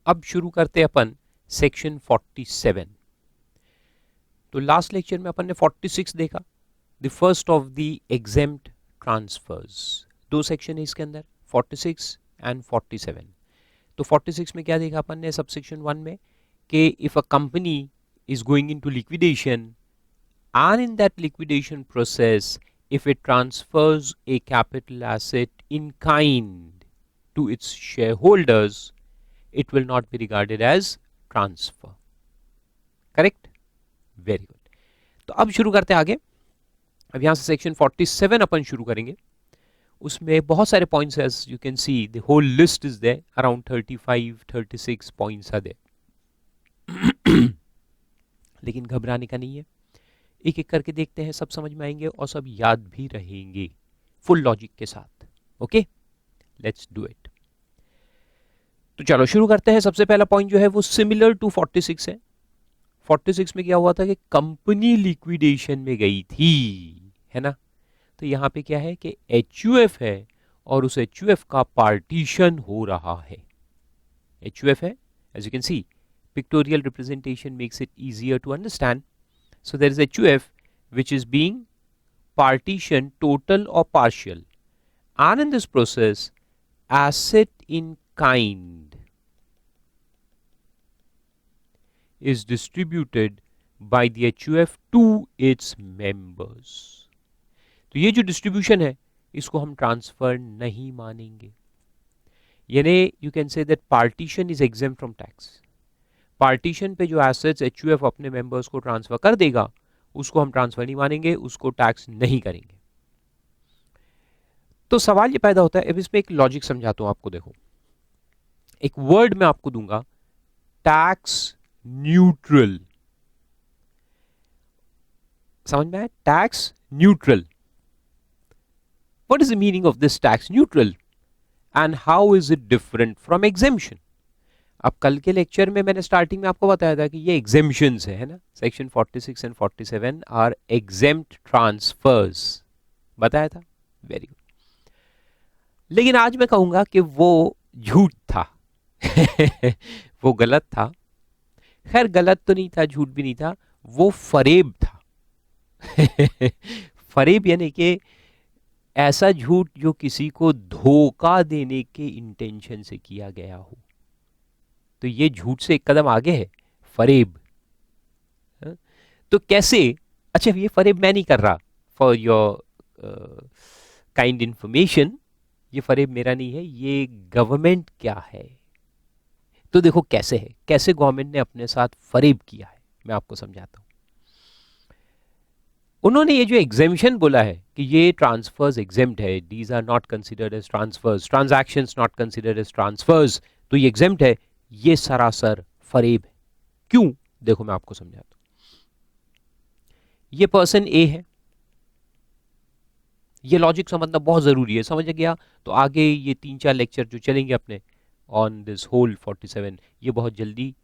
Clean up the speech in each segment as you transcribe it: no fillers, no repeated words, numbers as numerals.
अब शुरू करते अपन सेक्शन 47। तो लास्ट लेक्चर में अपन ने 46 देखा, the first of the exempt transfers. दो सेक्शन है इसके अंदर, 46 एंड 47। तो 46 में क्या देखा अपन ने सब सेक्शन 1 में कि if a company is going into liquidation and in that liquidation process if it transfers a capital asset in kind to its shareholders it will not be regarded as transfer. Correct, very good. तो अब शुरू करते हैं आगे। अब यहां से section 47 अपन शुरू करेंगे। उसमें बहुत सारे points, as you can see the whole list is there, around 35-36 points are there. लेकिन घबराने का नहीं है, एक एक करके देखते हैं, सब समझ में आएंगे और सब याद भी रहेंगे फुल लॉजिक के साथ। Okay, let's do it. तो चलो शुरू करते हैं। सबसे पहला पॉइंट जो है वो सिमिलर टू 46 है। 46 में क्या हुआ था कि कंपनी लिक्विडेशन में गई थी, है ना। तो यहां पे क्या है कि एचयूएफ है और उस एचयूएफ का पार्टीशन हो रहा है। एचयूएफ है, as you can see pictorial representation makes it easier to understand. So there is HUF which is being partitioned total or partial, and in this process asset in kind is distributed by the HUF to its members. तो ये जो distribution है इसको हम transfer नहीं मानेंगे, यानी you can say that partition is exempt from tax. Partition पे जो एसेट्स एचयूएफ अपने मेंबर्स को ट्रांसफर कर देगा उसको हम ट्रांसफर नहीं मानेंगे, उसको टैक्स नहीं करेंगे। तो सवाल ये पैदा होता है, अब इसमें एक लॉजिक समझाता हूं आपको। देखो, एक वर्ड मैं आपको दूंगा, टैक्स न्यूट्रल। समझ में आया? Tax neutral. What is the meaning of this tax neutral and how is it different from exemption? अब कल के लेक्चर में मैंने स्टार्टिंग में आपको बताया था कि ये एग्जेम्पशंस है ना, section 46 and 47 are exempt transfers, बताया था। Very good. लेकिन आज मैं कहूंगा कि वो झूठ था। वो गलत था। खैर गलत तो नहीं था, झूठ भी नहीं था, वो फरेब था। फरेब यानी कि ऐसा झूठ जो किसी को धोखा देने के इंटेंशन से किया गया हो। तो ये झूठ से एक कदम आगे है, फरेब। तो कैसे? अच्छा, ये फरेब मैं नहीं कर रहा, फॉर योर काइंड इंफॉर्मेशन, ये फरेब मेरा नहीं है, ये गवर्नमेंट क्या है। तो देखो कैसे है, कैसे गवर्नमेंट ने अपने साथ फरेब किया है, मैं आपको समझाता हूं। उन्होंने ये जो एग्जेम्पशन बोला है कि ये ट्रांसफर्स एग्जेम्प्ट है, these are not considered as transfers, transactions not considered as transfers, तो ये एग्जेम्प्ट है, ये सरासर फरेब है। क्यों? देखो मैं आपको समझाता हूं। ये पर्सन ए है, ये लॉजिक समझना बहुत जरूरी है, समझ गया तो आगे ये 3-4 लेक्चर जो चलेंगे अपने ऑन दिस होल 47, ये बहुत जल्दी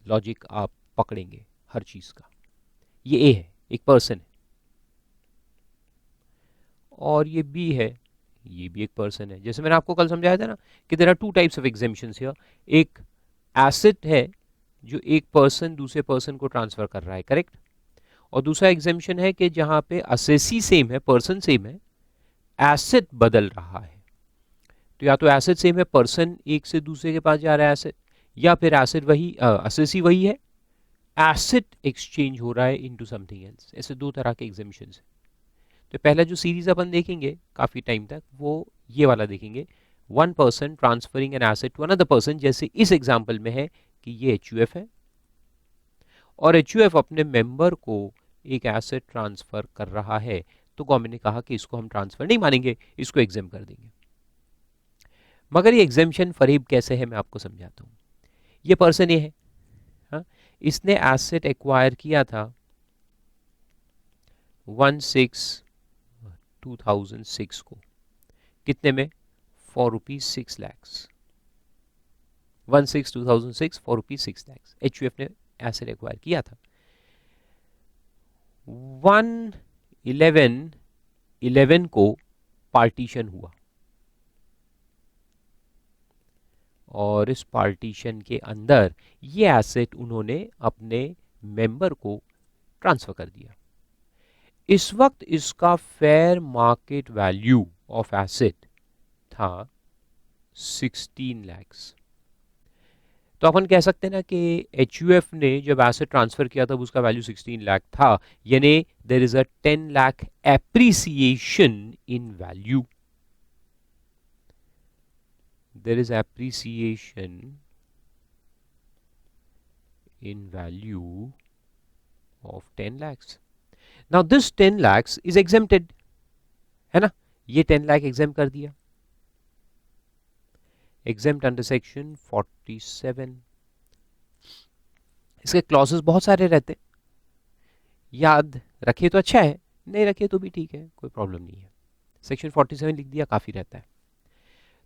लॉजिक आप पकड़ेंगे हर चीज का। ये ए है, एक पर्सन है, और ये बी है, ये भी एक पर्सन है। जैसे मैंने आपको कल समझाया था ना कि there are 2 types of exemptions here. एक एसेट है जो एक पर्सन दूसरे पर्सन को ट्रांसफर कर रहा है, करेक्ट। और दूसरा एग्जेम्पशन है कि जहां पे असेसी सेम है, पर्सन सेम है, एसेट बदल रहा है। तो या तो एसेट सेम है, पर्सन एक से दूसरे के पास जा रहा है एसेट, या फिर एसेट वही, असेसी वही है, एसेट एक्सचेंज हो रहा है इनटू समथिंग एल्स। ऐसे 2 तरह के एग्जेम्पशंस हैं। तो पहला जो सीरीज अपन देखेंगे काफी टाइम तक वो ये वाला देखेंगे, one person transferring an asset to another person, जैसे इस एग्जांपल में है कि ये एचयूएफ है और एचयूएफ अपने मेंबर को एक एसेट ट्रांसफर कर रहा है। तो गवर्नमेंट ने कहा कि इसको हम ट्रांसफर नहीं मानेंगे, इसको एग्जाम कर देंगे। मगर ये एग्जामेशन फरेब कैसे है मैं आपको समझाता हूं। ये पर्सन ये है, हाँ, इसने एसेट एक्वायर किया था 1/6/2006 को, कितने में? ₹4.6 लाख। 1/6/2006 ₹4.6 लाख एचयूएफ ने एसेट एक्वायर किया था। 1/11/11 को पार्टीशन हुआ और इस पार्टीशन के अंदर ये एसेट उन्होंने अपने मेंबर को ट्रांसफर कर दिया। इस वक्त इसका fair market value of asset था 16 lakhs। तो अपन कह सकते हैं ना कि HUF ने जब एसेट ट्रांसफर किया था उसका वैल्यू 16 लाख था, यानी there is a 10 lakh appreciation in value. There is appreciation in value of 10 lakhs। Now this 10 lakhs is exempted, है ना, ये 10 लाख एग्जेम्प्ट कर दिया, एग्जेम्प्ट अंडर सेक्शन 47। इसके क्लॉजेस बहुत सारे रहते, याद रखे तो अच्छा है, नहीं रखे तो भी ठीक है, कोई प्रॉब्लम नहीं है। सेक्शन 47 लिख दिया, काफी रहता है।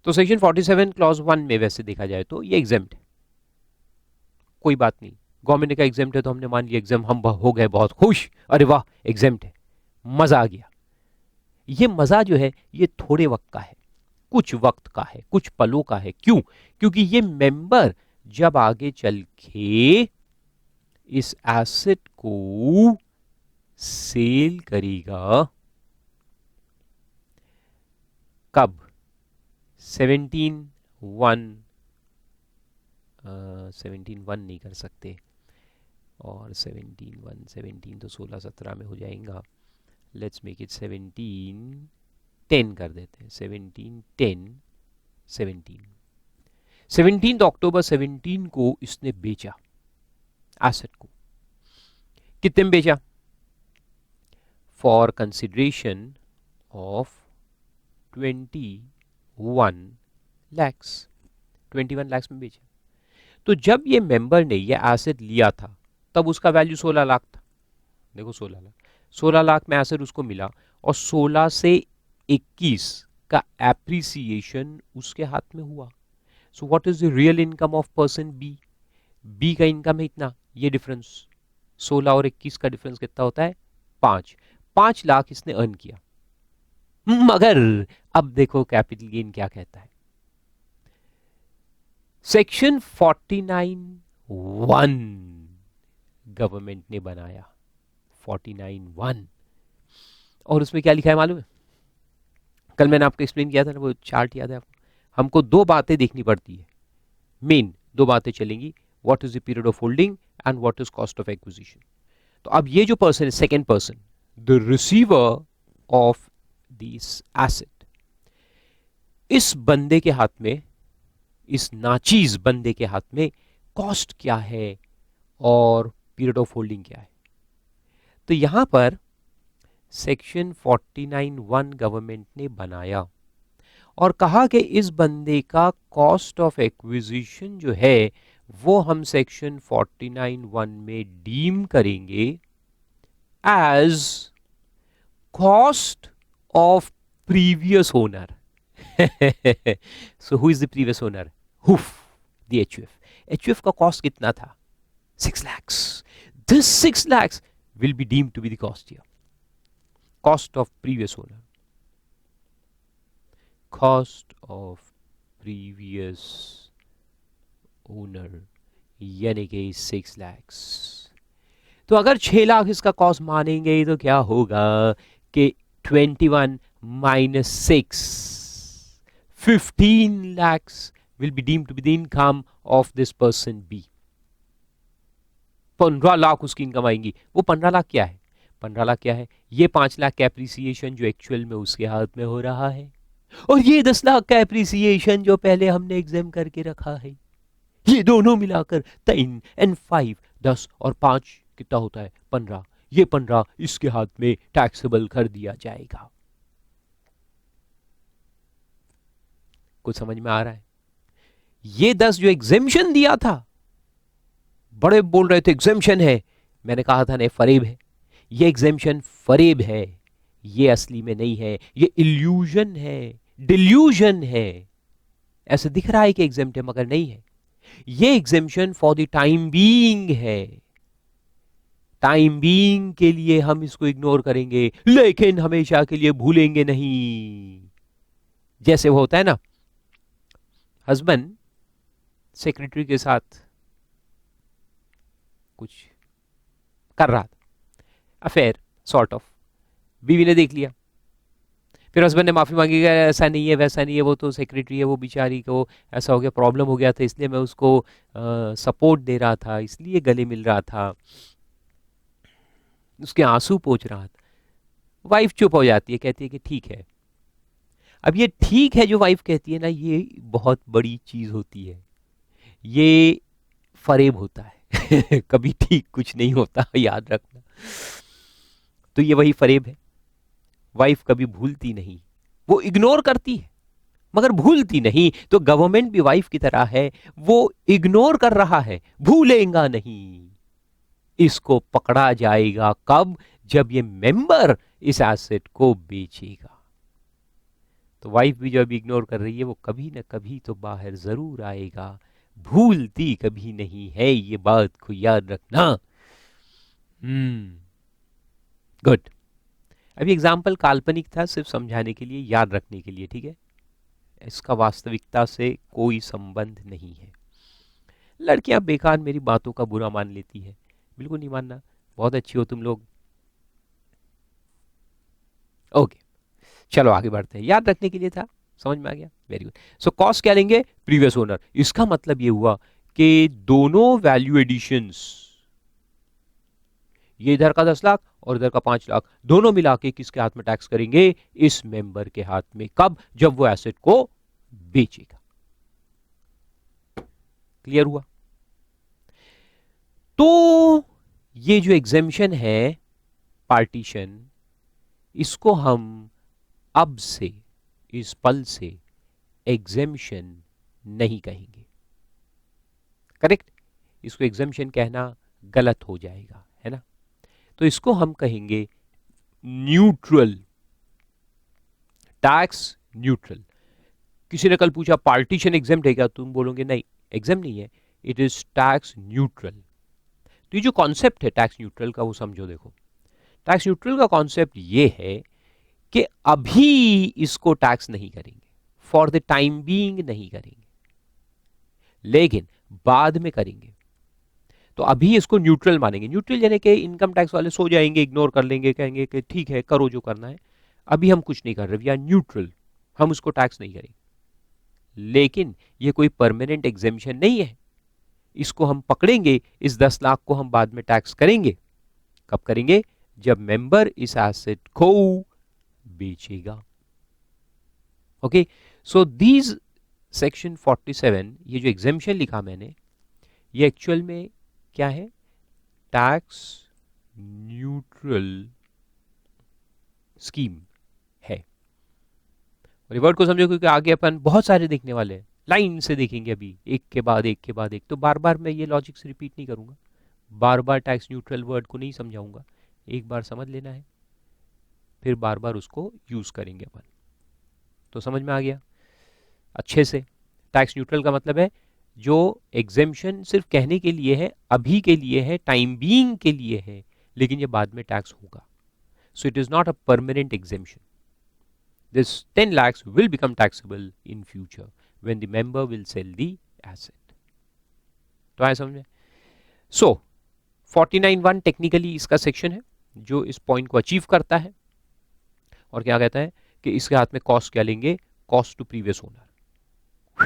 तो सेक्शन 47 क्लॉज 1 में वैसे देखा जाए तो ये एग्जेम्प्ट है, कोई बात नहीं। गवर्नमेंट ने कहा एग्जेम्प्ट है तो हमने मान लिया एग्जाम, हम हो गए बहुत खुश, अरे वाह एग्जेम्प्ट है, मजा आ गया। ये मजा जो है ये थोड़े वक्त का है, कुछ वक्त का है, कुछ पलों का है। क्यों? क्योंकि ये मेंबर जब आगे चल के इस एसेट को सेल करेगा, कब? 17/1 नहीं कर सकते, और 17 तो 16-17 में हो जाएगा। लेट्स मेक इट 17/10 कर देते हैं। 17 अक्टूबर 17 को इसने बेचा एसेट को। कितने में बेचा? For consideration of 21 lakhs। 21 lakhs में बेचा। तो जब ये मेंबर ने ये एसेट लिया था तब उसका वैल्यू 16 लाख था। देखो 16 लाख, 16 लाख में एसेट उसको मिला, और 16 से 21 का एप्रिसिएशन उसके हाथ में हुआ। So what is the real income of person B? B का इनकम है इतना, ये डिफरेंस 16 और 21 का डिफरेंस कितना होता है? 5 लाख इसने अर्न किया। मगर अब देखो कैपिटल गेन क्या कहता है। सेक्शन 49(1) गवर्नमेंट ने बनाया, 49(1), और उसमें क्या लिखा है मालूम है? कल मैंने आपको एक्सप्लेन किया था ना, वो चार्ट याद है आपको? हमको दो बातें देखनी पड़ती है, मेन दो बातें चलेंगी, what is the period of holding and what is cost of acquisition. तो अब ये जो पर्सन है, second person, the receiver of this asset, इस बंदे के हाथ में, इस नाचीज बंदे के हाथ में कॉस्ट क्या है और पीरियड ऑफ होल्डिंग क्या है। तो यहां पर सेक्शन 49(1) गवर्नमेंट ने बनाया और कहा कि इस बंदे का कॉस्ट ऑफ एक्विजिशन जो है वो हम सेक्शन 49(1) में डीम करेंगे as cost of previous owner. So who is the previous owner? HUF, the HUF. HUF का कॉस्ट कितना था? 6 lakhs. This 6 lakhs will be deemed to be the cost here. Cost of previous owner. Cost of previous owner यानी कि 6 lakhs। तो अगर 6 लाख इसका cost मानेंगे तो क्या होगा कि 21 minus 6, 15 lakhs will be deemed to be the income of this person B। 15 lakh उसकी इनकम आएंगी। वो 15 लाख क्या है? 15 लाख क्या है? ये 5 लाख का एप्रिसिएशन जो एक्चुअल में उसके हाथ में हो रहा है, और ये 10 लाख का एप्रिसिएशन जो पहले हमने एग्जाम करके रखा है। ये दोनों मिलाकर 3 and 5, 10 और 5 कितना होता है? 15। ये 15 इसके हाथ में टैक्सेबल कर दिया जाएगा। कुछ समझ में आ रहा है? ये 10 जो एग्जेम्पशन दिया था, बड़े बोल रहे थे एग्जेम्पशन है, मैंने कहा था नहीं, फरेब है। ये एग्जेम्पशन फरेब है, ये असली में नहीं है, ये इल्यूजन है, डिल्यूजन है। ऐसे दिख रहा है कि एग्जेम्प्ट है मगर नहीं है। ये exemption for the time being है, टाइम बीइंग के लिए हम इसको इग्नोर करेंगे, लेकिन हमेशा के लिए भूलेंगे नहीं। जैसे वो होता है ना, हस्बैंड सेक्रेटरी के साथ कुछ कर रहा था, अफेयर सॉर्ट ऑफ। बीवी ने देख लिया, फिर हस्बैंड ने माफी मांगी कि ऐसा नहीं है वैसा नहीं है, वो तो सेक्रेटरी है, वो बेचारी को ऐसा हो गया, प्रॉब्लम हो गया था, इसलिए मैं उसको सपोर्ट दे रहा था, इसलिए गले मिल रहा था, उसके आंसू पोंछ रहा था। वाइफ चुप हो जाती है, कहती है कि ठीक है। अब ये ठीक है जो वाइफ कहती है ना, ये बहुत बड़ी चीज होती है, ये फरेब होता है कभी ठीक कुछ नहीं होता, याद रखना। तो ये वही फरेब है। वाइफ कभी भूलती नहीं, वो इग्नोर करती है मगर भूलती नहीं। तो गवर्नमेंट भी वाइफ की तरह है, वो इग्नोर कर रहा है, भूलेगा नहीं। इसको पकड़ा जाएगा कब? जब ये मेंबर इस एसेट को बेचेगा। तो वाइफ भी जब इग्नोर कर रही है, वो कभी ना कभी तो बाहर जरूर आएगा, भूलती कभी नहीं है, ये बात को याद रखना। गुड। अभी एग्जाम्पल काल्पनिक था, सिर्फ समझाने के लिए, याद रखने के लिए, ठीक है? इसका वास्तविकता से कोई संबंध नहीं है। लड़कियां बेकार मेरी बातों का बुरा मान लेती है, बिल्कुल नहीं मानना, बहुत अच्छी हो तुम लोग। ओके, चलो आगे बढ़ते हैं। याद रखने के लिए था, समझ में आ गया, वेरी गुड। सो कॉस्ट क्या लेंगे? Previous owner. इसका मतलब ये हुआ कि दोनों वैल्यू एडिशंस, ये इधर का 10 लाख और इधर का 5 लाख, दोनों मिला के किसके हाथ में टैक्स करेंगे? इस मेंबर के हाथ में। कब? जब वो एसेट को बेचेगा। क्लियर हुआ? तो ये जो एग्जेम्पशन है पार्टीशन, इसको हम अब से, इस पल से एग्जेम्पशन नहीं कहेंगे। करेक्ट? इसको एग्जेम्पशन कहना गलत हो जाएगा, है ना? तो इसको हम कहेंगे न्यूट्रल, टैक्स न्यूट्रल। किसी ने कल पूछा पार्टीशन एग्जेम्प्ट है क्या? तुम बोलोगे नहीं, एग्जेम्प्ट नहीं है, इट इज टैक्स न्यूट्रल। तो ये जो कॉन्सेप्ट है टैक्स न्यूट्रल का, वो समझो। देखो, टैक्स न्यूट्रल का कॉन्सेप्ट ये है कि अभी इसको टैक्स नहीं करेंगे, फॉर द टाइम बीइंग नहीं करेंगे, लेकिन बाद में करेंगे। तो अभी इसको न्यूट्रल मानेंगे। न्यूट्रल यानी कि इनकम टैक्स वाले सो जाएंगे, इग्नोर कर लेंगे, कहेंगे कि ठीक है करो जो करना है, अभी हम कुछ नहीं कर रहे, वी आर न्यूट्रल, हम उसको टैक्स नहीं करेंगे। लेकिन ये कोई परमानेंट एग्जेम्पशन नहीं है, इसको हम पकड़ेंगे, इस 10 लाख को हम बाद में टैक्स करेंगे। कब करेंगे? जब मेंबर इस एसेट को बेचेगा। ओके, सो दीज सेक्शन 47, ये जो एग्जेम्पशन लिखा मैंने, ये एक्चुअल में क्या है? टैक्स न्यूट्रल स्कीम है। रिवर्ट को समझो, क्योंकि आगे अपन बहुत सारे देखने वाले हैं, लाइन से देखेंगे अभी, एक के बाद एक के बाद एक। तो बार बार मैं ये लॉजिक से रिपीट नहीं करूंगा, बार बार टैक्स न्यूट्रल वर्ड को नहीं समझाऊंगा, एक बार समझ लेना है, फिर बार बार उसको यूज करेंगे अपन। तो समझ में आ गया अच्छे से? टैक्स न्यूट्रल का मतलब है जो एग्जेम्पशन सिर्फ कहने के लिए है, अभी के लिए है, टाइम बीइंग के लिए है, लेकिन ये बाद में टैक्स होगा। So it is not a permanent exemption. This 10 lakhs will become taxable in future when the member will sell the asset. तो आया समझ में? So 49(1) टेक्निकली इसका सेक्शन है जो इस पॉइंट को अचीव करता है, और क्या कहता है कि इसके हाथ में कॉस्ट क्या लेंगे? Cost to previous owner.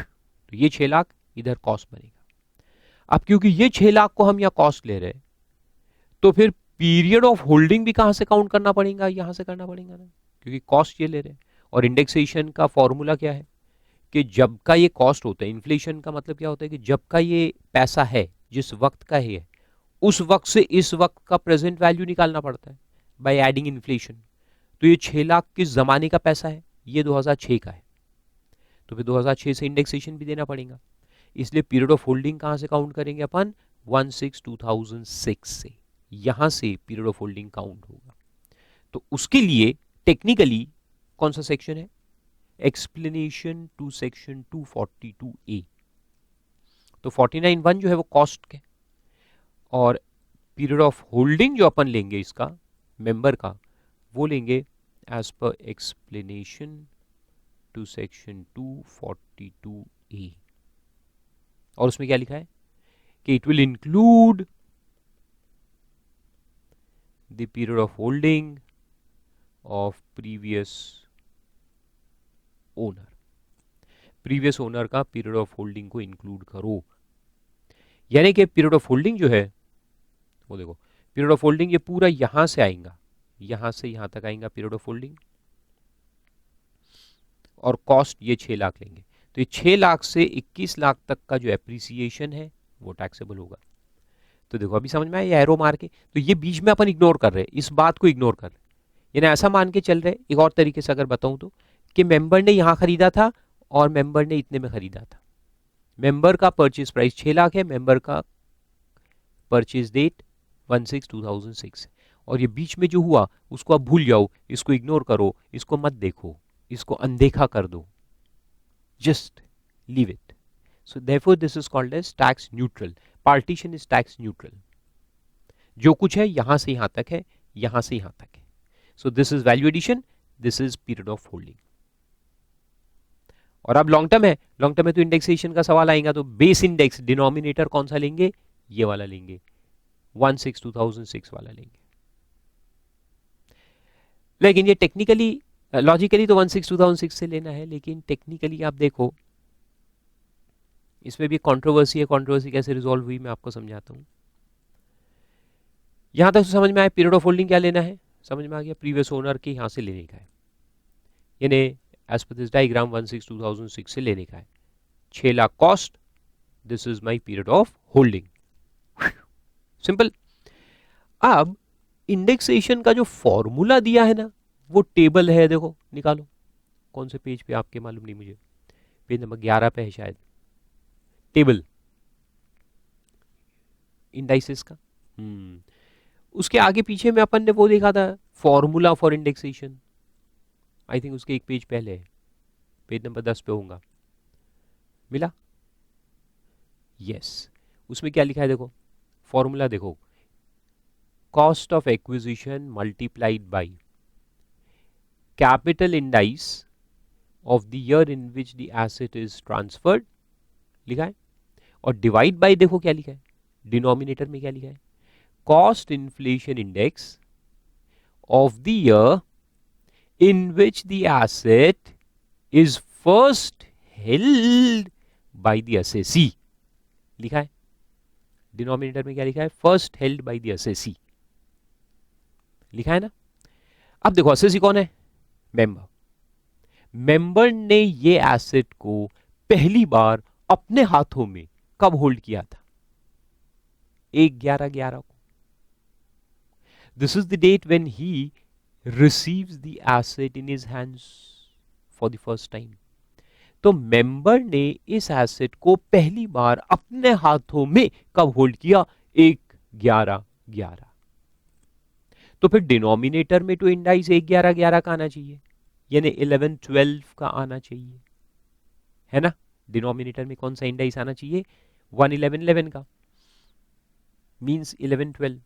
तो ये 6 लाख इधर कॉस्ट बनेगा। अब क्योंकि ये 6 लाख को हम यहाँ कॉस्ट ले रहे हैं, तो फिर पीरियड ऑफ होल्डिंग भी कहां से काउंट करना पड़ेगा? यहां से करना पड़ेगा ना, क्योंकि कॉस्ट ये ले रहे हैं। और इंडेक्सेशन का फॉर्मूला क्या है कि जब का ये कॉस्ट होता है, इन्फ्लेशन का मतलब क्या होता है कि जब का ये पैसा है, जिस वक्त का है, उस वक्त से इस वक्त का प्रेजेंट वैल्यू निकालना पड़ता है बाय एडिंग इन्फ्लेशन। तो ये 6 लाख किस जमाने का पैसा है? ये 2006 का है, तो फिर 2006 से इंडेक्सेशन भी देना पड़ेगा। इसलिए पीरियड ऑफ होल्डिंग कहां से काउंट करेंगे अपन? 1/6/2006 से, यहां से पीरियड ऑफ होल्डिंग काउंट होगा। तो उसके लिए टेक्निकली कौन सा सेक्शन है? Explanation to section 242A। तो 49(1) जो है वो कॉस्ट के, और पीरियड ऑफ होल्डिंग जो अपन लेंगे इसका मेंबर का, वो लेंगे as per explanation to section 242A। और उसमें क्या लिखा है कि it will include the period of holding of previous owner, previous owner का पीरियड ऑफ होल्डिंग को इंक्लूड करो। यानी कि पीरियड ऑफ होल्डिंग जो है वो देखो, पीरियड ऑफ होल्डिंग ये पूरा यहां से आएगा, यहां से यहां तक आएगा पीरियड ऑफ होल्डिंग, और कॉस्ट ये 6 लाख लेंगे, तो ये 6 लाख से 21 लाख तक का जो एप्रिसिएशन है वो टैक्सेबल होगा। तो देखो अभी समझ में आया, एरो मार के, तो ये बीच में अपन इग्नोर कर रहे हैं, इस बात को इग्नोर कर रहे हैं, यानी ऐसा मान के चल रहे, एक और तरीके से अगर बताऊं तो, कि मेंबर ने यहां खरीदा था और मेंबर ने इतने में खरीदा था, मेंबर का परचेज प्राइस 6 लाख है, मेंबर का परचेज डेट 1/6/2006 है, और ये बीच में जो हुआ उसको आप भूल जाओ, इसको इग्नोर करो, इसको मत देखो, इसको अनदेखा कर दो, just leave it. So therefore this is called as tax neutral. Partition is tax neutral. जो कुछ है यहां से यहां तक है, यहां से यहां तक है. So this is value addition, this is period of holding. और अब लॉन्ग टर्म है, लॉन्ग टर्म में तो इंडेक्सेशन का सवाल आएगा, तो बेस इंडेक्स डिनोमिनेटर कौन सा लेंगे, ये वाला लेंगे, 1/6/2006 वाला लेंगे। लेकिन ये टेक्निकली लॉजिकली तो 1/6/2006 से लेना है, लेकिन टेक्निकली आप देखो इसमें भी कंट्रोवर्सी है, कंट्रोवर्सी कैसे रिजॉल्व हुई मैं आपको समझाता हूं। यहां तक तो समझ में आया, पीरियड ऑफ होल्डिंग क्या लेना है, समझ में आ गया, प्रीवियस ओनर के यहां से लेने का है, यानी एज पर दिस डायग्राम 1/6/2006 से लेने का है, 6 lakh cost, this is my period of holding, simple. अब इंडेक्सेशन का जो फॉर्मूला दिया है ना, वो टेबल है, देखो निकालो, कौन से पेज पे आपके मालूम नहीं मुझे, पेज नंबर 11 पे है शायद, टेबल इंडाइसेस का। उसके आगे पीछे में अपन ने वो देखा था, formula for indexation, I think उसके एक पेज पहले है, पेज नंबर 10 पे होगा, मिला? यस, उसमें क्या लिखा है देखो, फॉर्मूला देखो, cost of acquisition multiplied by capital indice of the year in which the asset is transferred, लिखा है, और डिवाइड बाय देखो क्या लिखा है, डिनोमिनेटर में क्या लिखा है, cost inflation index of the year in which the asset is first held by the assessee, लिखा है, डिनोमिनेटर में क्या लिखा है, first held by the assessee, लिखा है ना। अब देखो असेसी कौन है, मेंबर, मेंबर ने ये एसेट को पहली बार अपने हाथों में कब होल्ड किया था, 1/11/11 को, this is the date when he receives the asset in his hands for the first time. तो मेंबर ने इस एसेट को पहली बार अपने हाथों में कब होल्ड किया, 1/11/11। तो फिर डिनोमिनेटर में तो इंडाइस 1/11/11 का आना चाहिए, यानी 11/12 का आना चाहिए, है ना। डिनोमिनेटर में कौन सा इंडाइस आना चाहिए, 1/11/11 का, मींस 11/12।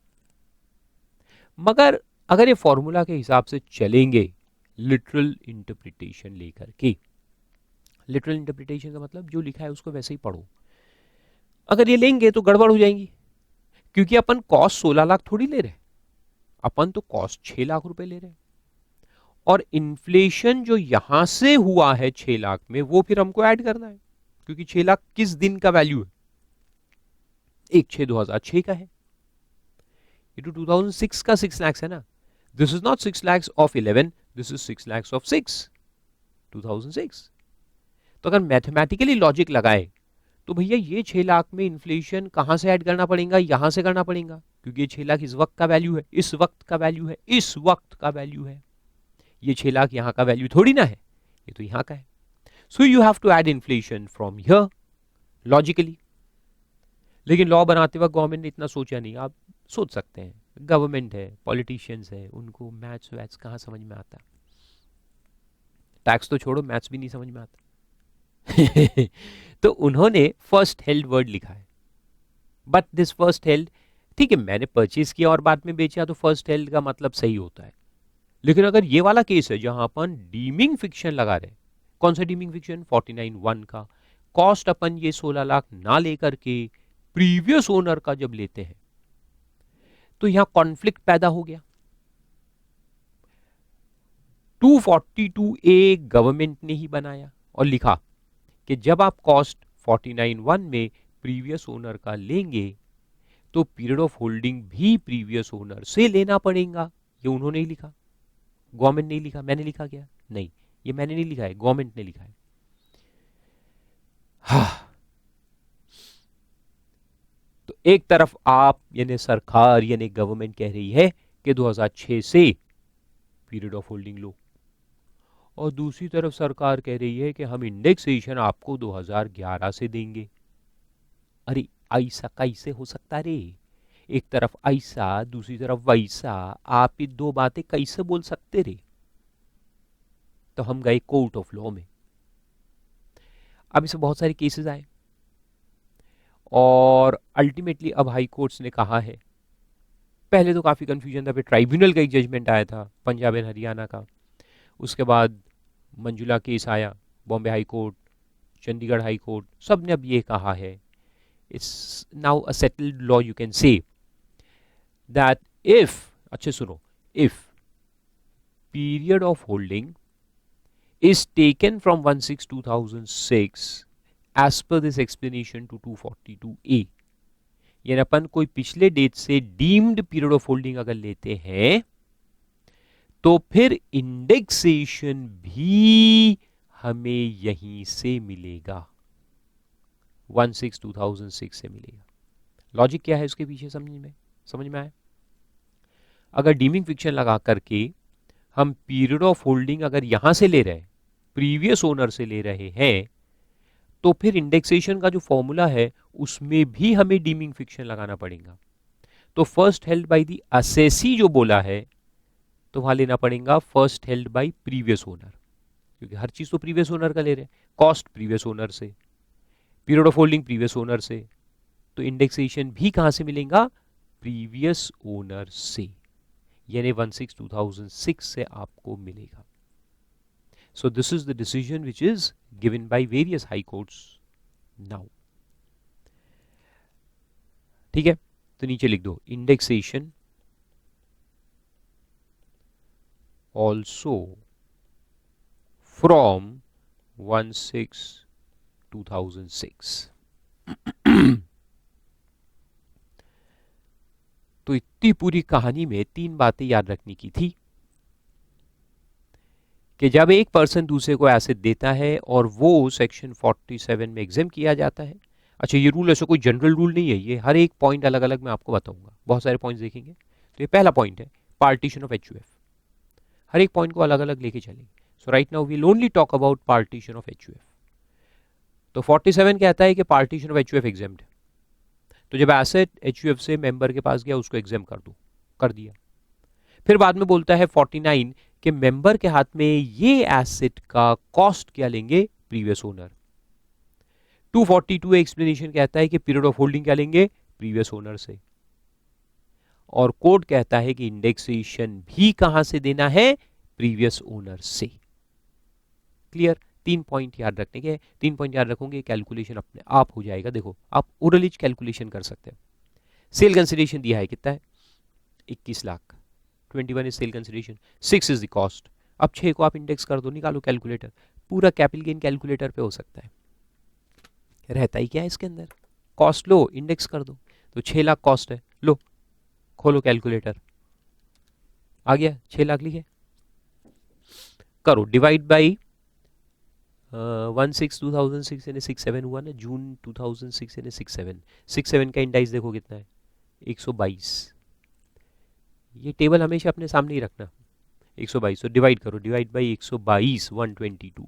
मगर अगर ये फॉर्मूला के हिसाब से चलेंगे, लिटरल इंटरप्रिटेशन लेकर के, लिटरल इंटरप्रिटेशन का मतलब जो लिखा है उसको वैसे ही पढ़ो, अगर ये लेंगे तो गड़बड़ हो जाएंगी, क्योंकि अपन कॉस्ट 16 लाख थोड़ी ले रहे, अपन तो कॉस्ट 6 लाख रुपए ले रहे हैं, और इन्फ्लेशन जो यहां से हुआ है 6 लाख में, वो फिर हमको ऐड करना है, क्योंकि 6 लाख किस दिन का वैल्यू है, 1/6/2006 का है, ये तो 2006 का 6 लाख है ना, this is not 6 lakh of 11, this is 6 lakh of 2006। तो अगर मैथमेटिकली लॉजिक लगाए तो भैया ये 6 लाख में इन्फ्लेशन कहां से ऐड करना पड़ेगा, यहां से करना पड़ेगा, क्योंकि ये 6 लाख इस वक्त का वैल्यू है, इस वक्त का वैल्यू है, इस वक्त का वैल्यू है, ये 6 लाख यहां का वैल्यू थोड़ी ना है, ये तो यहां का है। So you have to add inflation from here logically. लेकिन लॉ बनाते वक्त गवर्नमेंट ने इतना सोचा नहीं, आप सोच सकते हैं, गवर्नमेंट है, पॉलिटिशियंस है, उनको मैथ्स वैथ्स कहां समझ में आता, टैक्स तो छोड़ो, मैथ्स भी नहीं समझ में आता। तो उन्होंने फर्स्ट हेल्ड वर्ड लिखा है, बट दिस फर्स्ट हेल्ड, ठीक है मैंने परचेज किया और बाद में बेचा तो फर्स्ट हेल्ड का मतलब सही होता है, लेकिन अगर ये वाला केस है जहां अपन डीमिंग फिक्शन लगा रहे, कौन सा डीमिंग फिक्शन, 49(1) का, कॉस्ट अपन ये 16 लाख ना लेकर के प्रीवियस ओनर का जब लेते हैं तो यहां कॉन्फ्लिक्ट पैदा हो गया। 242A गवर्नमेंट ने ही बनाया और लिखा कि जब आप कॉस्ट 49(1) में प्रीवियस ओनर का लेंगे तो पीरियड ऑफ होल्डिंग भी प्रीवियस ओनर से लेना पड़ेगा। ये उन्होंने ही लिखा, गवर्नमेंट ने ही लिखा। मैंने लिखा क्या? नहीं, ये मैंने नहीं लिखा है, गवर्नमेंट ने लिखा है। हाँ, तो एक तरफ आप यानी सरकार यानी गवर्नमेंट कह रही है कि 2006 से पीरियड ऑफ होल्डिंग लो, और दूसरी तरफ सरकार कह रही है कि हम इंडेक्सेशन आपको 2011 से देंगे। अरे ऐसा कैसे हो सकता रे? एक तरफ ऐसा, दूसरी तरफ वैसा, आप ये दो बातें कैसे बोल सकते रे? तो हम गए कोर्ट ऑफ लॉ में। अब इसमें बहुत सारे केसेस आए और अल्टीमेटली अब हाई कोर्ट्स ने कहा है, पहले तो काफी कंफ्यूजन था, फिर ट्राइब्यूनल का एक जजमेंट आया था पंजाब एंड हरियाणा का, उसके बाद मंजुला केस आया Bombay high court, Chandigarh high court, सब ने अब ये कहा है, it's now a settled law you can say that if, अच्छे सुनो, if period of holding is taken from 1/6/2006 as per this explanation to 242A, यानी अपन कोई पिछले डेट से डीम्ड पीरियड ऑफ होल्डिंग अगर लेते हैं तो फिर इंडेक्सेशन भी हमें यहीं से मिलेगा, 1/6/2006 से मिलेगा। लॉजिक क्या है उसके पीछे समझ में आया? अगर डीमिंग फिक्शन लगा करके हम पीरियड ऑफ होल्डिंग अगर यहां से ले रहे हैं, प्रीवियस ओनर से ले रहे हैं, तो फिर इंडेक्सेशन का जो फॉर्मूला है उसमें भी हमें डीमिंग फिक्शन लगाना पड़ेगा। तो first held by the assessee जो बोला है तो वहां लेना पड़ेगा first held by previous owner, क्योंकि हर चीज तो प्रीवियस ओनर का ले रहे हैं, कॉस्ट प्रीवियस ओनर से, period of holding previous owner से, तो इंडेक्सेशन भी कहां से मिलेगा? प्रीवियस ओनर से, यानी 1/6/2006 से आपको मिलेगा। So this is the decision which is given by various high courts now. ठीक है, तो नीचे लिख दो इंडेक्सेशन also from 1/6/2006। तो इतनी पूरी कहानी में तीन बातें याद रखने की थी कि जब एक पर्सन दूसरे को एसेट देता है और वो सेक्शन 47 में एग्जाम किया जाता है। अच्छा, ये रूल ऐसा कोई जनरल रूल नहीं है, ये हर एक पॉइंट अलग अलग मैं आपको बताऊंगा, बहुत सारे पॉइंट्स देखेंगे। तो ये पहला पॉइंट है पार्टीशन ऑफ एचयूएफ, हर एक पॉइंट को अलग अलग लेके चलेंगे। So right now we'll only talk about partition of HUF. तो 47 कहता है कि पार्टीशन ऑफ एचयूएफ एग्जाम्ड, तो जब एसेट एचयूएफ से मेंबर के पास गया उसको एग्जाम कर दो, कर दिया। फिर बाद में बोलता है 49 कि मेंबर के हाथ में ये एसेट का कॉस्ट क्या लेंगे? Previous owner. 242 एक्सप्लेनेशन कहता है कि पीरियड ऑफ होल्डिंग क्या लेंगे? प्रीवियस ओनर से। और कोड कहता है कि इंडेक्सेशन भी कहां से देना है? प्रीवियस ओनर से। क्लियर? तीन पॉइंट याद रखने के, तीन पॉइंट याद रखोगे कैलकुलेशन अपने आप हो जाएगा। देखो आप ओरलिज कैलकुलेशन कर सकते हैं। सेल कंसिडरेशन दिया है कितना है? 21 lakh. 21 is sale consideration, 6 is the cost. अब 6 को आप इंडेक्स कर दो, निकालो कैलकुलेटर, पूरा कैपिटल गेन कैलकुलेटर पे हो सकता है। रहता ही क्या है इसके अंदर? कॉस्ट लो, इंडेक्स कर दो, तो 6 लाख कॉस्ट है, लो खोलो कैलकुलेटर, आ गया 6 लाख लिखे, करो डिवाइड बाई 1/6/2006 यानी 6/7 हुआ ना, जून 2006 यानी 6/7। 6/7 का इंडाइस देखो कितना है? 122। ये टेबल हमेशा अपने सामने ही रखना, 122। तो डिवाइड करो, डिवाइड बाई 122 122,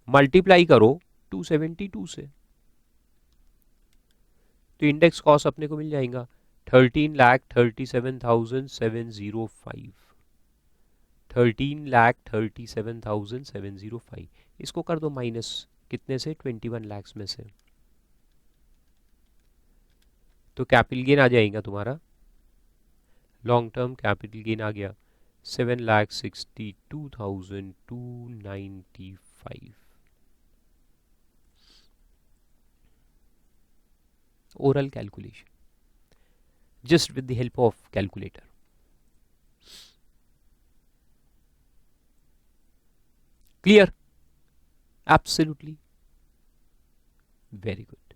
मल्टीप्लाई करो 272 से, तो इंडेक्स कॉस्ट अपने को मिल जाएगा 13,37,705। 13,37,705। इसको कर दो माइनस कितने से? 21 लाख में से, तो कैपिटल गेन आ जाएगा तुम्हारा, लॉन्ग टर्म कैपिटल गेन आ गया 7,62,295। oral calculation, just with the help of calculator. Clear? Absolutely. Very good.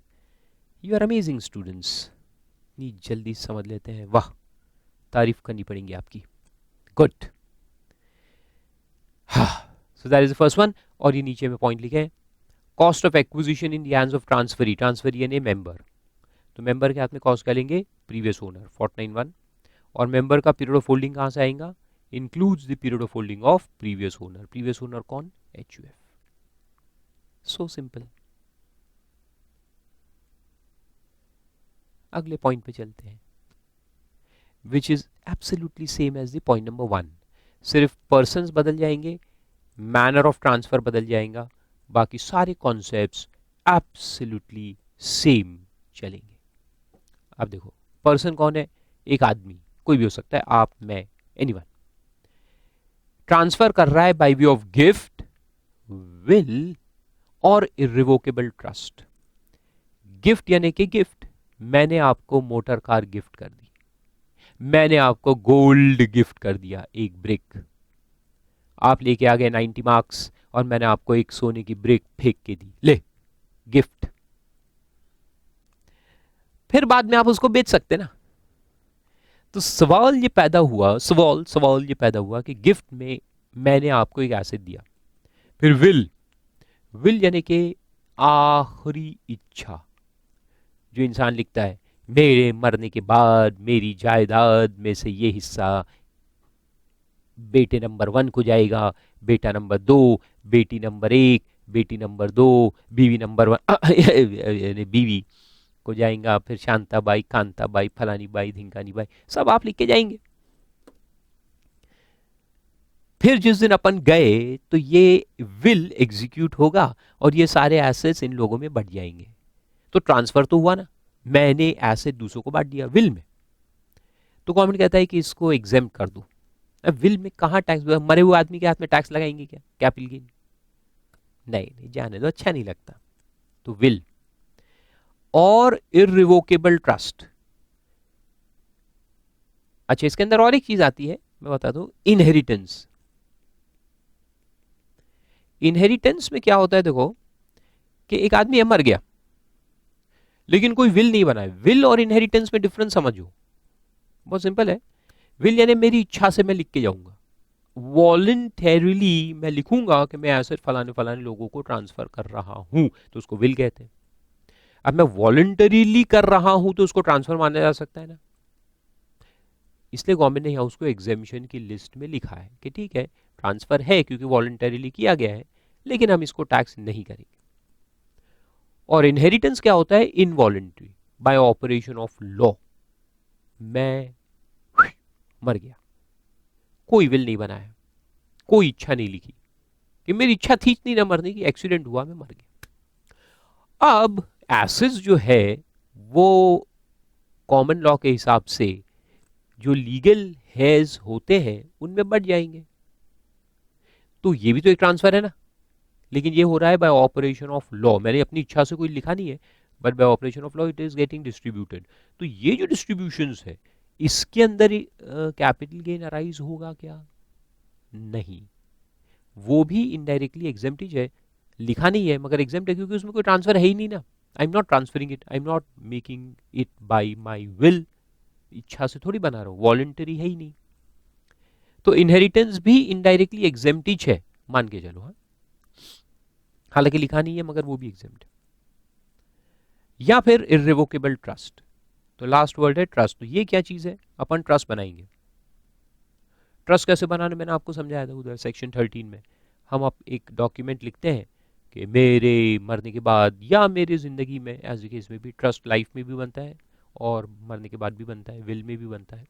You are amazing students. इतनी जल्दी समझ लेते हैं, वाह, तारीफ करनी पड़ेंगी आपकी. Good. So that is the first one. और ये नीचे में पॉइंट लिखे हैं, cost of acquisition in the hands of transferee. Transferee यानी मेंबर. तो मेंबर के हाथ में कॉस्ट क्या लेंगे? Previous owner 491. और मेंबर का पीरियड ऑफ होल्डिंग कहाँ से आएगा? Includes the period of holding of previous owner. Previous owner कौन? HUF. So simple. अगले पॉइंट पे चलते हैं, which is absolutely same as the point number 1. सिर्फ पर्सन्स बदल जाएंगे, मैनर ऑफ ट्रांसफर बदल जाएगा, बाकी सारे कॉन्सेप्ट्स एब्सोल्युटली सेम चलेंगे. अब देखो, पर्सन कौन है? एक आदमी, कोई भी हो सकता है, आप, मैं, एनीवन. ट्रांसफर कर रहा है bye way of gift, will और इर्रिवोकेबल ट्रस्ट. गिफ्ट यानी कि गिफ्ट, मैंने आपको मोटर कार गिफ्ट कर दी, मैंने आपको गोल्ड गिफ्ट कर दिया, एक ब्रिक. आप लेके आ गए 90 मार्क्स और मैंने आपको एक सोने की ब्रिक फेंक के दी, ले, गिफ्ट. फिर बाद में आप उसको बेच सकते ना. तो सवाल ये पैदा हुआ कि गिफ्ट में मैंने आपको एक एसेट दिया. फिर विल यानी कि आखिरी इच्छा. जो इंसान लिखता है, मेरे मरने के बाद मेरी जायदाद में से ये हिस्सा बेटे नंबर 1 को जाएगा, बेटा नंबर 2, बेटी नंबर 1, बेटी नंबर 2, बीवी नंबर 1 बीवी को जाएगा, फिर शांताबाई, कांताबाई, फलानी बाई, धिंकानी बाई, सब आप लिख के जाएंगे. फिर जिस दिन अपन गए तो ये विल एग्जीक्यूट होगा और ये सारे एसेट्स इन लोगों में बढ़ जाएंगे. तो ट्रांसफर तो हुआ ना, मैंने एसेट दूसरों को बांट दिया विल में. तो गवर्नमेंट कहता है कि इसको एग्जेम्प्ट कर दो. अब विल में कहाँ टैक्स? मरे हुए आदमी के हाथ में टैक्स लगाएंगे क्या? Capital gain? नहीं, जाने दो, अच्छा नहीं लगता. तो विल और इर्रिवोकेबल ट्रस्ट. अच्छा, इसके अंदर और एक चीज आती है, मैं बता दूं, इनहेरिटेंस. इनहेरिटेंस में क्या होता है? देखो कि एक आदमी मर गया लेकिन कोई विल नहीं बना है. विल और इनहेरिटेंस में डिफरेंस समझो, बहुत सिंपल है. विल यानी मेरी इच्छा से मैं लिख के जाऊंगा, वॉलंटरीली मैं लिखूंगा कि मैं ऐसे फलाने फलाने लोगों को ट्रांसफर कर रहा हूं, तो उसको विल कहते हैं. अब मैं वॉलंटरीली कर रहा हूं तो उसको ट्रांसफर माना जा सकता है ना. इसलिए गवर्नमेंट ने यहां उसको एग्जेम्पशन की लिस्ट में लिखा है कि ठीक है, ट्रांसफर है क्योंकि वॉलंटरीली किया गया है, लेकिन हम इसको टैक्स नहीं करेंगे. और इनहेरिटेंस क्या होता है? Involuntary, bye operation of law. मैं मर गया, कोई विल नहीं बनाया, कोई इच्छा नहीं लिखी कि मेरी इच्छा थी नहीं ना मरने की, एक्सीडेंट हुआ, मैं मर गया. अब एसेट्स जो है वो कॉमन लॉ के हिसाब से जो लीगल हेज होते हैं उनमें बढ़ जाएंगे. तो ये भी तो एक ट्रांसफर है ना, लेकिन ये हो रहा है बाय ऑपरेशन ऑफ लॉ. मैंने अपनी इच्छा से कोई लिखा नहीं है, but by operation of law it is getting distributed. तो ये जो डिस्ट्रीब्यूशंस है इसके अंदर कैपिटल गेन अराइज होगा क्या? नहीं, वो भी इनडायरेक्टली एग्जेम्प्टेड है, लिखा नहीं है मगर एग्जेम्प्ट है क्योंकि उसमें कोई ट्रांसफर है ही नहीं ना. I am not transferring it, I am not making it by my will. इच्छा से थोड़ी बना रहा हूं, वॉलंटरी है ही नहीं. तो इनहेरिटेंस भी इनडायरेक्टली एग्जेम्प्टेड है, मान के चलो. हाँ, हालांकि लिखा नहीं है मगर वो भी एग्जेम्प्ट है. या फिर इर्रिवोकेबल ट्रस्ट. तो लास्ट वर्ड है ट्रस्ट. तो ये क्या चीज है? अपन ट्रस्ट बनाएंगे. ट्रस्ट कैसे बनाना मैंने आपको समझाया था उधर सेक्शन 13 में. हम आप एक डॉक्यूमेंट लिखते हैं कि मेरे मरने के बाद या मेरी जिंदगी में, एज ए केस में भी, ट्रस्ट लाइफ में भी बनता है और मरने के बाद भी बनता है, विल में भी बनता है.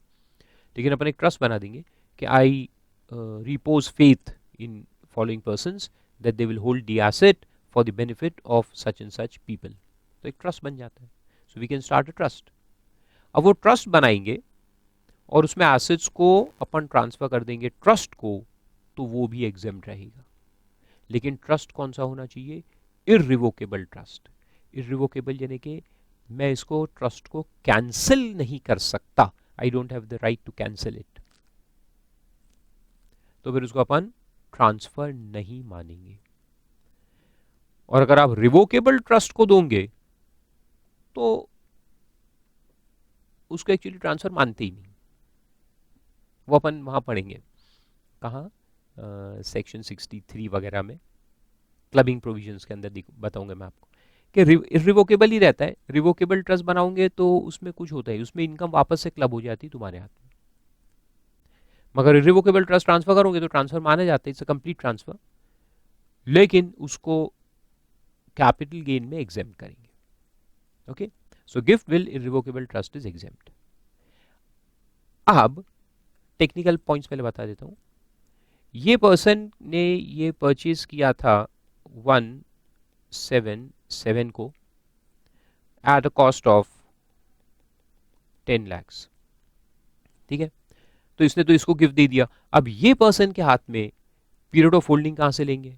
लेकिन अपन एक ट्रस्ट बना देंगे कि I repose faith in following persons that they will hold the asset for the benefit of such and such people. तो एक ट्रस्ट बन जाता है. So we can start a trust. अब वो ट्रस्ट बनाएंगे और उसमें एसेट्स को अपन ट्रांसफर कर देंगे ट्रस्ट को, तो वो भी एग्जेम्प्ट रहेगा. लेकिन ट्रस्ट कौन सा होना चाहिए? इर्रिवोकेबल ट्रस्ट. इर्रिवोकेबल यानी कि मैं इसको ट्रस्ट को कैंसिल नहीं कर सकता, I don't have the right to cancel it, तो फिर उसको अपन ट्रांसफर नहीं मानेंगे। और अगर आप रिवोकेबल ट्रस्ट को दोगे तो उसको एक्चुअली ट्रांसफर मानते ही नहीं, वो अपन वहां पढ़ेंगे कहाँ, सेक्शन 63 वगैरह में, क्लबिंग प्रोविजंस के अंदर बताऊंगा मैं आपको कि रिवोकेबल ही रहता है। रिवोकेबल ट्रस्ट बनाओगे तो उसमें कुछ होता है, उसमें इनकम वापस से क्लब हो जाती है तुम्हारे हाथ में, मगर रिवोकेबल ट्रस्ट ट्रांसफर करोगे तो ट्रांसफर माना जाता है, इट्स अ कंप्लीट ट्रांसफर, लेकिन उसको कैपिटल गेन में एग्जेम्प्ट करेंगे। Okay, so gift will irrevocable trust is exempt. अब टेक्निकल पॉइंट्स पहले बता देता हूं। ये पर्सन ने ये परचेज किया था 177 को at a cost of 10 lakhs, ठीक है, तो इसने तो इसको गिफ्ट दे दिया। अब ये पर्सन के हाथ में पीरियड ऑफ होल्डिंग कहां से लेंगे,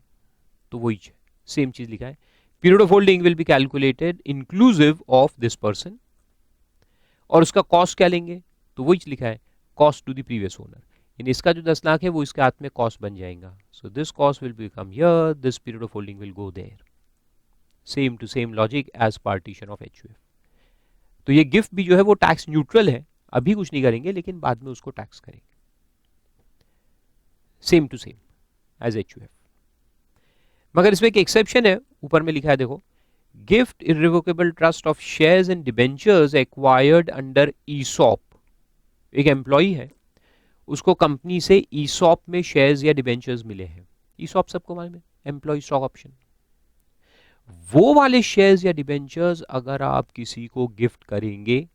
तो वही सेम चीज लिखा है, period of holding will be calculated inclusive of this person, और उसका कॉस्ट क्या लेंगे, तो वही लिखा है cost to the previous owner, इन इसका जो 10 लाख है वो इसके हाथ में कॉस्ट बन जाएगा, so this cost will become here, this period of holding will go there, same to same logic as partition of HUF. तो ये गिफ्ट भी जो है वो टैक्स न्यूट्रल है, अभी कुछ नहीं करेंगे लेकिन बाद में उसको टैक्स करेंगे, same to same as HUF. मगर इसमें एक एक्सेप्शन है, ऊपर में लिखा है देखो, gift irrevocable trust of shares and debentures acquired under ESOP. एक एम्प्लॉई है, उसको कंपनी से ईसॉप में शेयर्स या डिबेंचर्स मिले हैं, ईसॉप सबको मालूम है, एम्प्लॉय स्टॉक ऑप्शन, वो वाले शेयर्स या डिबेंचर्स अगर आप किसी को गिफ्ट करेंगे,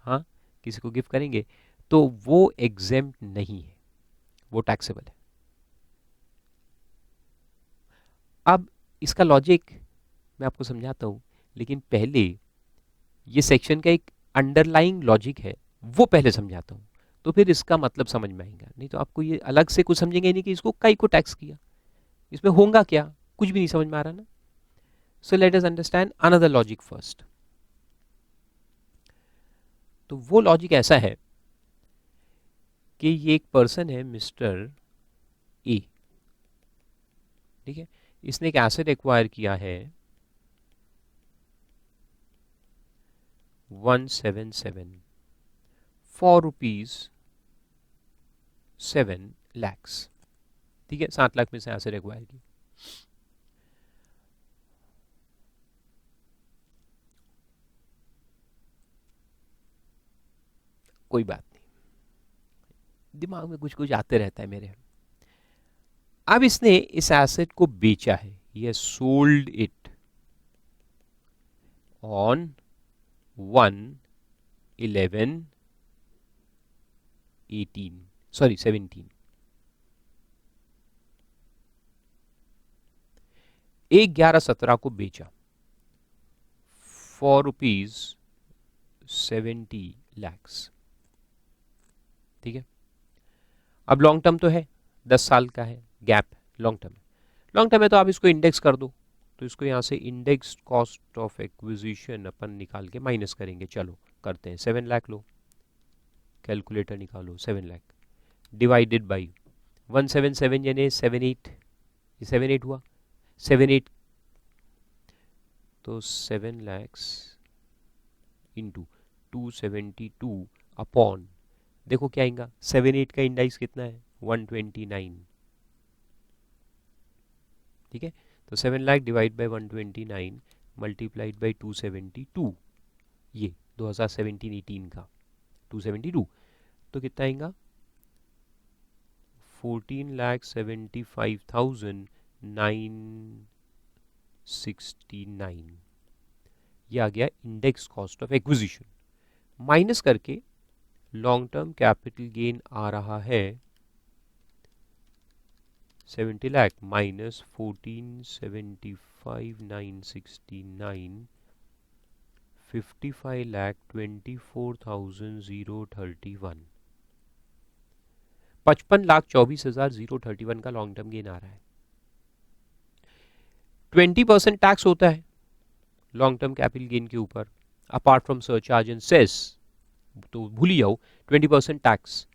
हाँ किसी को गिफ्ट करेंगे, तो वो एग्जेम्प्ट नहीं है, वो टैक्सेबल है। अब इसका लॉजिक मैं आपको समझाता हूं, लेकिन पहले ये सेक्शन का एक अंडरलाइंग लॉजिक है वो पहले समझाता हूं, तो फिर इसका मतलब समझ में आएगा, नहीं तो आपको ये अलग से कुछ समझेंगे नहीं कि इसको कई को टैक्स किया, इसमें होगा क्या, कुछ भी नहीं समझ में आ रहा ना। So let us understand another logic first. तो वो लॉजिक ऐसा है कि ये एक पर्सन है मिस्टर ए, ठीक है, इसने एक एसेट एक्वायर किया है 177 फॉर ₹7 lakhs, ठीक है, 7 लाख में से एसेट एक्वायर की। कोई बात नहीं, दिमाग में कुछ कुछ आते रहता है मेरे। अब इसने इस एसेट को बेचा है, ये सोल्ड इट ऑन 1/11/18 सॉरी 17, 1/11/17 को बेचा फॉर ₹70 lakhs, ठीक है। अब लॉन्ग टर्म तो है, 10 साल का है, गैप लॉन्ग टर्म है, लॉन्ग टर्म है तो आप इसको इंडेक्स कर दो, तो इसको यहाँ से इंडेक्स कॉस्ट ऑफ एक्विजिशन अपन निकाल के माइनस करेंगे, चलो करते हैं, 7 लाख लो, कैलकुलेटर निकालो, 7 लाख डिवाइडेड बाई 177 यानी 78, ये 78 हुआ, 78 तो 7 lakhs इंटू 272 अपॉन, देखो क्या आएगा, 78 का इंडेक्स कितना है 129, ठीक है, तो 7 lakh divide by 129 multiplied by 272, ये 2017-18 का 272, तो कितना आएगा 14,75,969, ये आ गया index cost of acquisition, minus करके लॉन्ग टर्म कैपिटल गेन आ रहा है 70 लाख माइनस 14,75,969, 55,24,031, 55,24,031 का लॉन्ग टर्म गेन आ रहा है। 20% टैक्स होता है लॉन्ग टर्म कैपिटल गेन के ऊपर, apart from surcharge and cess, तो भूल ही जाओ 20% टैक्स,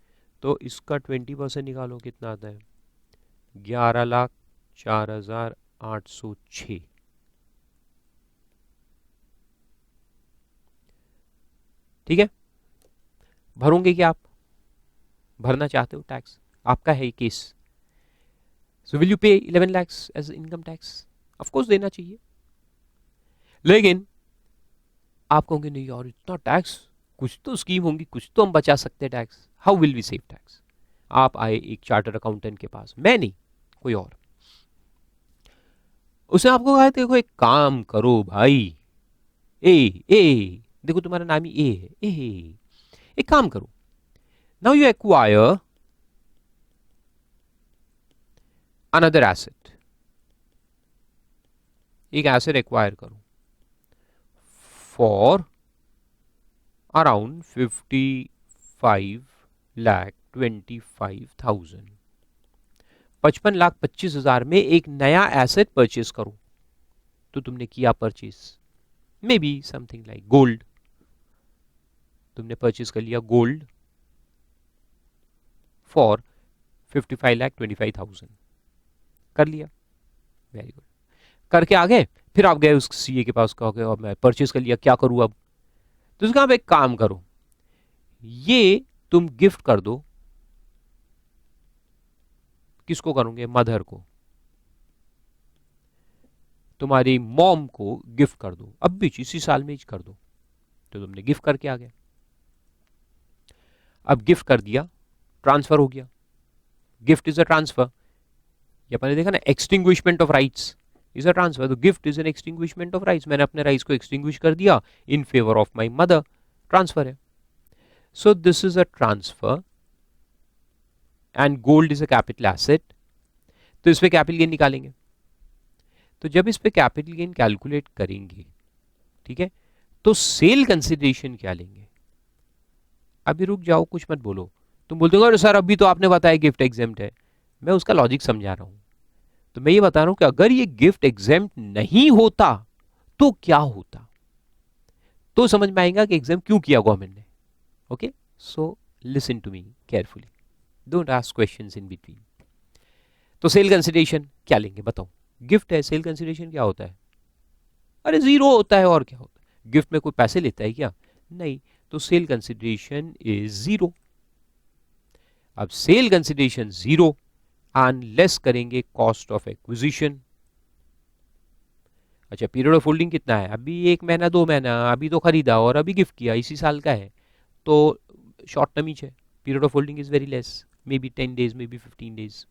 तो इसका 20% निकालो कितना आता है, 11,04,806। ठीक है, भरोगे क्या आप, भरना चाहते हो टैक्स, आपका है ये case, so will you pay 11 lakhs as income tax, of course देना चाहिए। लेकिन आप कहोगे नहीं यार इतना टैक्स, कुछ तो स्कीम होंगी, कुछ तो हम बचा सकते हैं tax, how will we save tax. आप आए एक चार्टर्ड अकाउंटेंट के पास, मैं नहीं कोई और, उसने आपको कहा देखो एक काम करो भाई, ए देखो तुम्हारा नाम ही ए है, ए एक काम करो, now you acquire another asset, एक एसेट एक्वायर करो फॉर अराउंड 55,25,000, 55,25,000 में एक नया एसेट परचेज करो। तो तुमने किया purchase, may be something like gold, तुमने परचेज कर लिया गोल्ड फॉर 55,25,000, कर लिया, वेरी गुड, करके आ गए, फिर आप गए उस सीए के पास, कहोगे अब मैं परचेज कर लिया क्या करूं अब, तो उसका आप एक काम करो, ये तुम गिफ्ट कर दो, किसको करोगे, मदर को, तुम्हारी मॉम को गिफ्ट कर दो, अब भी इसी साल में ही कर दो, तो तुमने गिफ्ट करके आ गए, अब गिफ्ट कर दिया, ट्रांसफर हो गया, गिफ्ट इज अ ट्रांसफर, ये अपने देखा ना, extinguishment of rights is a transfer, तो gift is an extinguishment of rights, मैंने अपने राइट्स को एक्सटिंग्विश कर दिया in favour of my mother, transfer है, so this is a transfer and gold is a capital asset, तो इस पे कैपिटल गेन निकालेंगे, तो जब इस पे कैपिटल गेन कैलकुलेट करेंगे, ठीक है, तो सेल कंसिडरेशन क्या लेंगे, अभी रुक जाओ कुछ मत बोलो, तुम बोलते हो सर अभी तो आपने बताया गिफ्ट एग्जेम्प्ट है, मैं उसका लॉजिक समझा रहा हूं, तो मैं ये बता रहा हूं कि अगर ये गिफ्ट एग्जेम्प्ट नहीं होता तो क्या होता, तो समझ में आएगा कि एग्जाम क्यों किया गवर्नमेंट ने, okay, so listen to me carefully, don't ask questions in between. तो सेल कंसिडरेशन क्या लेंगे बताओ, गिफ्ट है, सेल कंसिडरेशन क्या होता है, अरे जीरो होता है, और क्या होता है, गिफ्ट में कोई पैसे लेता है क्या, नहीं, तो सेल कंसिडरेशन इज जीरो, अब sale consideration zero and less करेंगे कॉस्ट ऑफ एक्विजिशन, अच्छा पीरियड ऑफ होल्डिंग कितना है, अभी 1 महीना 2 महीना, अभी तो खरीदा और अभी गिफ्ट किया, इसी साल का है, तो शॉर्ट टर्म ही है, period of holding is very less, may be 10 days, may be 15 days,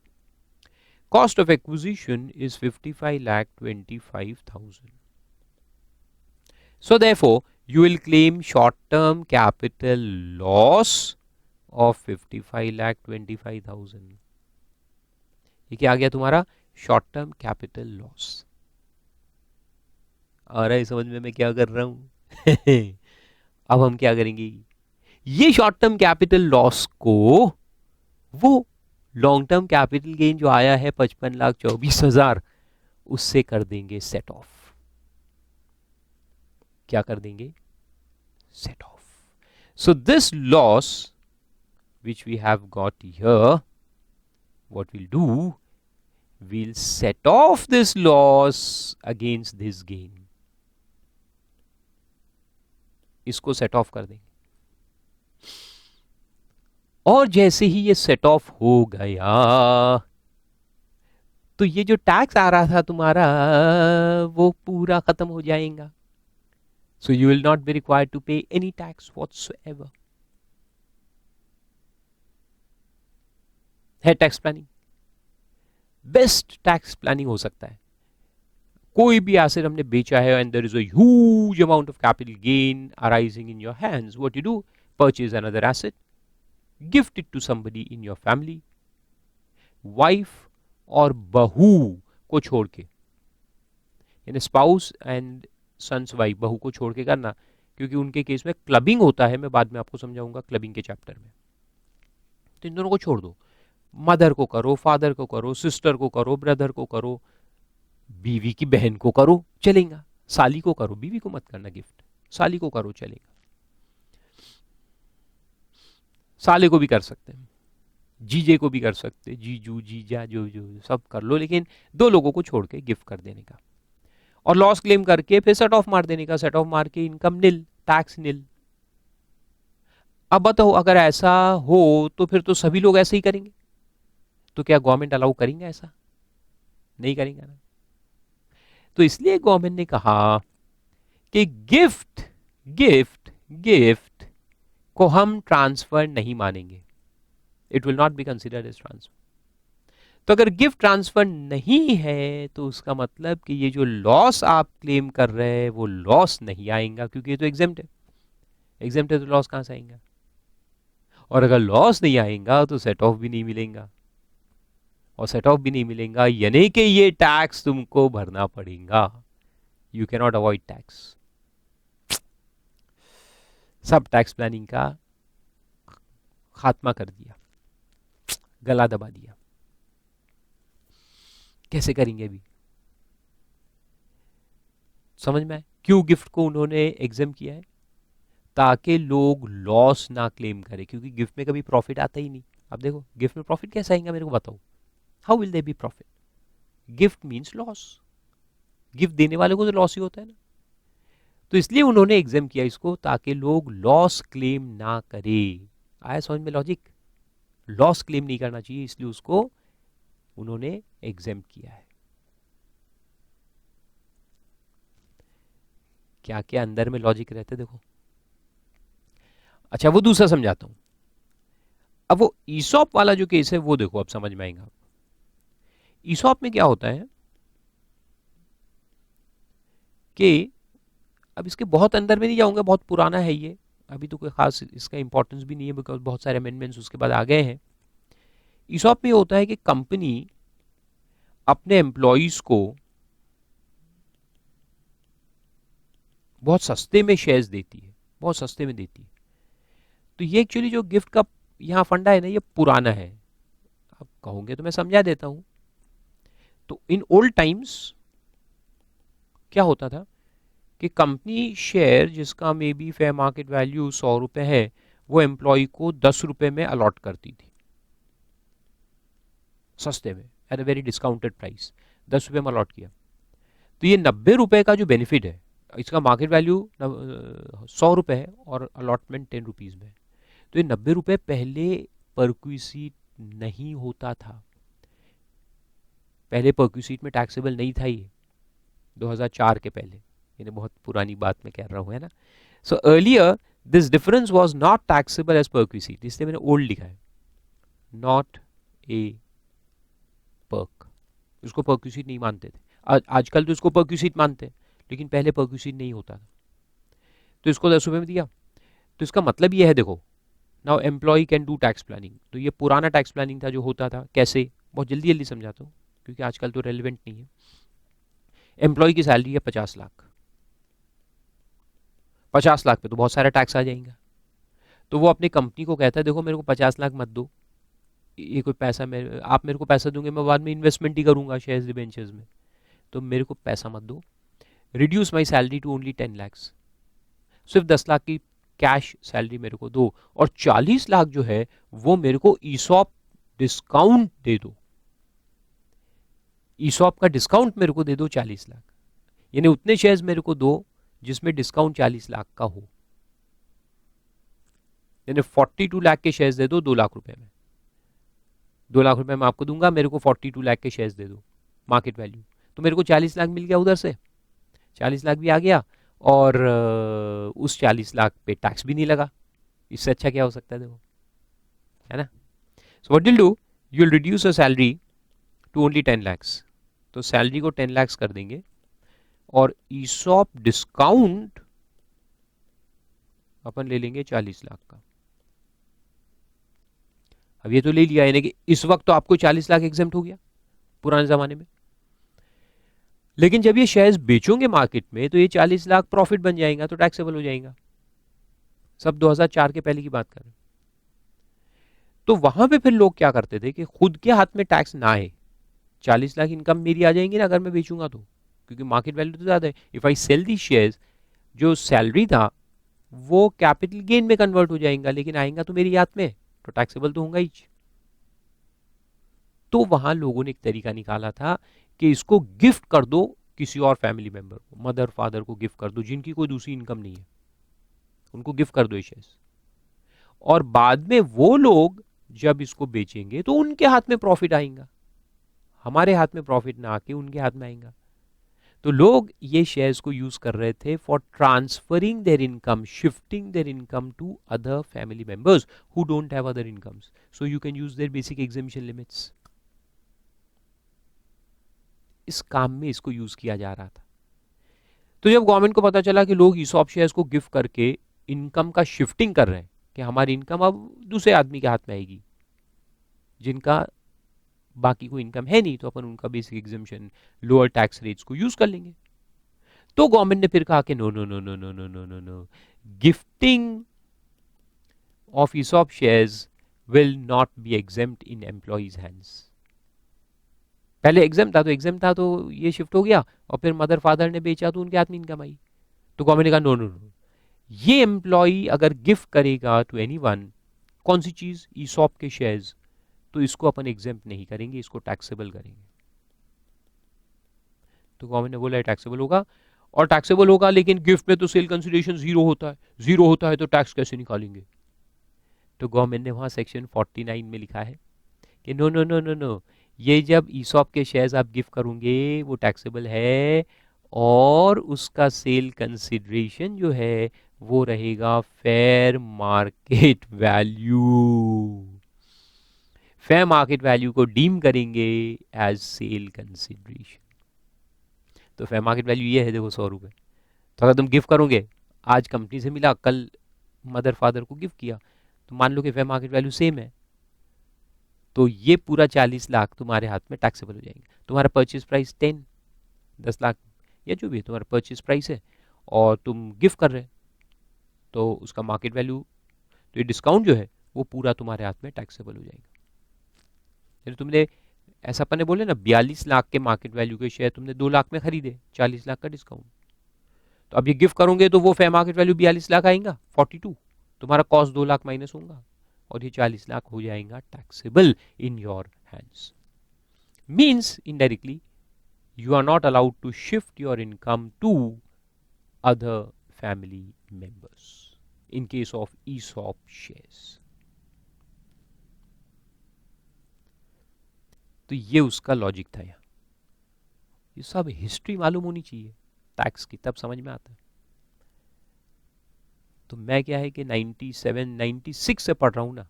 cost of acquisition is 55,25,000, so therefore you will claim short term capital loss of 55,25,000, ये क्या आ गया तुम्हारा, शॉर्ट टर्म कैपिटल लॉस, आ रहा है समझ में मैं क्या कर रहा हूं अब हम क्या करेंगे, ये शॉर्ट टर्म कैपिटल लॉस को वो लॉन्ग टर्म कैपिटल गेन जो आया है 55,24,000 उससे कर देंगे सेट ऑफ, क्या कर देंगे, set of, so this loss which we have got here, what we'll do, we'll set off this loss against this gain, इसको सेट ऑफ कर देंगे, और जैसे ही ये सेट ऑफ हो गया तो ये जो टैक्स आ रहा था तुम्हारा वो पूरा खत्म हो जाएगा, so you will not be required to pay any tax whatsoever, है tax planning, best tax planning हो सकता है, कोई भी एसेट हमने बेचा है and there is a huge amount of capital gain arising in your hands, what you do, purchase another asset, gift it to somebody in your family, wife और बहू को छोड़ के, यानी स्पाउस एंड सन्स वाइफ, बहू को छोड़ के करना, क्योंकि उनके केस में क्लबिंग होता है, मैं बाद में आपको समझाऊंगा क्लबिंग के चैप्टर में, तो इन दोनों को छोड़ दो, मदर को करो, फादर को करो, सिस्टर को करो, ब्रदर को करो, बीवी की बहन को करो, चलेगा, साली को करो, बीवी को मत करना गिफ्ट, साली को करो चलेगा, साले को भी कर सकते हैं, जीजे को भी कर सकते, जीजू जीजा जो जो सब कर लो, लेकिन 2 लोगों को छोड़ के गिफ्ट कर देने का और लॉस क्लेम करके फिर सेट ऑफ मार देने का, सेट ऑफ मार के इनकम निल, टैक्स निल। अब बताओ अगर ऐसा हो तो फिर तो सभी लोग ऐसे ही करेंगे, तो क्या गवर्नमेंट अलाउ करेंगे? ऐसा नहीं करेंगे ना। तो इसलिए गवर्नमेंट ने कहा कि गिफ्ट गिफ्ट गिफ्ट को हम ट्रांसफर नहीं मानेंगे, it will not be considered as transfer. तो अगर गिफ्ट ट्रांसफर नहीं है तो उसका मतलब कि ये जो लॉस आप क्लेम कर रहे हैं वो लॉस नहीं आएगा, क्योंकि ये तो एग्जेम्प्ट है, एग्जेम्प्ट है तो लॉस कहां से आएगा? और अगर लॉस नहीं आएगा तो सेट ऑफ भी नहीं मिलेगा, और सेट ऑफ भी नहीं मिलेगा यानी कि ये टैक्स तुमको भरना पड़ेगा, you can not avoid tax. सब टैक्स प्लानिंग का खात्मा कर दिया, गला दबा दिया। कैसे करेंगे अभी? समझ में आए क्यों गिफ्ट को उन्होंने एग्जाम किया है? ताकि लोग लॉस ना क्लेम करें, क्योंकि गिफ्ट में कभी प्रॉफिट आता ही नहीं। अब देखो गिफ्ट में प्रॉफिट कैसे आएगा मेरे को बताओ, how will they B profit? Gift means loss, gift देने वाले को तो लॉस ही होता है ना। तो इसलिए उन्होंने एग्जाम किया इसको ताकि लोग लॉस क्लेम ना करे। आया समझ में लॉजिक? लॉस क्लेम नहीं करना चाहिए, इसलिए उसको उन्होंने एग्जाम किया है। क्या क्या अंदर में लॉजिक रहते देखो। अच्छा वो दूसरा समझाता हूं। अब वो ईसॉप वाला जो केस है वो देखो, अब समझ में आएगा। ईसॉप में क्या होता है कि अब इसके बहुत अंदर में नहीं जाऊंगा, बहुत पुराना है ये, अभी तो कोई खास इसका इंपॉर्टेंस भी नहीं है, बिकॉज बहुत सारे अमेंडमेंट्स उसके बाद आ गए हैं। ईसॉप में होता है कि कंपनी अपने एम्प्लॉइज को बहुत सस्ते में शेयर्स देती है, बहुत सस्ते में देती है। तो ये एक्चुअली जो गिफ्ट का यहाँ फंडा है ना, ये पुराना है। आप कहोगे तो मैं समझा देता हूं। तो इन ओल्ड टाइम्स क्या होता था कि कंपनी शेयर जिसका may be fair market value 100 रुपए है, वो एम्प्लॉय को 10 रुपए में अलॉट करती थी, सस्ते में, at a very discounted price 10 रुपए में अलॉट किया। तो ये 90 रुपए का जो बेनिफिट है, इसका मार्केट वैल्यू 100 रुपए है और अलॉटमेंट 10 रुपीज में, तो ये 90 रुपए पहले परक्विसीट नहीं होता था, पहले परक्विसीट में टैक्सेबल नहीं था ये 2004 के पहले, यानी बहुत पुरानी बात मैं कह रहा हूँ, है ना। So earlier this difference was not taxable as perquisite, इसलिए मैंने ओल्ड लिखा है, नॉट ए पर्क, उसको परक्विसीट नहीं मानते थे। आजकल तो इसको परक्विसीट मानते हैं, लेकिन पहले परक्विसीट नहीं होता था। तो इसको 10 रुपए में दिया। तो इसका मतलब ये है, देखो now employee can do tax planning. तो ये पुराना टैक्स प्लानिंग था जो होता था, कैसे, बहुत जल्दी जल्दी समझाता हूँ क्योंकि आजकल तो रेलिवेंट नहीं है। एम्प्लॉय की सैलरी है 50 लाख, 50 लाख पे तो बहुत सारा टैक्स आ जाएगा। तो वो अपनी कंपनी को कहता है देखो मेरे को 50 लाख मत दो, ये कोई पैसा आप मेरे को पैसा दोगे, मैं बाद में इन्वेस्टमेंट ही करूंगा शेयर्स डिबेंचर्स में, तो मेरे को पैसा मत दो, reduce my salary to only 10 lakhs, सिर्फ 10 लाख की कैश सैलरी मेरे को दो, और 40 लाख जो है वो मेरे को ईसॉप डिस्काउंट दे दो, ईसॉप का डिस्काउंट मेरे को दे दो 40 लाख, यानी उतने शेयर्स मेरे को दो जिसमें डिस्काउंट 40 लाख का हो, यानी 42 लाख के शेयर्स दे दो 2 लाख रुपए में, 2 लाख रुपए मैं आपको दूंगा, मेरे को 42 लाख के शेयर्स दे दो मार्केट वैल्यू, तो मेरे को 40 लाख मिल गया, उधर से 40 लाख भी आ गया, और उस 40 लाख पे टैक्स भी नहीं लगा। इससे अच्छा क्या हो सकता है देखो, है ना। So what will do, you will reduce a salary to only 10 lakhs, तो सैलरी को 10 लैक्स कर देंगे, और ईसॉप डिस्काउंट अपन ले लेंगे 40 लाख का। अब ये तो ले लिया, यानी कि इस वक्त तो आपको 40 लाख एग्जेम्प्ट हो गया पुराने जमाने में, लेकिन जब ये शेयर्स बेचोगे मार्केट में तो ये 40 लाख प्रॉफिट बन जाएगा, तो टैक्सेबल हो जाएगा। सब 2004 के पहले की बात कर रहे हैं। तो वहां पे फिर लोग क्या करते थे कि खुद के हाथ में टैक्स ना आए, 40 लाख इनकम मेरी आ जाएंगी ना अगर मैं बेचूंगा तो, क्योंकि मार्केट वैल्यू तो ज्यादा है। If I sell the shares जो सैलरी था वो कैपिटल गेन में कन्वर्ट हो जाएगा, लेकिन आएगा तो मेरी याद में, तो टैक्सेबल तो होगा ही। तो वहां लोगों ने एक तरीका निकाला था कि इसको गिफ्ट कर दो किसी और फैमिली मेंबर को, मदर फादर को गिफ्ट कर दो जिनकी कोई दूसरी इनकम नहीं है, उनको गिफ्ट कर दो ये शेयर्स, और बाद में वो लोग जब इसको बेचेंगे तो उनके हाथ में प्रॉफिट आएगा, हमारे हाथ में प्रॉफिट ना आके उनके हाथ में आएगा। तो लोग ये शेयर्स को यूज कर रहे थे for transferring their income, shifting their income to other family members who don't have other incomes, so you can use their basic exemption limits. इस काम में इसको यूज किया जा रहा था। तो जब गवर्नमेंट को पता चला कि लोग ईसॉप शेयर्स को गिफ्ट करके इनकम का शिफ्टिंग कर रहे हैं, कि हमारी इनकम अब दूसरे आदमी के हाथ में आएगी जिनका बाकी कोई इनकम है नहीं, तो अपन उनका basic exemption, lower tax rates को यूज कर लेंगे। तो गवर्नमेंट ने फिर कहा कि no no no no no no no no no, gifting of ESOP shares will not be exempt in employees hands. पहले एग्जाम था तो ये शिफ्ट हो गया, और फिर मदर फादर ने बेचा तो उनके हाथ में इनकम आई। तो गवर्नमेंट ने कहा नो नो नो, ये एम्प्लॉई अगर गिफ्ट करेगा टू एनीवन कौन सी चीज, ईसॉप के शेयर्स, तो इसको अपन एग्जाम नहीं करेंगे, इसको टैक्सेबल करेंगे। तो गवर्नमेंट ने बोला टैक्सेबल होगा, और टैक्सेबल होगा, लेकिन गिफ्ट में तो सेल कंसिडरेशन जीरो होता है, जीरो होता है तो टैक्स कैसे निकालेंगे। तो गवर्नमेंट ने वहां सेक्शन 49 में लिखा है कि no no no no no, ये जब ईसॉप के शेयर्स आप गिफ्ट करोगे वो टैक्सेबल है, और उसका सेल कंसिडरेशन जो है वो रहेगा fair market value. Fair market value को डीम करेंगे एज सेल कंसिडरेशन। तो फेयर मार्केट वैल्यू ये है, देखो 100 रुपए, तो अगर तुम गिफ्ट करोगे, आज कंपनी से मिला, कल मदर फादर को गिफ्ट किया, तो मान लो कि फेयर मार्केट वैल्यू सेम है, तो ये पूरा 40 लाख तुम्हारे हाथ में टैक्सेबल हो जाएंगे। तुम्हारा परचेज प्राइस 10 लाख या जो भी है तुम्हारा परचेज प्राइस है, और तुम गिफ्ट कर रहे हैं, तो उसका मार्केट वैल्यू, तो ये डिस्काउंट जो है वो पूरा तुम्हारे हाथ में टैक्सेबल हो जाएगा। यानी तुमने, ऐसा अपन ने बोले ना, 42 लाख के मार्केट वैल्यू के शेयर तुमने 2 लाख में खरीदे, 40 लाख का डिस्काउंट, तो अब ये गिफ्ट करोगे तो वो फेयर मार्केट वैल्यू 42 लाख आएगा, 42, तुम्हारा कॉस्ट 2 लाख माइनस होगा, और ये 40 लाख हो जाएगा taxable in your hands. Means indirectly you are not allowed to shift your income to other family members in case of ESOP shares. तो ये उसका लॉजिक था। यहाँ ये सब हिस्ट्री मालूम होनी चाहिए टैक्स की, तब समझ में आता है। तो मैं क्या है कि 97 96 से पढ़ रहा हूँ ना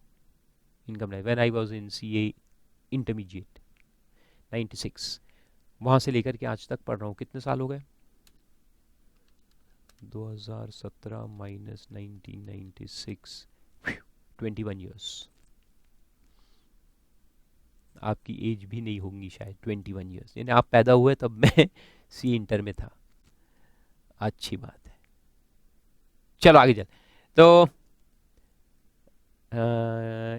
income tax, when I was in CA intermediate 96, वहां से लेकर के आज तक पढ़ रहा हूँ। कितने साल हो गए, 2017 माइनस 1996, 21 ईयर्स। आपकी एज भी नहीं होंगी शायद, 21 ईयर्स, यानी आप पैदा हुए तब मैं सी इंटर में था। अच्छी बात है, चलो आगे चल। तो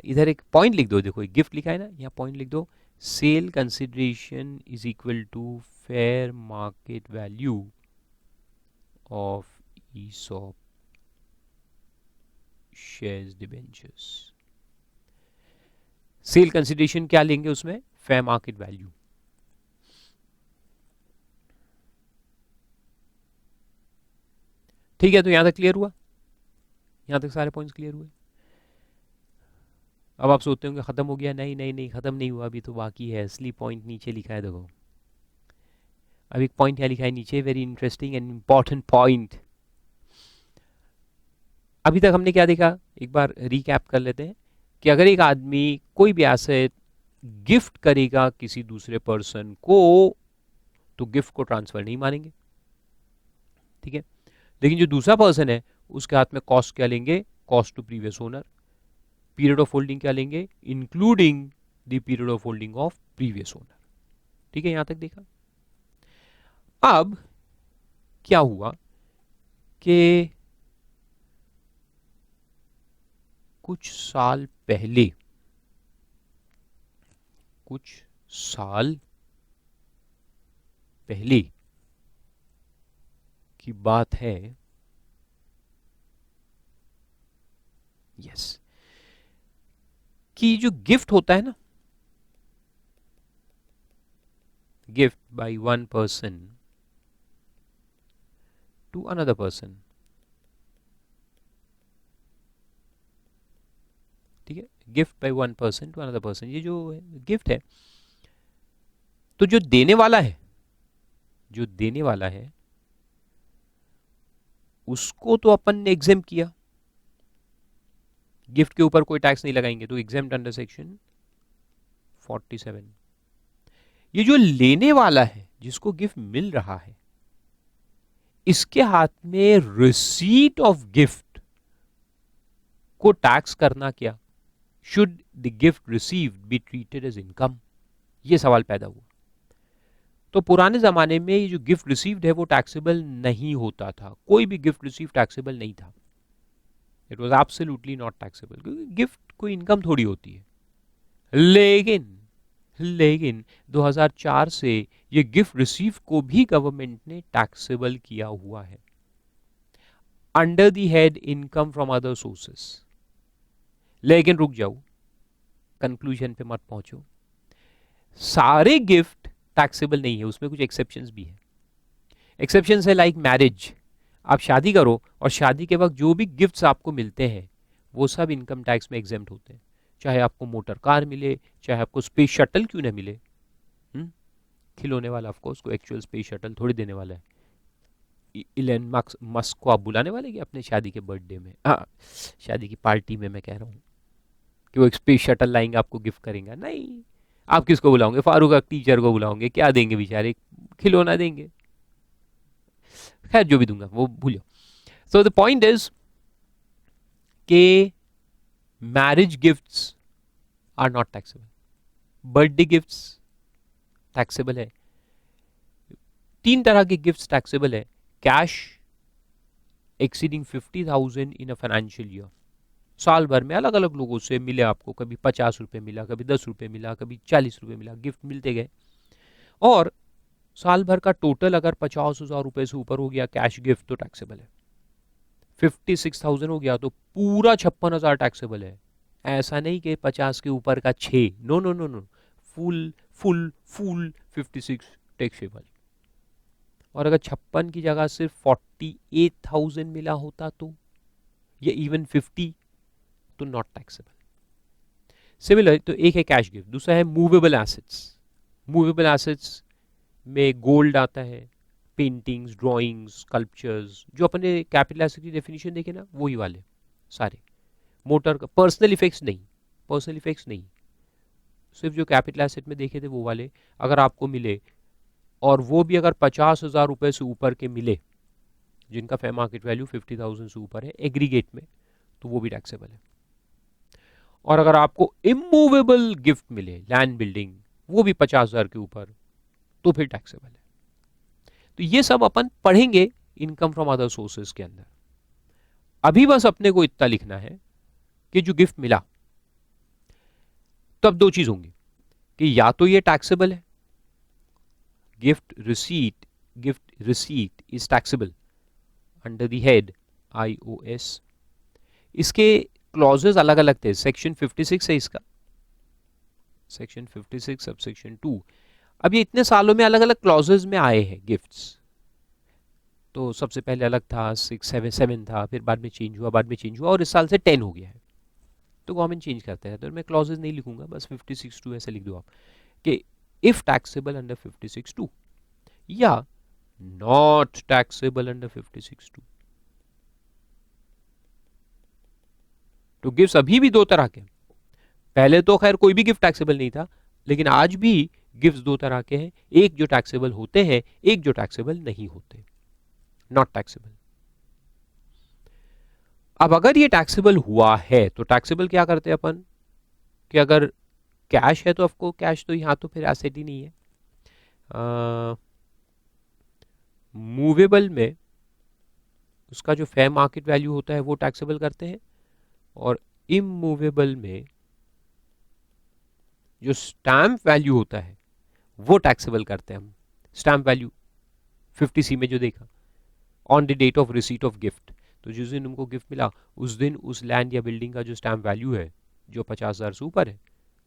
इधर एक पॉइंट लिख दो, देखो गिफ्ट लिखा है ना, यहाँ पॉइंट लिख दो, sale consideration is equal to fair market value of ESOP shares debentures. Sale consideration क्या लेंगे उसमें, फेयर मार्केट वैल्यू। ठीक है, तो यहां तक क्लियर हुआ, यहां तक सारे पॉइंट्स क्लियर हुए। अब आप सोचते होंगे खत्म हो गया, नहीं नहीं नहीं, खत्म नहीं हुआ, अभी तो बाकी है। असली पॉइंट नीचे लिखा है, देखो अब एक पॉइंट यहाँ लिखा है नीचे, very interesting and important point. अभी तक हमने क्या देखा, एक बार रिकैप कर लेते हैं कि अगर एक आदमी कोई भी एसेट गिफ्ट करेगा किसी दूसरे पर्सन को, तो गिफ्ट को ट्रांसफर नहीं मानेंगे, ठीक है। लेकिन जो दूसरा पर्सन है उसके हाथ में कॉस्ट क्या लेंगे, cost to previous owner, period of holding क्या लेंगे, including the period of holding of previous owner. ठीक है, यहां तक देखा। अब क्या हुआ कि कुछ साल पहले की बात है यस, कि जो गिफ्ट होता है ना, gift by one person to another person, ठीक है, gift by one person to another person, ये जो गिफ्ट है, तो जो देने वाला है, जो देने वाला है उसको तो अपन ने एग्जेम्प्ट किया, गिफ्ट के ऊपर कोई टैक्स नहीं लगाएंगे, तो एग्जेम्प्ट अंडर सेक्शन 47। ये जो लेने वाला है, जिसको गिफ्ट मिल रहा है, इसके हाथ में रिसीट ऑफ गिफ्ट को टैक्स करना क्या, should the gift received be treated as income, ये सवाल पैदा हुआ। तो पुराने जमाने में ये जो गिफ्ट रिसीव्ड है वो टैक्सेबल नहीं होता था, कोई भी गिफ्ट रिसीव टैक्सेबल नहीं था, it was absolutely not taxable, क्योंकि गिफ्ट कोई इनकम थोड़ी होती है। लेकिन 2004 से ये गिफ्ट रिसीव को भी गवर्नमेंट ने टैक्सेबल किया हुआ है under the head income from other sources. लेकिन रुक जाओ, कंक्लूजन पे मत पहुंचो, सारे गिफ्ट टैक्सेबल नहीं है, उसमें कुछ एक्सेप्शंस भी है। एक्सेप्शंस है लाइक मैरिज, आप शादी करो और शादी के वक्त जो भी गिफ्ट्स आपको मिलते हैं वो सब इनकम टैक्स में एग्जेम्प्ट होते हैं, चाहे आपको मोटर कार मिले, चाहे आपको स्पेस शटल क्यों ना मिले, खिलौने वाला ऑफकोर्स को एक्चुअल स्पेस शटल थोड़ी देने वाला है, इलन मस्क को आप बुलाने वाले कि अपने शादी के बर्थडे में, शादी की पार्टी में मैं कह रहा हूँ कि वो एक स्पेस शटल लाएंगे आपको गिफ्ट करेंगे, नहीं, आप किसको बुलाओगे, फारूक टीचर को बुलाओगे, क्या देंगे बेचारे, खिलौना देंगे, खैर जो भी दूंगा वो भूलो। सो द पॉइंट इज के marriage gifts are not taxable, birthday gifts taxable है, 3 तरह के गिफ्ट्स टैक्सेबल है, cash exceeding 50,000 in a financial year, साल भर में अलग अलग लोगों से मिले आपको, कभी 50 रुपए मिला, कभी 10 रुपए मिला, कभी 40 रुपए मिला, गिफ्ट मिलते गए, और साल भर का टोटल अगर 50,000 रुपए से ऊपर हो गया कैश गिफ्ट तो टैक्सेबल है, 56,000 हो गया तो पूरा 56,000 टैक्सेबल है, ऐसा नहीं कि 50 के ऊपर का 6, no no no no, full full full 56 taxable. और अगर 56 की जगह सिर्फ 48,000 मिला होता तो, या इवन 50, तो नॉट टैक्सेबल। सिमिलर, तो एक है कैश गिफ्ट, दूसरा है मूवेबल एसेट्स। मूवेबल एसेट्स में गोल्ड आता है, पेंटिंग्स, ड्राइंग्स, स्कल्पचर्स, जो अपने कैपिटल एसेट की डेफिनेशन देखे ना वही वाले सारे, मोटर का, पर्सनल इफेक्ट्स नहीं, पर्सनल इफेक्ट्स नहीं, सिर्फ जो कैपिटल एसेट में देखे थे वो वाले अगर आपको मिले, और वो भी अगर 50,000 रुपए से ऊपर के मिले, जिनका फेयर मार्केट वैल्यू 50,000 से ऊपर है एग्रीगेट में, तो वो भी टैक्सेबल है। और अगर आपको इमूवेबल गिफ्ट मिले, लैंड बिल्डिंग, वो भी 50,000 के ऊपर, तो फिर टैक्सेबल है। तो ये सब अपन पढ़ेंगे इनकम फ्रॉम अदर सोर्सेज के अंदर। अभी बस अपने को इतना लिखना है कि जो गिफ्ट मिला, तो अब 2 चीज होंगी कि या तो ये टैक्सेबल है, gift receipt is taxable under the head IOS। इसके क्लॉजेस अलग अलग थे, सेक्शन 56 है इसका, सेक्शन 56 सब सेक्शन 2। अब ये इतने सालों में अलग अलग क्लॉजेस में आए हैं गिफ्ट्स, तो सबसे पहले अलग था, 6, 7 था, फिर बाद में चेंज हुआ, और इस साल से 10 हो गया है, तो गवर्नमेंट चेंज करते हैं, तो मैं क्लॉजेस नहीं लिखूंगा, बस 56(2) ऐसे लिख दो आप कि इफ टैक्सेबल अंडर 56(2) या नॉट टैक्सेबल अंडर 56(2). तो गिफ्ट्स अभी भी 2 तरह के, पहले तो खैर कोई भी गिफ्ट टैक्सेबल नहीं था, लेकिन आज भी गिफ्ट्स 2 तरह के हैं, एक जो टैक्सेबल होते हैं, एक जो टैक्सेबल नहीं होते, नॉट टैक्सेबल। अब अगर ये टैक्सेबल हुआ है तो टैक्सेबल क्या करते हैं अपन, कि अगर कैश है तो आपको कैश, तो यहां तो फिर एसेट ही नहीं है, मूवेबल में उसका जो फेयर मार्केट वैल्यू होता है वो टैक्सेबल करते हैं, और इमूवेबल में जो स्टैम्प वैल्यू होता है वो टैक्सेबल करते हैं हम। स्टैम्प वैल्यू 50C में जो देखा, on the date of receipt of gift, तो जिस दिन उनको गिफ्ट मिला उस दिन उस लैंड या बिल्डिंग का जो स्टैम्प वैल्यू है जो 50,000 से ऊपर है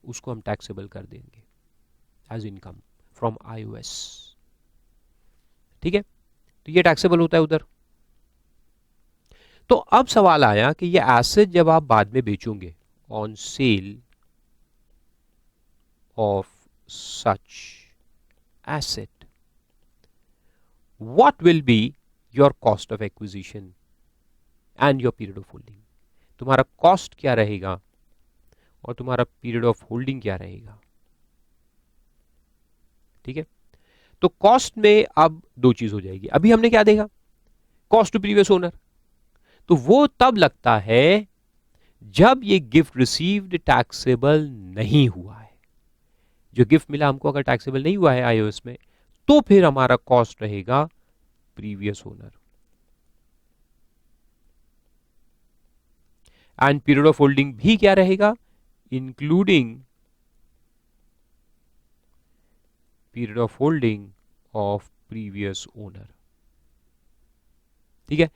उसको हम टैक्सेबल कर देंगे एज इनकम फ्रॉम IOS। ठीक है, तो ये टैक्सेबल होता है उधर। तो अब सवाल आया कि ये एसेट जब आप बाद में बेचोगे on sale of such asset, what will be your cost of acquisition and your period of holding. तुम्हारा कॉस्ट क्या रहेगा और तुम्हारा पीरियड ऑफ होल्डिंग क्या रहेगा। ठीक है, तो कॉस्ट में अब दो चीज हो जाएगी। अभी हमने क्या देखा, कॉस्ट टू प्रीवियस ओनर, तो वो तब लगता है जब ये गिफ्ट रिसीव्ड टैक्सेबल नहीं हुआ है। जो गिफ्ट मिला हमको अगर टैक्सेबल नहीं हुआ है IOS में, तो फिर हमारा कॉस्ट रहेगा previous owner. And period of holding भी क्या रहेगा, including period of holding of previous owner. ठीक है,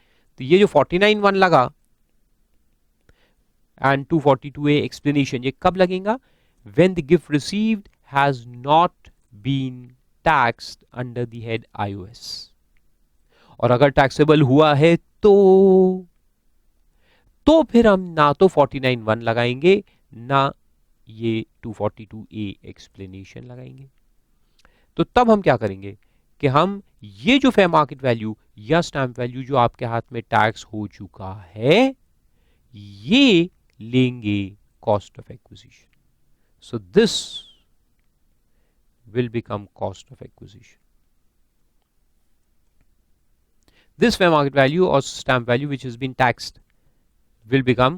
तो ये जो 49(1) लगा एंड 242A एक्सप्लेनेशन, ये कब लगेगा, when the gift received has not been taxed under the head IOS। और अगर टैक्सेबल हुआ है तो फिर हम ना तो 49(1) लगाएंगे ना ये 242A एक्सप्लेनेशन लगाएंगे। तो तब हम क्या करेंगे कि हम ये जो फेयर मार्केट वैल्यू या स्टैम्प वैल्यू जो आपके हाथ में टैक्स हो चुका है ये लेंगे cost of acquisition. So this will become cost of acquisition. This fair market value or stamp value which has been taxed will become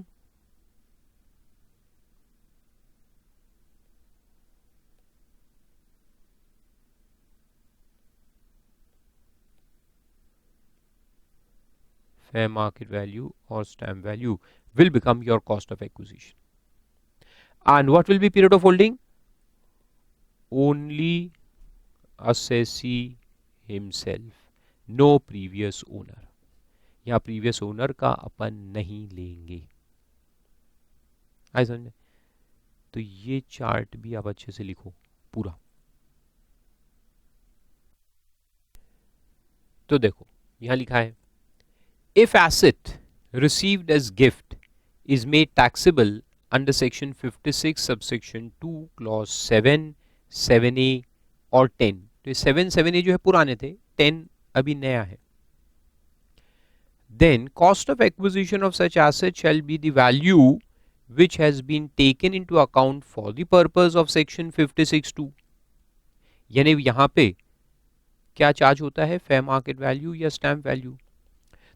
fair market value or stamp value will become your cost of acquisition. And what will be period of holding? Only assessee himself, no previous owner. यहाँ previous owner का अपन नहीं लेंगे। आई समझे? तो ये chart भी आप अच्छे से लिखो पूरा। तो देखो यहां लिखा है, if asset received as gift is made taxable under section 56 subsection 2 clause 7, 7A और 10। तो 7, 7A जो है पुराने थे, 10 अभी नया है। Then cost of acquisition of such asset shall be the value which has been taken into account for the purpose of section 56(2). यानी यहां पे क्या चार्ज होता है, फेयर मार्केट वैल्यू या स्टैम्प वैल्यू।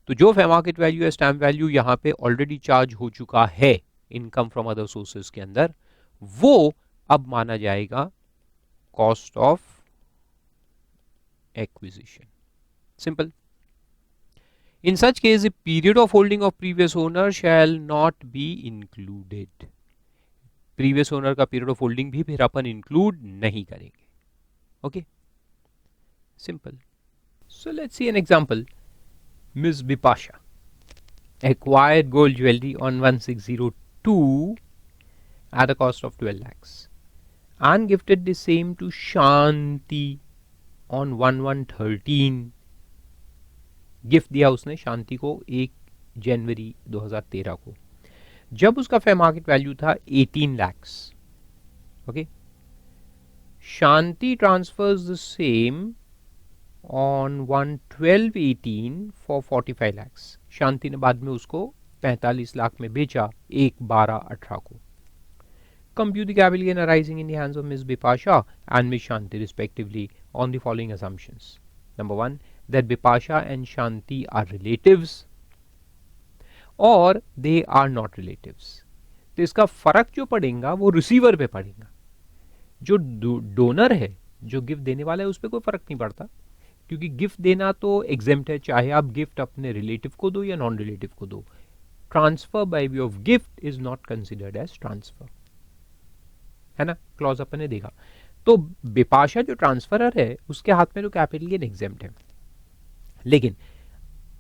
तो जो फेयर मार्केट वैल्यू या स्टैम्प वैल्यू यहां पे ऑलरेडी चार्ज हो चुका है इनकम फ्रॉम अदर सोर्सेज के अंदर, वो अब माना जाएगा cost of acquisition. Simple. In such case, the period of holding of previous owner shall not be included. Previous owner का period of holding भी फिर अपन include नहीं करेंगे। Okay? Simple. So let's see an example. Ms. Bipasha acquired gold jewelry on 1602 at a cost of 12 lakhs and gifted the same to Shanti on 1113. Gift दिया उसने शांति को 1 जनवरी 2013 को, जब उसका फेयर मार्केट वैल्यू था 18 lakhs। Okay, Shanti transverse the same on 1/12/18 for 45 lakhs। शांति ने बाद में उसको 45 लाख में बेचा 1/12/18 को। Compute the capital gain arising in the hands of miss Bipasha and miss Shanti respectively on the following assumptions. Number 1, that Bipasha and Shanti are relatives or they are not relatives। तो इसका फर्क जो पड़ेगा वो रिसीवर पे पड़ेगा। जो donor है, जो गिफ्ट देने वाला है, उस पर कोई फर्क नहीं पड़ता, क्योंकि गिफ्ट देना तो एग्जेम्प्ट है, चाहे आप गिफ्ट अपने रिलेटिव को दो या नॉन रिलेटिव को दो। Transfer by way of gift is not considered as transfer, है ना, क्लॉज अपन ने देखा। तो बिपाशा जो ट्रांसफरर है उसके हाथ में तो कैपिटल गेन एग्जेम्प्ट है, लेकिन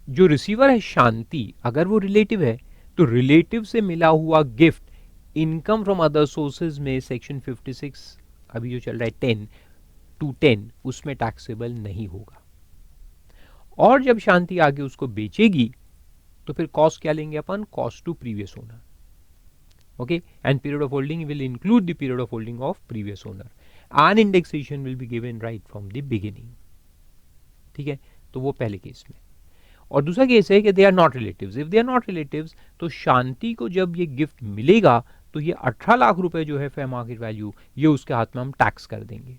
जो रिसीवर है शांति, अगर वो रिलेटिव है तो रिलेटिव से मिला हुआ gift income from other sources में सेक्शन 56 अभी जो चल रहा है 10 to 10 उसमें टैक्सेबल नहीं होगा। और जब शांति आगे उसको बेचेगी तो फिर कॉस्ट क्या लेंगे अपन, cost to previous owner. Okay, and period of holding will include the period of holding of previous owner and indexation will be given right from the beginning. ठीक है, तो वो पहले केस में। और दूसरा केस है कि they are not relatives. If they are not relatives तो शांति को जब ये गिफ्ट मिलेगा तो ये 18 लाख रुपए जो है फेयर मार्केट वैल्यू, ये उसके हाथ में हम टैक्स कर देंगे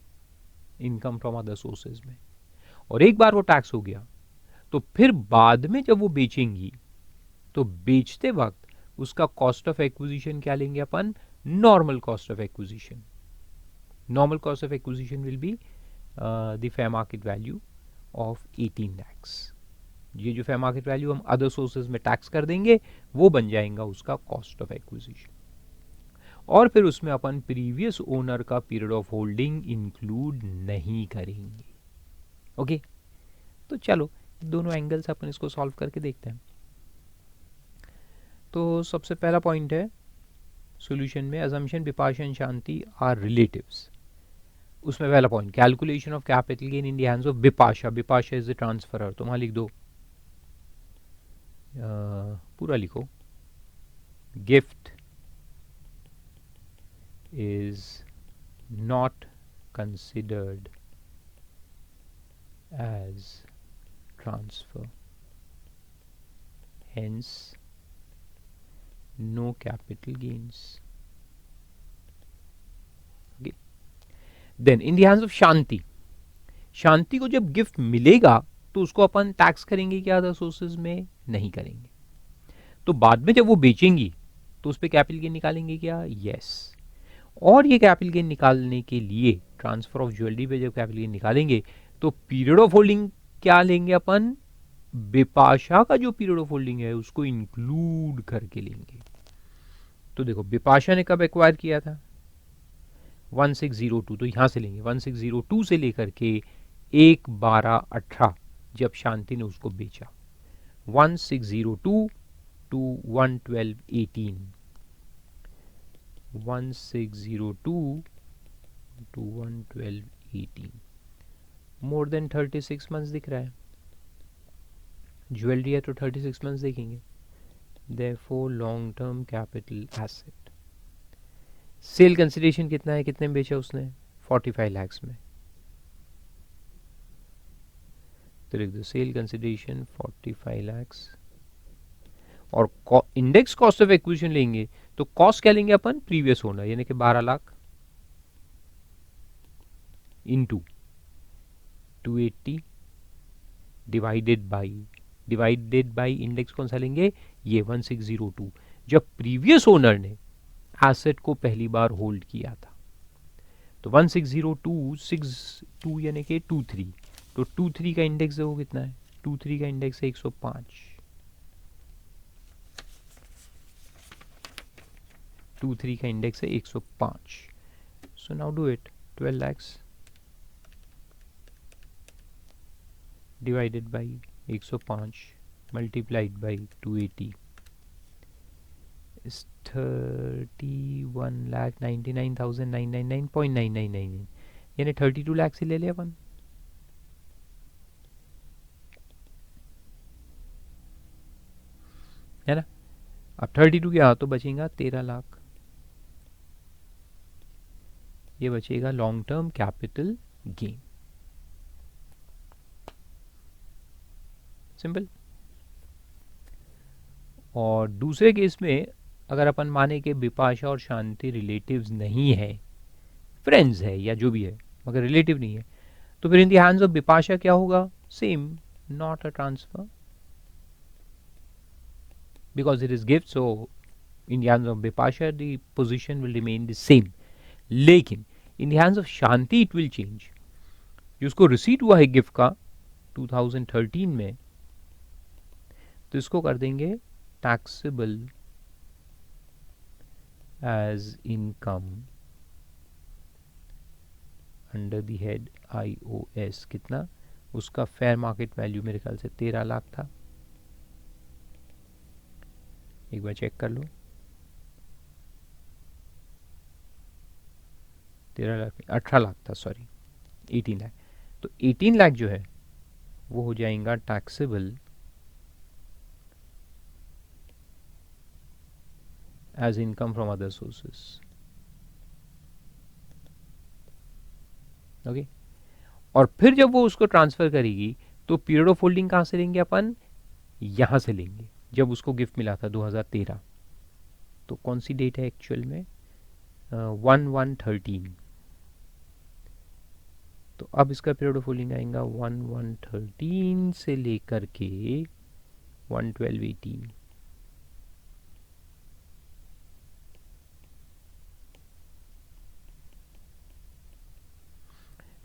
इनकम फ्रॉम अदर सोर्सेज में। और एक बार वो टैक्स हो गया तो फिर बाद में जब वो बेचेंगी तो बेचते वक्त उसका कॉस्ट ऑफ एक्विजिशन क्या लेंगे अपन, normal cost of acquisition. Normal cost of acquisition will be the fair market value of 18 lakhs. ये जो फेयर मार्केट वैल्यू हम अदर सोर्सेज में टैक्स कर देंगे वो बन जाएगा उसका कॉस्ट ऑफ एक्विजिशन। और फिर उसमें अपन प्रीवियस ओनर का पीरियड ऑफ होल्डिंग इंक्लूड नहीं करेंगे। ओके, तो चलो दोनों एंगल्स अपन इसको सॉल्व करके देखते हैं। तो सबसे पहला पॉइंट है सॉल्यूशन में, assumption Bipasha and Shanti are relatives. उसमें पहला point, calculation of capital gain in the hands of Bipasha. Bipasha is the transferor, तो वहां लिख दो, पूरा लिखो, gift is not considered as transfer, hence no capital gains. Okay. Then in the hands of शांति, शांति को जब गिफ्ट मिलेगा तो उसको अपन टैक्स करेंगे क्या अदर सोर्सेज में, नहीं करेंगे। तो बाद में जब वो बेचेंगी तो उस पर कैपिटल गेन निकालेंगे क्या, यस। और ये कैपिटल गेन निकालने के लिए ट्रांसफर ऑफ ज्वेलरी पे जब कैपिटल गेन निकालेंगे तो पीरियड ऑफ होल्डिंग क्या लेंगे अपन, बिपाशा का जो पीरियड ऑफ होल्डिंग है उसको इंक्लूड करके लेंगे। तो देखो बिपाशा ने कब एक्वायर किया था, 1602, तो यहां से लेंगे 1602 से लेकर के 1/12/18 जब शांति ने उसको बेचा, 1602 to 1/12/18, 1602 to 1/12/18, more than 36 months दिख रहा है। ज्वेलरी है तो 36 मंथ्स देखेंगे, therefore long term capital asset. Sale consideration कितना है, कितने में बेचा उसने, 45 लाख में। तो लिख दो सेल कंसिडरेशन 45 लाख। और इंडेक्स कॉस्ट ऑफ एक्विजिशन लेंगे तो कॉस्ट क्या लेंगे अपन, प्रीवियस ओनर, यानी कि 12 lakh into 280 divided by index कौन सा लेंगे, ये 1602, जब प्रीवियस ओनर ने एसेट को पहली बार होल्ड किया था। तो 1602 62 यानी कि 23, तो 23 का इंडेक्स वो कितना है, 23 का इंडेक्स है 105, 23 का इंडेक्स है 105। So now do it, 12 lakhs divided by 105 multiplied by 280 is 31,99,999.999, यानी 32 लाख से ले ले अपन। है ना, अब 32 क्या तो बचेगा 13 लाख, ये बचेगा long term capital gain. Simple. और दूसरे केस में अगर अपन माने कि बिपाशा और शांति रिलेटिव्स नहीं है, फ्रेंड्स है या जो भी है, मगर रिलेटिव नहीं है, तो फिर in the hands of Bipasha क्या होगा, same, not a transfer because it is gift, so in the hands of Bipasha the position will remain the same. लेकिन in the hands of Shanti it will change. जिसको receipt हुआ है gift का 2013 में, तो इसको कर देंगे taxable as income under the head IOS। कितना, उसका फेयर मार्केट वैल्यू मेरे ख्याल से 13 लाख था, एक बार चेक कर लो, 13 लाख 18 लाख था, सॉरी 18 लाख। तो 18 लाख जो है वो हो जाएगा taxable as income from other sources. Okay, और फिर जब वो उसको ट्रांसफर करेगी तो पीरियड ऑफ होल्डिंग कहाँ से लेंगे अपन, यहाँ से लेंगे, जब उसको गिफ्ट मिला था 2013। तो कौन सी डेट है एक्चुअल में, 1/1/13। तो अब इसका पीरियड ऑफ होल्डिंग आएगा 1/1/13 से लेकर के 1/12/18।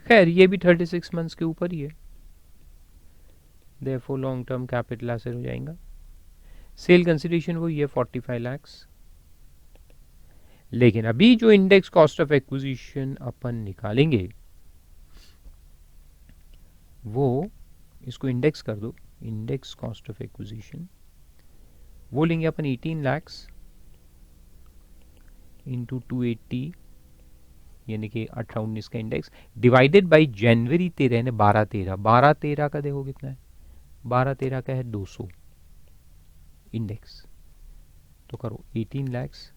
खैर ये भी 36 मंथ्स के ऊपर ही है, therefore long term capital asset हो जाएगा। सेल कंसिडरेशन वो ये 45 लैक्स। लेकिन अभी जो इंडेक्स कॉस्ट ऑफ एक्विजिशन अपन निकालेंगे वो, इसको इंडेक्स कर दो, इंडेक्स कॉस्ट ऑफ एक्विजिशन वो लेंगे अपन 18 लैक्स इंटू 280, यानी कि 18-19 का इंडेक्स डिवाइडेड बाई जनवरी 13 यानी 12-13। 12-13 का देखो कितना है, 12-13 का है 200 इंडेक्स। तो करो 18 lakhs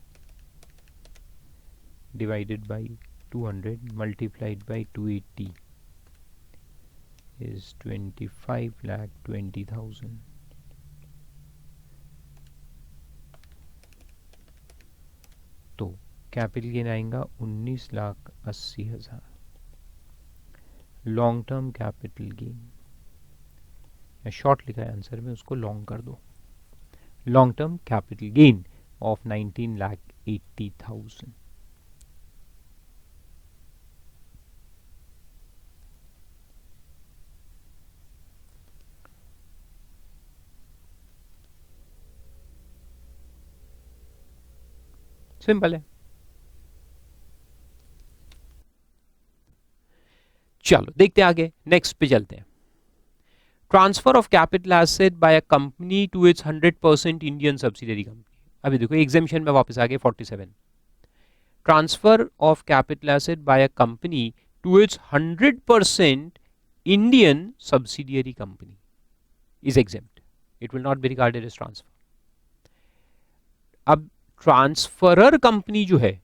divided by 200 multiplied by 280 is 25,20,000। तो कैपिटल गेन आएगा 19,80,000। लॉन्ग टर्म कैपिटल गेन, या शॉर्ट लिखा है आंसर में, उसको लॉन्ग कर दो। Long term capital gain of 19,80,000। Simple है। चलो देखते हैं आगे, नेक्स्ट पे चलते हैं। Transfer of capital asset by a company to its 100% Indian subsidiary company. अभी देखो एग्जामिशन में वापस आ गए 47। Transfer of capital asset by a company to its 100% Indian subsidiary company is exempt, it will not be regarded as transfer. अब transferor company जो है,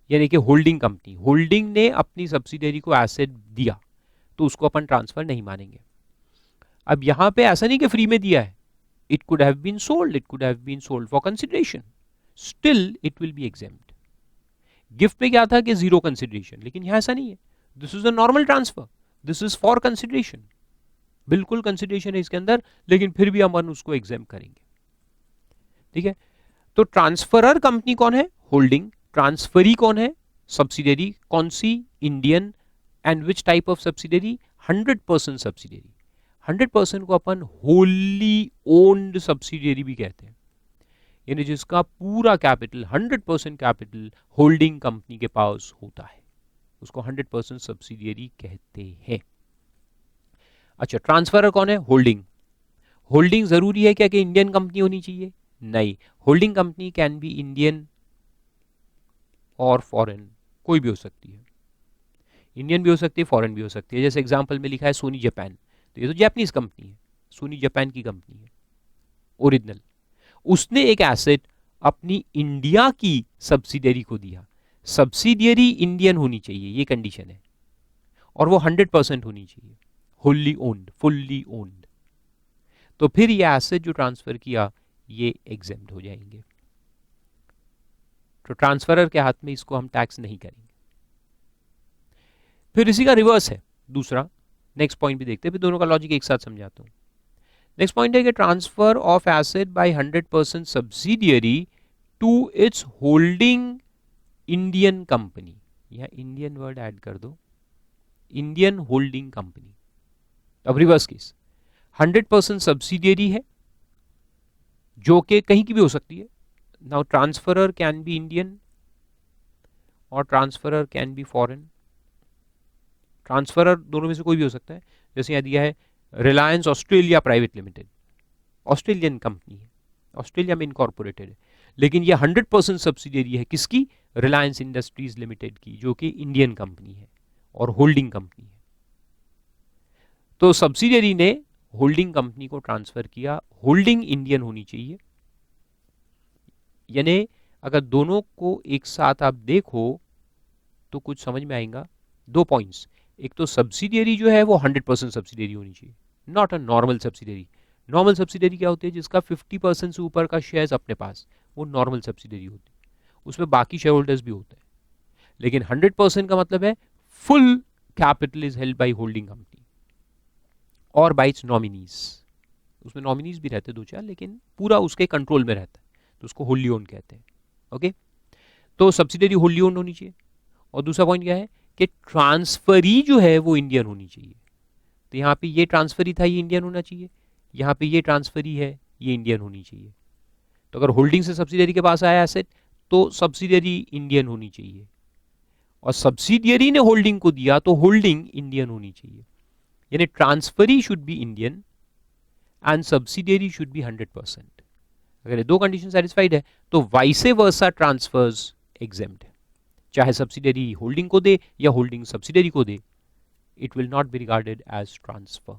यानी कि होल्डिंग कंपनी, होल्डिंग ने अपनी सब्सिडियरी को एसेट दिया तो उसको अपन ट्रांसफर नहीं मानेंगे। अब यहां पे ऐसा नहीं कि फ्री में दिया है, it could have been sold, it could have been sold for consideration, still it will be exempt. Gift में क्या था कि जीरो कंसिडरेशन, लेकिन यहां ऐसा नहीं है, this is a normal transfer, this is for consideration, बिल्कुल कंसिडरेशन है इसके अंदर, लेकिन फिर भी हम उसको एग्जेम्प्ट करेंगे। ठीक है, तो ट्रांसफरर कंपनी कौन है, होल्डिंग। ट्रांसफरी कौन है, सब्सिडियरी। कौन सी, Indian. And which type of subsidiary, 100% subsidiary. 100% को अपन होली ओन्ड सब्सिडियरी भी कहते हैं, यानी जिसका पूरा कैपिटल 100% कैपिटल होल्डिंग कंपनी के पास होता है, उसको 100% सब्सिडियरी कहते हैं। अच्छा, ट्रांसफरर कौन है, होल्डिंग। होल्डिंग जरूरी है क्या कि इंडियन कंपनी होनी चाहिए, नहीं, holding company can be Indian और फॉरेन, कोई भी हो सकती है, इंडियन भी हो सकती है, फॉरेन भी हो सकती है। जैसे एग्जांपल में लिखा है सोनी जापान, तो ये तो जापानीज कंपनी है, सोनी जापान की कंपनी है ओरिजिनल। उसने एक एसेट अपनी इंडिया की सब्सिडियरी को दिया, सब्सिडियरी इंडियन होनी चाहिए, ये कंडीशन है, और वो 100% होनी चाहिए, होली ओन्ड, फुल्ली ओन्ड। तो फिर ये एसेट जो ट्रांसफर किया ये एग्जेम्प्ट हो जाएंगे। तो ट्रांसफरर के हाथ में इसको हम टैक्स नहीं करेंगे। फिर इसी का रिवर्स है दूसरा, नेक्स्ट पॉइंट भी देखते हैं, फिर दोनों का लॉजिक एक साथ समझाता हूं। नेक्स्ट पॉइंट है कि transfer of asset by 100% subsidiary to its holding Indian company, यहां इंडियन वर्ड ऐड कर दो, इंडियन होल्डिंग कंपनी। अब रिवर्स केस, 100% सब्सिडियरी है जो कि कहीं की भी हो सकती है। Now transferor can be Indian और transferor can be foreign. Transferor दोनों में से कोई भी हो सकता है, जैसे यहां दिया है Reliance Australia private limited, Australian company है, ऑस्ट्रेलिया में इनकॉर्पोरेटेड है, लेकिन ये 100% सब्सिडियरी है किसकी? रिलायंस इंडस्ट्रीज लिमिटेड की, जो कि इंडियन कंपनी है और होल्डिंग कंपनी है। तो सब्सिडियरी ने होल्डिंग कंपनी को ट्रांसफर किया। होल्डिंग इंडियन होनी चाहिए, यानी अगर दोनों को एक साथ आप देखो तो कुछ समझ में आएगा। 2 पॉइंट्स, एक तो सब्सिडियरी जो है वो 100% सब्सिडियरी होनी चाहिए, not a normal subsidiary. Normal subsidiary क्या होती है? जिसका 50% से ऊपर का शेयर्स अपने पास, वो नॉर्मल सब्सिडियरी होती है, उसमें बाकी शेयर होल्डर्स भी होते हैं। लेकिन 100% का मतलब है full capital is held by holding company और बाय इट्स नॉमिनीज। उसमें नॉमिनीज भी रहते 2-4, लेकिन पूरा उसके कंट्रोल में रहता है, तो उसको होल्ली ओन कहते हैं। ओके, तो सब्सिडियरी होल्ली ओन होनी चाहिए। और दूसरा पॉइंट क्या है कि ट्रांसफरी जो है वो इंडियन होनी चाहिए। तो यहाँ पे ये ट्रांसफरी था, ये इंडियन होना चाहिए। यहाँ पे ये ट्रांसफरी है, ये इंडियन होनी चाहिए। तो अगर होल्डिंग से सब्सिडियरी के पास आया एसेट, तो सब्सिडियरी इंडियन होनी चाहिए, और सब्सिडियरी ने होल्डिंग को दिया तो होल्डिंग इंडियन होनी चाहिए। यानी transferee should be Indian and subsidiary should be 100%। अगर ये दो कंडीशन सेटिस्फाइड है तो वाइसे वर्सा ट्रांसफर्स एग्जेम्प्ट है, चाहे सब्सिडियरी होल्डिंग को दे या होल्डिंग सब्सिडियरी को दे, it will not be regarded as transfer.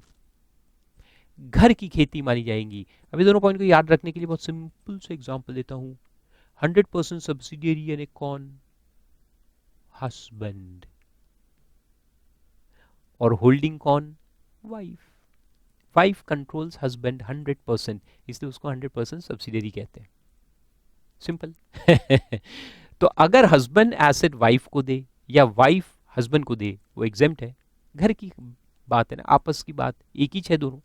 घर की खेती मानी जाएंगी। अभी दोनों पॉइंट को याद रखने के लिए बहुत सिंपल से एग्जांपल देता हूं। 100% सब्सिडियरी यानी कौन? हस्बैंड। और होल्डिंग कौन? वाइफ। वाइफ कंट्रोल्स हस्बैंड 100%, इसलिए उसको 100% सब्सिडियरी कहते हैं। सिंपल। तो अगर हस्बैंड एसेट वाइफ को दे या वाइफ हस्बैंड को दे, वो एग्जेम्प्ट है। घर की बात है ना, आपस की बात, एक ही है दोनों।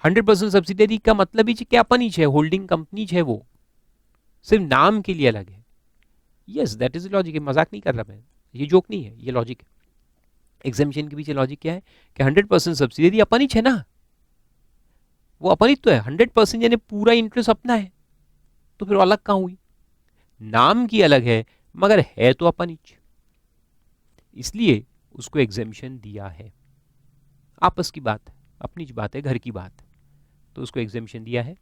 100% सब्सिडियरी का मतलब ही क्या? अपन ही है, होल्डिंग कंपनी है, वो सिर्फ नाम के लिए अलग है। यस, दैट इज लॉजिक, मजाक नहीं कर रहा मैं, ये जोक नहीं है, ये लॉजिक है। एग्जामिशन के पीछे लॉजिक क्या है कि 100% सब्सिडियरी अपन ही है ना, वो अपन ही तो है। 100% यानी पूरा इंटरेस्ट अपना है, तो फिर अलग कहां हुई? नाम की अलग है मगर है तो अपन ही, इसलिए उसको एग्जामिशन दिया है। आपस की बात, अपनी बात है, घर की बात, तो उसको एग्जामिशन दिया है।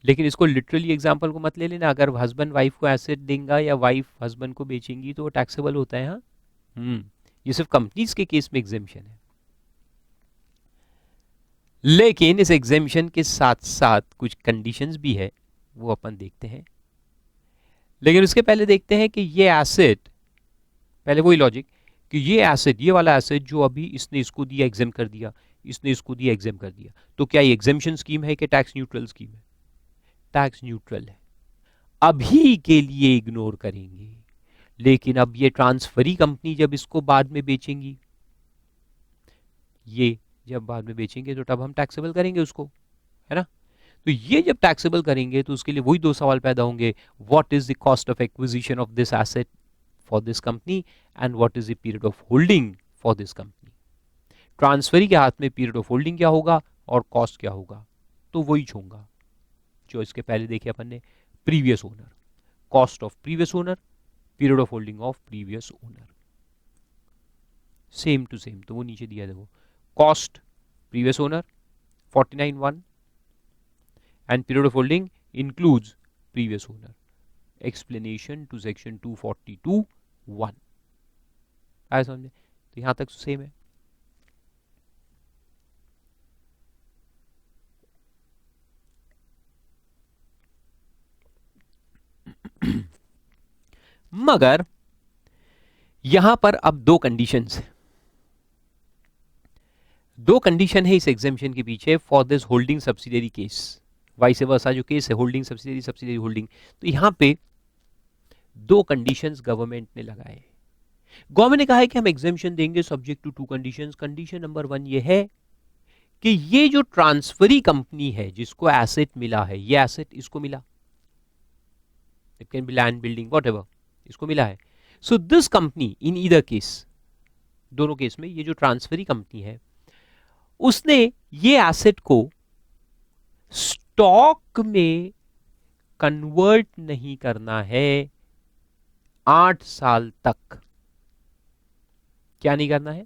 लेकिन इसको लिटरली एग्जांपल को मत ले लेना। अगर हस्बैंड वाइफ को एसेट देंगे या वाइफ हस्बैंड को बेचेंगी तो वो टैक्सेबल होता है। हाँ, ये सिर्फ कंपनीज के केस में एग्जामिशन है। लेकिन इस एग्जामिशन के साथ साथ कुछ कंडीशंस भी है, वो अपन देखते हैं। लेकिन उसके पहले देखते हैं कि ये एसेट, पहले वही लॉजिक कि ये एसेट, ये वाला एसेट जो अभी इसने इसको दिया एग्जाम कर दिया, इसने इसको दिया एग्जाम कर दिया, तो क्या ये एग्जामिशन स्कीम है कि टैक्स न्यूट्रल स्कीम है? टैक्स न्यूट्रल है, अभी के लिए इग्नोर करेंगे। लेकिन अब ये ट्रांसफरी कंपनी जब इसको बाद में बेचेंगी, ये जब बाद में बेचेंगे तो तब हम टैक्सेबल करेंगे उसको, है ना। तो ये जब टैक्सेबल करेंगे तो उसके लिए वही दो सवाल पैदा होंगे, what is the cost of acquisition of this asset for this company and what is the period of holding for this company. Transferee के हाथ में पीरियड ऑफ होल्डिंग क्या होगा और कॉस्ट क्या होगा, तो वही होगा जो इसके पहले देखे अपन ने, previous owner, cost of previous owner, period of holding of previous owner, same to same. तो वो नीचे दिया देखो, cost previous owner 49(1) and period of holding includes previous owner. Explanation to section 242(1). आया समझे? तो यहां तक सेम है। मगर यहां पर अब दो कंडीशंस हैं, दो कंडीशन है इस एग्जामिशन के पीछे for this holding subsidiary case, vice versa जो केस है, होल्डिंग सब्सिडियरी, सब्सिडियरी होल्डिंग। तो यहां पे दो कंडीशंस गवर्नमेंट ने लगाए। गवर्नमेंट ने कहा है कि हम एग्जामिशन देंगे subject to 2 conditions. Condition number 1 ये है कि ये जो ट्रांसफरी कंपनी है जिसको एसेट मिला है, ये एसेट इसको मिला, it can be land, building, whatever, इसको मिला है। So this company in either case, दोनों केस में ये जो ट्रांसफरी कंपनी है उसने ये एसेट को स्टॉक में कन्वर्ट नहीं करना है 8 साल तक। क्या नहीं करना है?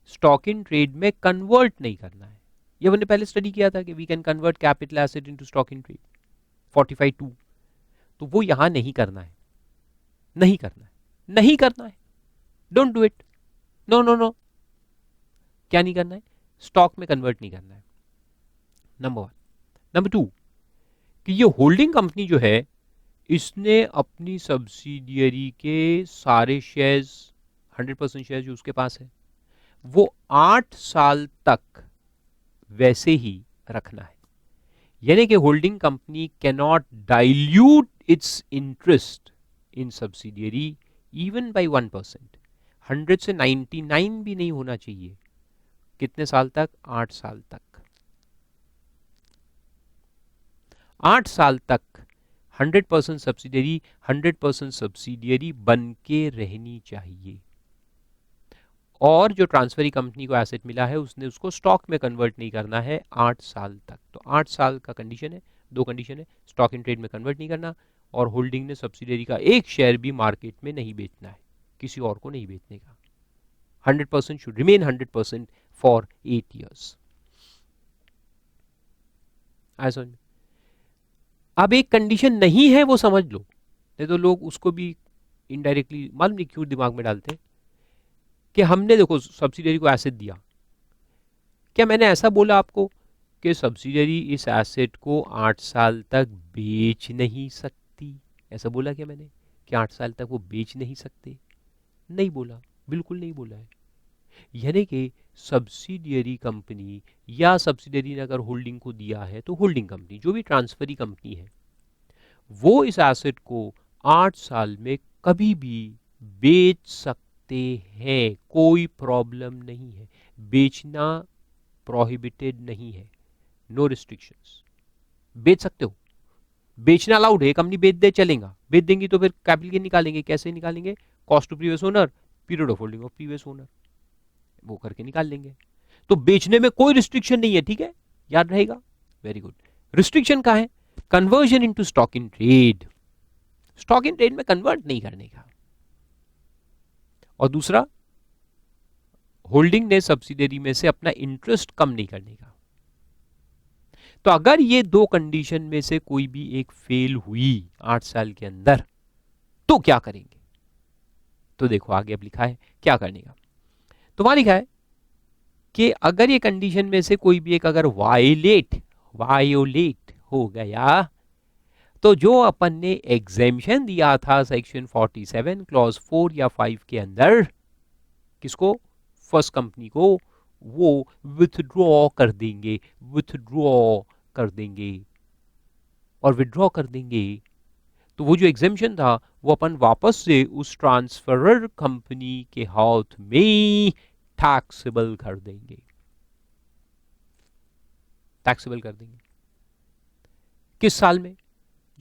स्टॉक इन ट्रेड में कन्वर्ट नहीं करना है। ये हमने पहले स्टडी किया था कि we can convert capital asset into stock in trade 45(2). तो वो यहां नहीं करना है, नहीं करना है, नहीं करना है, don't do it, no no no. क्या नहीं करना है? स्टॉक में कन्वर्ट नहीं करना है, नंबर 1। नंबर 2 कि ये होल्डिंग कंपनी जो है इसने अपनी सब्सिडियरी के सारे शेयर्स 100% शेयर जो उसके पास है वो 8 साल तक वैसे ही रखना है। यानी कि holding company can not dilute it's interest in subsidiary even bye 1%। 100 से 99 भी नहीं होना चाहिए। कितने साल तक? 8 साल तक। 8 साल तक 100% सब्सिडियरी 100% सब्सिडियरी बन के रहनी चाहिए। और जो ट्रांसफरी कंपनी को एसेट मिला है उसने उसको स्टॉक में कन्वर्ट नहीं करना है 8 साल तक। तो 8 साल का कंडीशन है, 2 कंडीशन है, स्टॉक इन ट्रेड में कन्वर्ट नहीं करना और होल्डिंग ने सब्सिडियरी का एक शेयर भी मार्केट में नहीं बेचना है, किसी और को नहीं बेचने का। 100% शुड रिमेन 100% फॉर 8 ईयर्स। ऐसा अब एक कंडीशन नहीं है वो समझ लो, नहीं तो लोग उसको भी इनडायरेक्टली मालूम नहीं क्यों दिमाग में डालते हैं कि हमने देखो सब्सिडियरी को एसेट दिया। क्या मैंने ऐसा बोला आपको कि सब्सिडियरी इस एसेट को 8 साल तक बेच नहीं सकती? ऐसा बोला क्या मैंने कि 8 साल तक वो बेच नहीं सकते? नहीं बोला, बिल्कुल नहीं बोला है। यानी कि सब्सिडियरी कंपनी या सब्सिडियरी ने अगर होल्डिंग को दिया है तो होल्डिंग कंपनी जो भी ट्रांसफरी कंपनी है वो इस एसेट को 8 साल में कभी भी बेच सकते हैं, कोई प्रॉब्लम नहीं है। बेचना प्रोहिबिटेड नहीं है, नो रिस्ट्रिक्शंस। बेच सकते हो, बेचना अलाउड है। कंपनी बेच दे चलेगा, बेच देंगी तो फिर कैपिटल गेन निकालेंगे। कैसे निकालेंगे? Cost to previous owner, period of holding of previous owner, वो करके निकाल लेंगे। तो बेचने में कोई रिस्ट्रिक्शन नहीं है, ठीक है, याद रहेगा, वेरी गुड। रिस्ट्रिक्शन कहां है? Conversion into stock in trade, stock in trade में कन्वर्ट नहीं करने का। और दूसरा, होल्डिंग ने सब्सिडियरी में से अपना इंटरेस्ट कम नहीं करने का। तो अगर ये 2 कंडीशन में से कोई भी एक फेल हुई 8 साल के अंदर तो क्या करेंगे? तो देखो आगे अब लिखा है क्या करने का। तो वहां लिखा है कि अगर ये कंडीशन में से कोई भी एक अगर वायोलेट हो गया तो जो अपन ने एग्जेम्पशन दिया था सेक्शन 47 क्लॉज 4 या 5 के अंदर, किसको? फर्स्ट कंपनी को, वो विथड्रॉ कर देंगे, और विड्रॉ कर देंगे। तो वो जो एग्जेम्पशन था वो अपन वापस से उस ट्रांसफरर कंपनी के हाथ में टैक्सेबल कर देंगे, टैक्सेबल कर देंगे। किस साल में?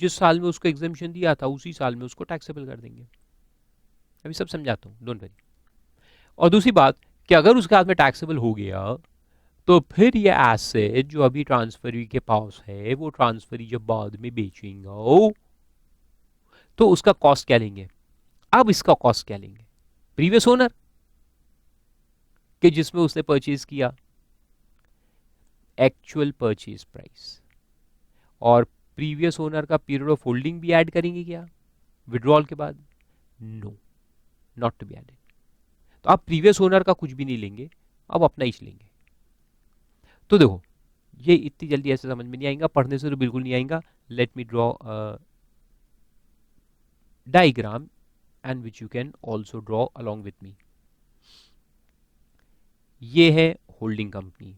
जिस साल में उसको एग्जेम्पशन दिया था उसी साल में उसको टैक्सेबल कर देंगे। अभी सब समझाता हूं, डोंट वरी। और दूसरी बात कि अगर उसके हाथ में टैक्सेबल हो गया तो फिर ये एसेट जो अभी ट्रांसफरी के पास है वो ट्रांसफरी जब बाद में बेचेंगे तो उसका कॉस्ट क्या लेंगे? अब इसका कॉस्ट क्या लेंगे? प्रीवियस ओनर के जिसमें उसने परचेज किया, एक्चुअल परचेज प्राइस, और प्रीवियस ओनर का पीरियड ऑफ होल्डिंग भी ऐड करेंगे क्या विड्रॉल के बाद? No, not to be added. तो आप प्रीवियस ओनर का कुछ भी नहीं लेंगे, अब अपना ही लेंगे। तो देखो ये इतनी जल्दी ऐसे समझ में नहीं आएगा, पढ़ने से तो बिल्कुल नहीं आएगा। Let me draw diagram and which you can also draw along with me. ये है होल्डिंग कंपनी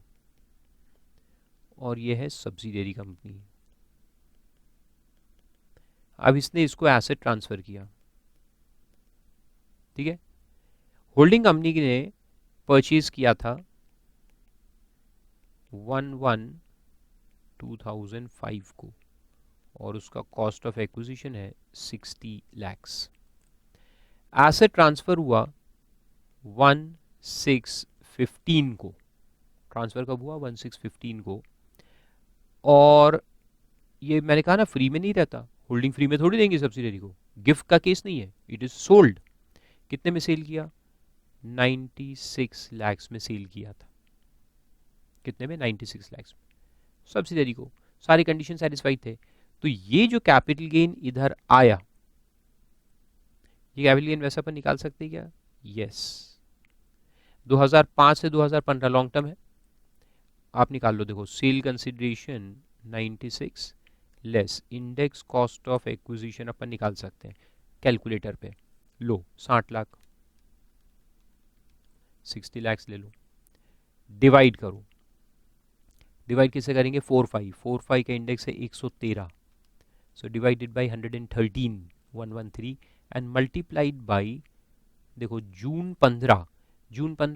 और ये है सब्सिडियरी कंपनी। अब इसने इसको एसेट ट्रांसफर किया, ठीक है। होल्डिंग कंपनी ने परचेज किया था 1/1/2005 को और उसका कॉस्ट ऑफ एक्विजिशन है 60 lakhs। एसेट ट्रांसफर हुआ 1/6/15 को, ट्रांसफर कब हुआ? 1/6/15 को। और ये मैंने कहा ना फ्री में नहीं रहता, होल्डिंग फ्री में थोड़ी देंगे सब्सिडियरी को, गिफ्ट का केस नहीं है, इट इज सोल्ड। कितने में सेल किया? 96 lakhs में सेल किया था। कितने में, 96 लाख में, सब्सिडरी को सारे कंडीशन सेटिस्फाइड थे। तो ये जो कैपिटल गेन इधर आया, ये कैपिटल गेन वैसे अपन निकाल सकते हैं क्या, यस 2005 से 2015 लॉन्ग टर्म है, आप निकाल लो। देखो sale consideration 96 less index cost of acquisition अपन निकाल सकते हैं कैलकुलेटर पे, लो 60 लाख, 60 लाख ले लो, डिवाइड करो, डिवाइड किससे करेंगे, 45 का इंडेक्स है 113, so divided by 113 113 and multiplied by, देखो जून 15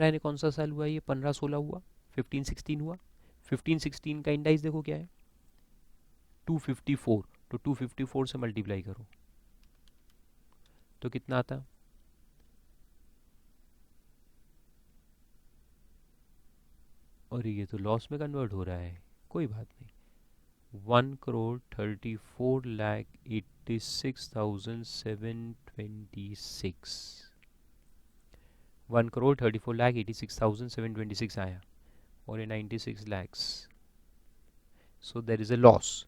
यानी कौन सा साल हुआ, ये 15-16 हुआ, 15-16 हुआ, 15-16 का इंडेक्स देखो क्या है 254, तो 254 से मल्टीप्लाई करो तो कितना आता, और ये तो लॉस में कन्वर्ट हो रहा है, कोई बात नहीं, 1,34,86,726 1,34,86,726 आया और ये 96 lakhs, so there is a loss,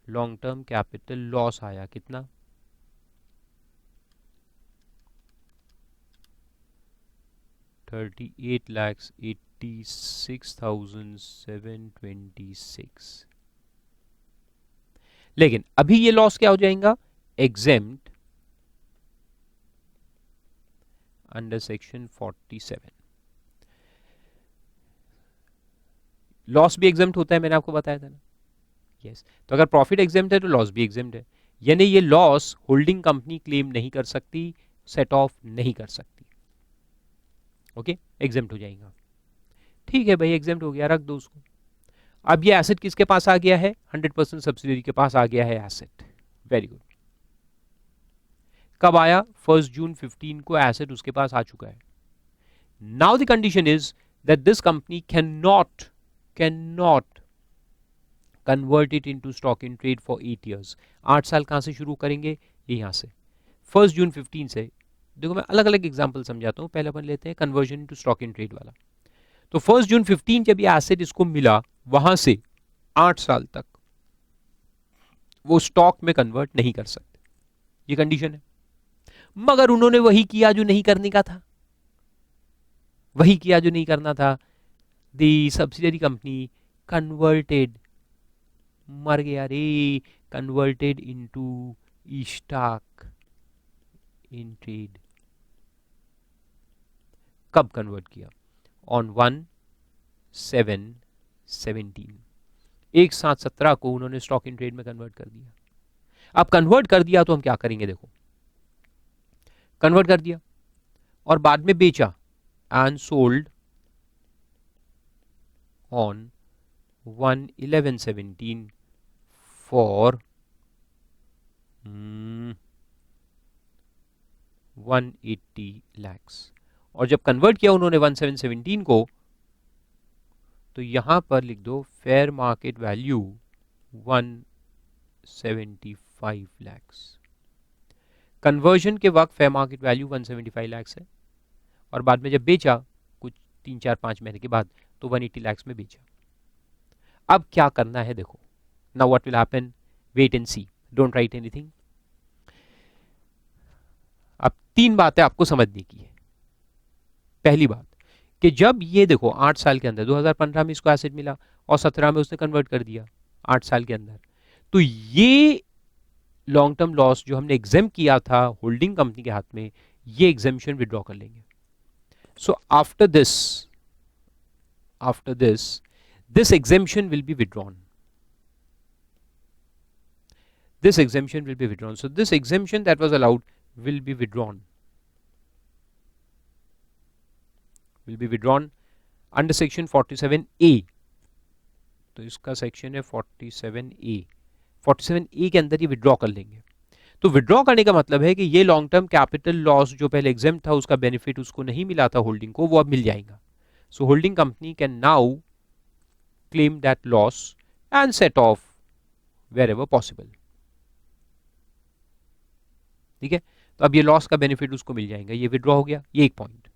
long term capital loss आया कितना, 38,86,726। लेकिन अभी ये लॉस क्या हो जाएगा, एग्जेम्प्ट अंडर सेक्शन 47। लॉस भी एग्जेम्प्ट होता है, मैंने आपको बताया था ना, यस। तो अगर प्रॉफिट एग्जेम्प्ट है तो लॉस भी एग्जेम्प्ट है, यानी ये लॉस होल्डिंग कंपनी क्लेम नहीं कर सकती, सेट ऑफ नहीं कर सकती, ओके, एग्जेम्प्ट हो जाएगा। ठीक है भाई, एग्जेम्प्ट हो गया, रख दो उसको। अब ये एसेट किसके पास आ गया है, 100% सब्सिडियरी के पास आ गया है एसेट, वेरी गुड। कब आया, 1 जून 15 को एसेट उसके पास आ चुका है। Now the condition is that this company can not convert it into stock in trade for 8 years। 8 साल कहां से शुरू करेंगे, ये यहां से 1 जून 15 से। देखो मैं अलग अलग एग्जाम्पल समझाता हूं, पहले अपन लेते हैं conversion into stock in trade वाला। तो 1 जून 15 जब ये एसेट इसको मिला, वहां से 8 साल तक वो स्टॉक में कन्वर्ट नहीं कर सकते, ये कंडीशन है। मगर उन्होंने वही किया जो नहीं करने का था, वही किया जो नहीं करना था। दी सब्सिडियरी कंपनी कन्वर्टेड, मर गया रे, converted into stock in trade. कब कन्वर्ट किया, ऑन 1/7/17, 1/7/17 को उन्होंने स्टॉक इन ट्रेड में कन्वर्ट कर दिया। अब कन्वर्ट कर दिया तो हम क्या करेंगे, देखो कन्वर्ट कर दिया और बाद में बेचा, and sold on 1/11/17 for 180 lakhs। और जब कन्वर्ट किया उन्होंने 1/7/17 को, तो यहां पर लिख दो fair market value 175 lakhs। Conversion के वक्त फेयर मार्केट वैल्यू 175 lakhs है, और बाद में जब बेचा कुछ 3-4-5 महीने के बाद तो 180 lakhs में बेचा। अब क्या करना है, देखो now what will happen, wait and see, don't write anything. अब 3 बातें आपको समझने की है। पहली बात कि जब ये देखो 8 साल के अंदर 2015 में इसको एसेट मिला और 17 में उसने कन्वर्ट कर दिया 8 साल के अंदर, तो ये लॉन्ग टर्म लॉस जो हमने एग्जाम किया था होल्डिंग कंपनी के हाथ में, ये एग्जामिशन विड्रॉ कर लेंगे। So after this this exemption will be withdrawn. This exemption will be withdrawn. So this exemption that was allowed will be withdrawn. Will be withdrawn under section 47A. तो इसका section है 47A। 47A के अंदर ये withdraw कर लेंगे। तो withdraw करने का मतलब है कि ये लॉन्ग टर्म कैपिटल लॉस जो पहले एग्जेम्प्ट था, उसका बेनिफिट उसको नहीं मिला था होल्डिंग को, वो अब मिल जाएगा। So holding company can now claim that loss and set off wherever possible। ठीक है, तो अब ये लॉस का बेनिफिट उसको मिल जाएगा, ये विड्रॉ हो गया, ये एक पॉइंट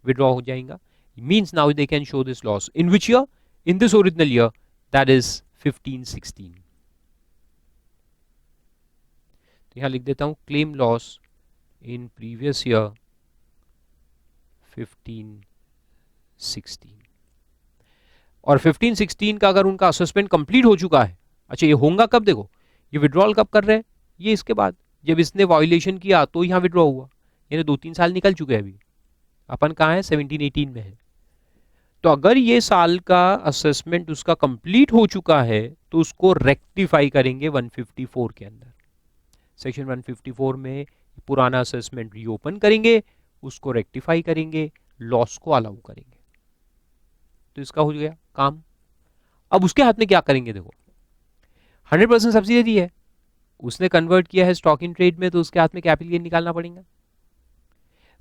विड्रॉ हो जाएगा। Means now they can show this loss in which year, in this original year, that is 1516. तो यहां लिख देता हूं claim loss in previous year 1516, और 1516 का अगर उनका असेसमेंट कंप्लीट हो चुका है, अच्छा ये होगा कब, देखो ये विड्रॉल कब कर रहे हैं, ये इसके बाद जब इसने वायोलेशन किया तो यहाँ विड्रॉ हुआ, यानी 2-3 साल निकल चुके हैं, अभी अपन कहाँ है 17-18 में है। तो अगर ये साल का असेसमेंट उसका कंप्लीट हो चुका है तो उसको रेक्टिफाई करेंगे 154 के अंदर, सेक्शन 154 में पुराना असेसमेंट रीओपन करेंगे, उसको रेक्टिफाई करेंगे, लॉस को अलाउ करेंगे। तो इसका हो गया काम। अब उसके हाथ में क्या करेंगे, देखो 100% सब्सिडी दी है, उसने कन्वर्ट किया है स्टॉक इन ट्रेड में, तो उसके हाथ में कैपिटल गेन निकालना पड़ेगा।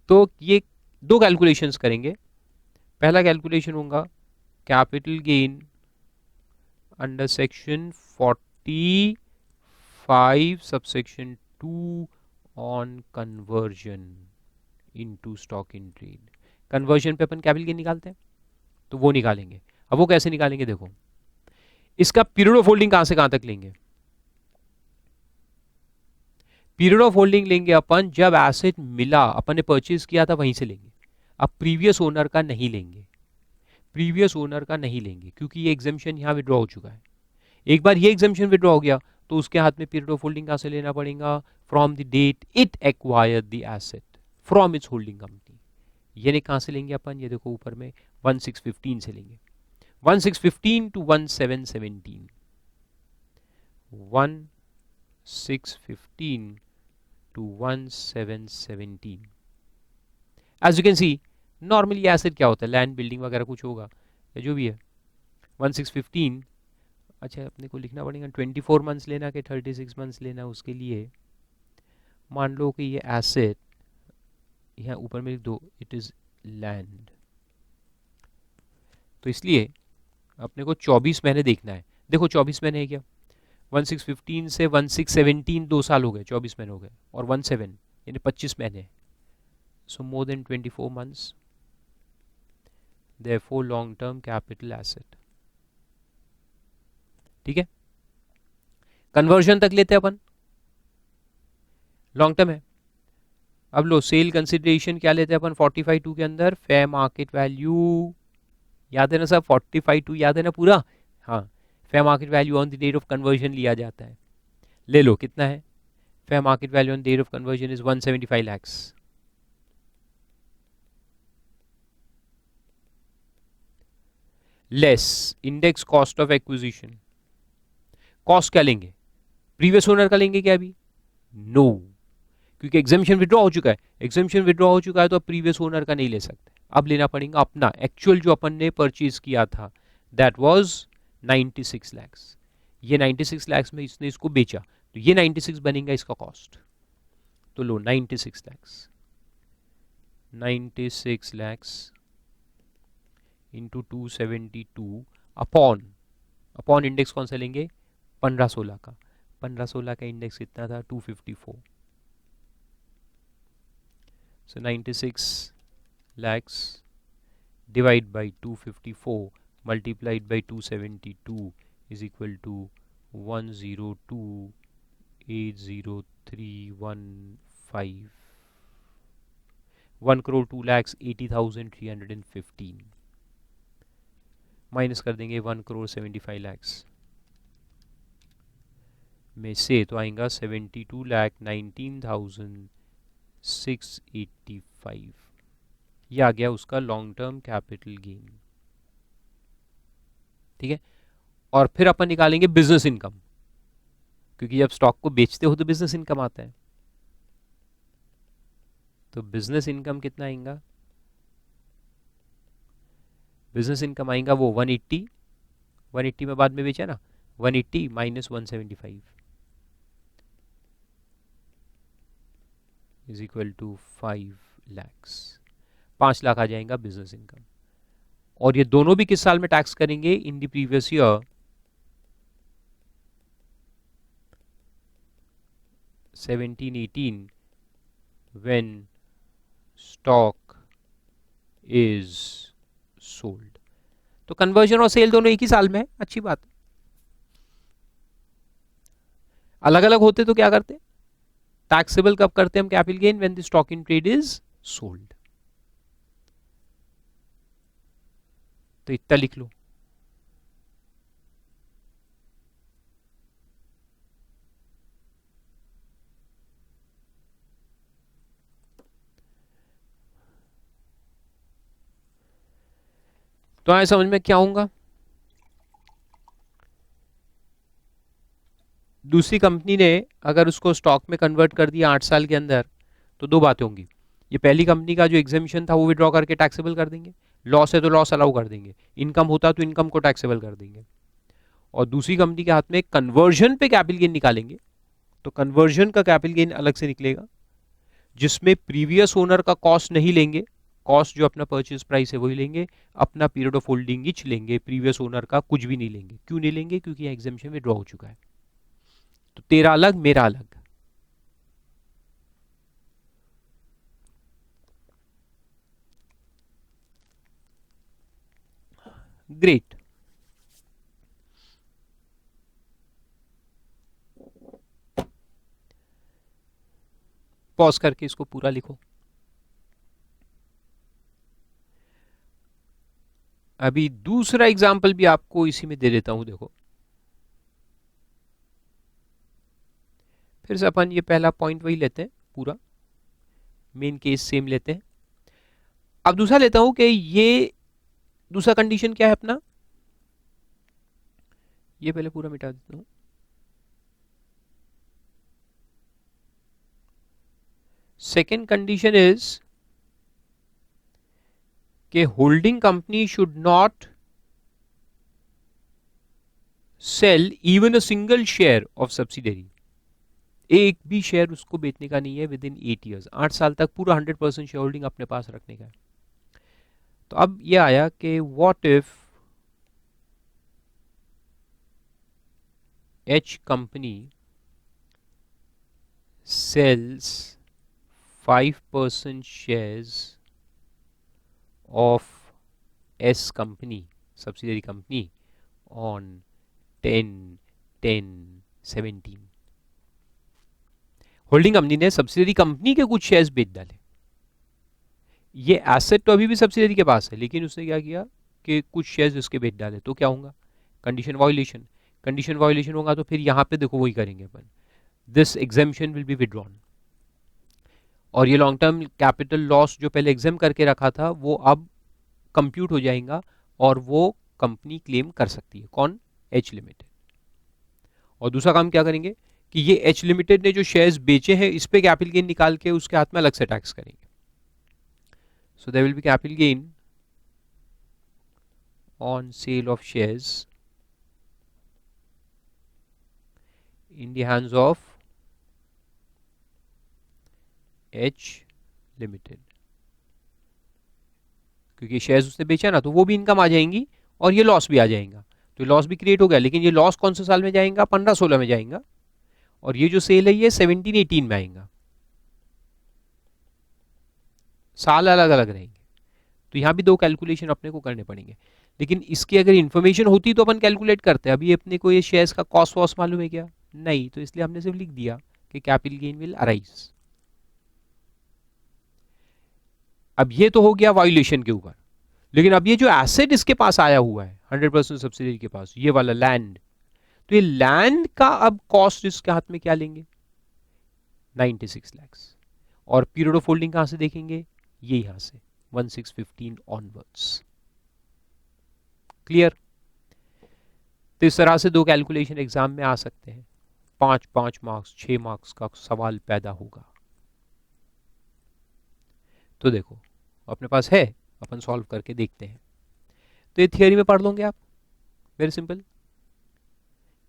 तो ये दो कैलकुलेशंस करेंगे। पहला कैलकुलेशन होगा capital gain under section 45 subsection 2 on conversion into stock in trade. Conversion पे अपन कैपिटल गेन निकालते हैं, तो वो निकालेंगे। अब वो कैसे निकालेंगे, देखो इसका पीरियड ऑफ होल्डिंग कहां से कहां तक लेंगे। पीरियड ऑफ होल्डिंग लेंगे अपन जब एसेट मिला, अपन ने परचेज किया था वहीं से लेंगे। अब प्रीवियस ओनर का नहीं लेंगे, प्रीवियस ओनर का नहीं लेंगे, क्योंकि ये एग्जेम्पशन यहां विड्रॉ हो चुका है। एक बार ये एग्जेम्पशन विड्रॉ हो गया तो उसके हाथ में पीरियड ऑफ होल्डिंग कहां से लेना पड़ेगा, from the date it acquired the asset from its holding company. यानी कहां से लेंगे अपन, ये देखो ऊपर में 1615 से लेंगे, 1615 to 1717, 1615 to 1717। As you can see normally asset क्या होता है, लैंड बिल्डिंग वगैरह कुछ होगा या जो भी है। 1615, अच्छा अपने को लिखना पड़ेगा 24 मंथ्स लेना कि 36 मंथ्स लेना, उसके लिए मान लो कि ये एसेट यहाँ ऊपर में लिख दो, इट इज लैंड, तो इसलिए अपने को 24 महीने देखना है। देखो 24 महीने है क्या, 1615 से 1617 2 साल हो गए, 24 महीने हो गए, और 17 यानी 25 महीने, so more than 24 months, therefore long term capital asset. ठीक है, कन्वर्जन तक लेते हैं अपन, लॉन्ग टर्म है। अब लो सेल कंसिडरेशन क्या लेते हैं अपन 45(2) के अंदर, फेयर मार्केट वैल्यू, याद है ना सब 45(2) याद है ना पूरा, हाँ fair market value on the date of conversion लिया जाता है। ले लो कितना है, fair market value on date of conversion is 175 lakhs। Less index cost of acquisition, cost क्या लेंगे, प्रीवियस ओनर का लेंगे क्या अभी, नो, क्योंकि एग्जेम्पशन विड्रॉ हो चुका है, एग्जेम्पशन विड्रॉ हो चुका है तो अब प्रीवियस ओनर का नहीं ले सकते, अब लेना पड़ेगा अपना एक्चुअल जो अपन ने परचेज किया था, दैट वाज 96 lakhs। ये 96 lakhs में इसने इसको बेचा, तो ये 96 बनेगा इसका कॉस्ट। तो लो 96 lakhs, 96 lakhs into 272 upon index कौन सा लेंगे 15-16 का, 15-16 का इंडेक्स कितना था 254, so 96 lakhs divide by 254 multiplied by 272 is equal to 102,80315, 1,02,80,315 minus कर देंगे 1,75 lakhs में से, तो आएगा 72,19,685। ये आ गया उसका लॉन्ग टर्म कैपिटल गेन। ठीक है, और फिर अपन निकालेंगे बिजनेस इनकम, क्योंकि जब स्टॉक को बेचते हो तो बिजनेस इनकम आता है। तो बिजनेस इनकम कितना आएगा, बिजनेस इनकम आएगा वो 180 में बाद में बेचा ना, 180 minus 175 is equal to 5 lakhs, 5 lakh आ जाएगा बिजनेस इनकम। और ये दोनों भी किस साल में टैक्स करेंगे, in the previous year 17-18 when stock is sold. तो कन्वर्जन और सेल दोनों एक ही साल में है, अच्छी बात है। अलग अलग होते तो क्या करते, टैक्सेबल कब करते हम capital gain, when the stock in trade is sold. तो इतना लिख लो। तो आए समझ में क्या होगा, दूसरी कंपनी ने अगर उसको स्टॉक में कन्वर्ट कर दिया 8 साल के अंदर, तो दो बातें होंगी। ये पहली कंपनी का जो एग्जेम्पशन था वो विड्रॉ करके टैक्सेबल कर देंगे, लॉस है तो लॉस अलाउ कर देंगे, इनकम होता तो इनकम को टैक्सेबल कर देंगे। और दूसरी कंपनी के हाथ में कन्वर्जन पे कैपिटल गेन निकालेंगे, तो कन्वर्जन का कैपिटल गेन अलग से निकलेगा, जिसमें प्रीवियस ओनर का कॉस्ट नहीं लेंगे, कॉस्ट जो अपना परचेज प्राइस है वही लेंगे, अपना पीरियड ऑफ होल्डिंग ही लेंगे, प्रीवियस ओनर का कुछ भी नहीं लेंगे। क्यों नहीं लेंगे, क्योंकि यहाँ एग्जेम्पशन विड्रॉ हो चुका है। तो तेरा अलग मेरा अलग। ग्रेट। पॉज करके इसको पूरा लिखो। अभी दूसरा एग्जाम्पल भी आपको इसी में दे देता हूं, देखो फिर से अपन ये पहला पॉइंट वही लेते हैं, पूरा मेन केस सेम लेते हैं। अब दूसरा लेता हूं कि ये दूसरा कंडीशन क्या है अपना, ये पहले पूरा मिटा देता हूं। सेकेंड कंडीशन इज कि holding company should not sell even a single share of subsidiary, एक भी शेयर उसको बेचने का नहीं है विद इन 8 ईयर्स, 8 साल तक पूरा 100% शेयर होल्डिंग अपने पास रखने का है। तो अब ये आया कि what if H company sells 5% shares of S company, subsidiary company on 10/10/17। Holding company ने सब्सिडियरी कंपनी के कुछ शेयर्स बेच डाले। ये एसेट तो अभी भी सब्सिडियरी के पास है, लेकिन उसने क्या किया कि कुछ शेयर्स उसके बेच डाले, तो क्या होगा, कंडीशन वायोलेशन। कंडीशन वायोलेशन होगा तो फिर यहां पे देखो वही करेंगे अपन, this exemption will be withdrawn, और ये लॉन्ग टर्म कैपिटल लॉस जो पहले एग्जाम करके रखा था वो अब कंप्यूट हो जाएगा, और वो कंपनी क्लेम कर सकती है, कौन, एच लिमिटेड। और दूसरा काम क्या करेंगे कि ये एच लिमिटेड ने जो शेयर्स बेचे हैं इस पे कैपिटल गेन निकाल के उसके हाथ में अलग से टैक्स करेंगे। So there will be capital gain on sale of shares in the hands of H limited, क्योंकि शेयर्स उसने बेचा ना, तो वो भी इनकम आ जाएंगी और ये लॉस भी आ जाएगा, तो लॉस भी क्रिएट हो गया, लेकिन ये लॉस कौन से साल में जाएगा, 15-16 में जाएगा, और ये जो सेल है ये 17-18 में आएगा, साल अलग अलग रहेंगे। तो यहां भी दो कैलकुलेशन अपने को करने पड़ेंगे, लेकिन इसकी अगर इंफॉर्मेशन होती तो अपन कैलकुलेट करते। अभी अपने को ये शेयर्स का कॉस्ट वॉस्ट मालूम है क्या, नहीं, तो इसलिए हमने सिर्फ लिख दिया कि कैपिटल गेन विल अराइज। अब ये तो हो गया वायोलेशन के ऊपर, लेकिन अब ये जो एसेट इसके पास आया हुआ है 100% सब्सिडी के पास, ये वाला लैंड, तो ये लैंड का अब कॉस्ट इसके हाथ में क्या लेंगे, 96 लाख, और पीरियड ऑफ होल्डिंग कहां से देखेंगे, ये यहां से 1615 ऑनवर्ड्स। क्लियर। तो इस तरह से दो कैलकुलेशन एग्जाम में आ सकते हैं, 5 मार्क्स 6 मार्क्स का सवाल पैदा होगा। तो देखो अपने पास है, अपन सॉल्व करके देखते हैं। तो ये थियरी में पढ़ लोगे आप, very simple,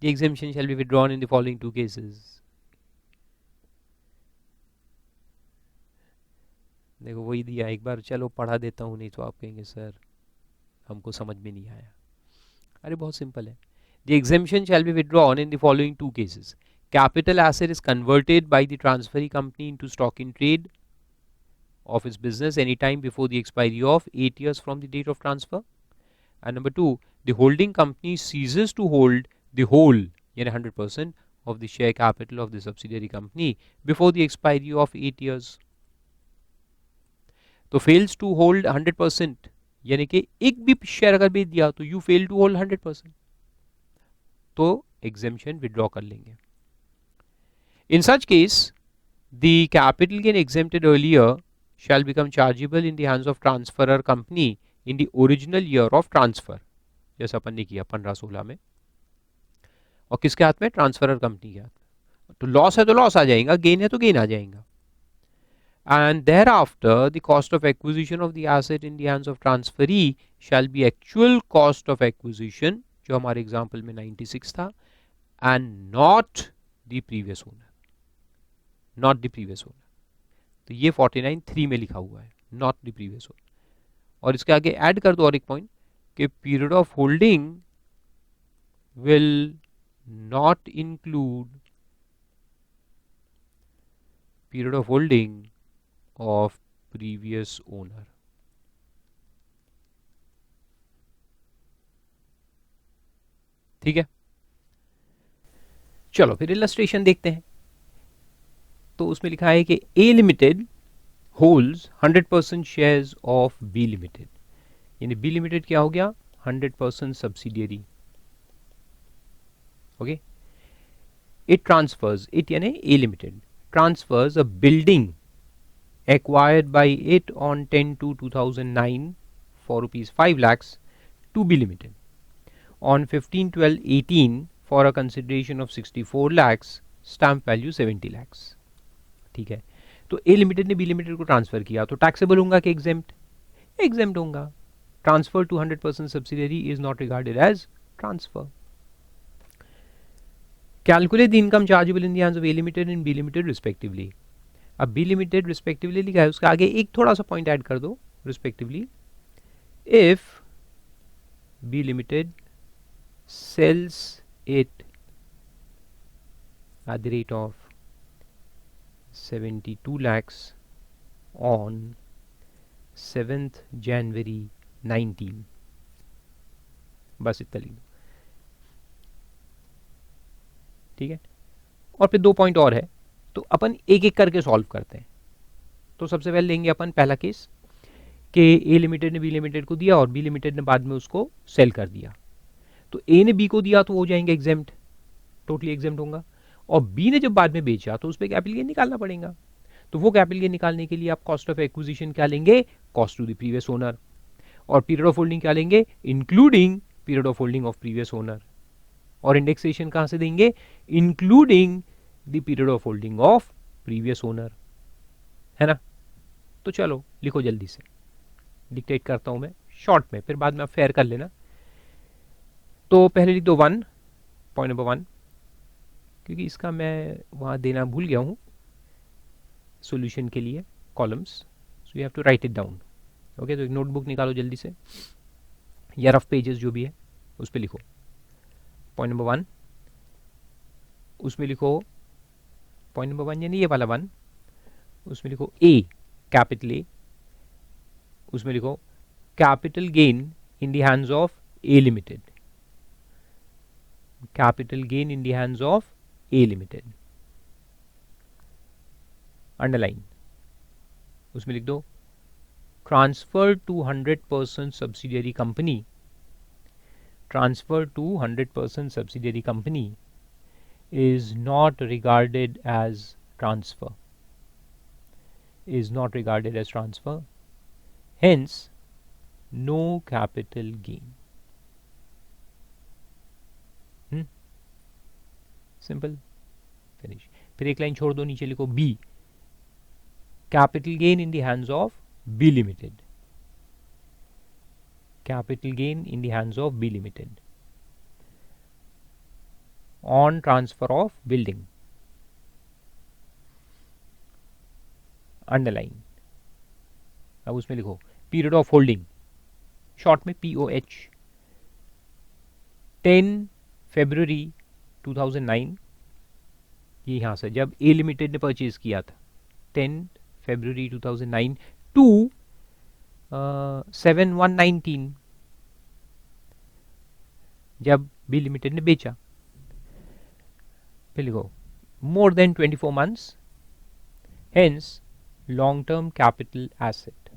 the exemption shall be withdrawn in the following 2 cases. देखो वही दिया, एक बार चलो पढ़ा देता हूँ, नहीं तो आप कहेंगे सर हमको समझ में नहीं आया। अरे बहुत सिंपल है, the exemption shall be withdrawn in the following 2 cases. Capital asset is converted by the transferee company into stock in trade of its business any time before the expiry of 8 years from the date of transfer, And number 2, the holding company ceases to hold the whole, यानी 100% of the share capital of the subsidiary company before the expiry of 8 years. तो fails to hold 100%, यानी कि एक भी share अगर बेच दिया तो you fail to hold 100%, तो exemption withdraw कर लेंगे. In such case, the capital gain exempted earlier shall become chargeable in the hands of transferor company in the original year of transfer, जैसा अपन ने किया 15-16 में. और किसके हाथ में? ट्रांसफरर कंपनी के हाथ में. तो लॉस है तो लॉस आ जाएगा, गेन है तो गेन आ जाएगा. And thereafter the cost of acquisition of the asset in the hands of transferee shall be actual cost of acquisition, जो हमारे एग्जाम्पल में 96 था, and not the previous owner, not the previous owner. तो ये 49(3) में लिखा हुआ है, not the previous owner. और इसके आगे ऐड कर दो और एक पॉइंट कि period of holding will not include period of holding of previous owner. ठीक है, चलो फिर इलस्ट्रेशन देखते हैं. तो उसमें लिखा है कि A limited holds 100% shares of B limited, यानी बी लिमिटेड क्या हो गया? 100% subsidiary. Okay, it transfers, it यानी A limited transfers a building acquired by it on 10/2/2009 for rupees 5 lakhs to B Limited on 15/12/18 for a consideration of 64 lakhs, stamp value 70 lakhs. ठीक है, तो A limited ने B limited को transfer किया, तो taxable होगा कि एग्जेम्प्ट? एग्जेम्प्ट होगा. Transfer to 100% subsidiary is not regarded as transfer. Calculate the income chargeable in the hands of A Limited and B Limited respectively. अब B Limited respectively लिखा है, उसके आगे एक थोड़ा सा पॉइंट ऐड कर दो, respectively. If B Limited sells it at the rate of 72 lakhs on 7th January 19, बस इतना लिख दो. ठीक है, और फिर 2 पॉइंट और है, तो अपन एक एक करके सॉल्व करते हैं. तो सबसे पहले लेंगे अपन पहला केस कि ए लिमिटेड ने बी लिमिटेड को दिया और बी लिमिटेड ने बाद में उसको सेल कर दिया. तो ए ने बी को दिया तो हो जाएंगे एग्जेम्प्ट, टोटली एग्जेम्प्ट होगा. और बी ने जब बाद में बेचा तो उस पर कैपिटल गेन निकालना पड़ेगा. तो वो कैपिटल गेन निकालने के लिए आप कॉस्ट ऑफ एक्विजिशन क्या लेंगे? Cost to the previous owner. और पीरियड ऑफ होल्डिंग क्या लेंगे? Including period of holding of previous owner. और इंडेक्सेशन कहां से देंगे? Including the period of holding of previous owner, है ना. तो चलो लिखो जल्दी से, डिक्टेट करता हूं मैं शॉर्ट में, फिर बाद में आप फेयर कर लेना. तो पहले लिख दो 1, पॉइंट नंबर 1, क्योंकि इसका मैं वहां देना भूल गया हूं सॉल्यूशन के लिए columns, so you have to write it down. Okay, तो एक नोटबुक निकालो जल्दी से या रफ पेजेस जो भी है उस पर लिखो. पॉइंट नंबर 1, उसमें लिखो पॉइंट नंबर 1 यानी ये वाला 1, उसमें लिखो ए, कैपिटल ए. उसमें लिखो capital gain in the hands of A limited, capital gain in the hands of A limited. Underline. उसमें लिख दो transfer to 100% subsidiary company, transfer to 100% subsidiary company is not regarded as transfer, is not regarded as transfer, hence no capital gain. Simple, finish. फिर एक line छोड़ दो, नीचे लिखो B, capital gain in the hands of B Limited, capital gain in the hands of B Limited on transfer of building. Underline. अब उसमें लिखो period of holding, short में POH, 10 फरवरी 2009, ये यहाँ से जब ए लिमिटेड ने परचेज किया था 10 फरवरी 2009 टू 7/1/19, जब बी लिमिटेड ने बेचा। फिर लिखो मोर than 24 months, hence long term capital asset।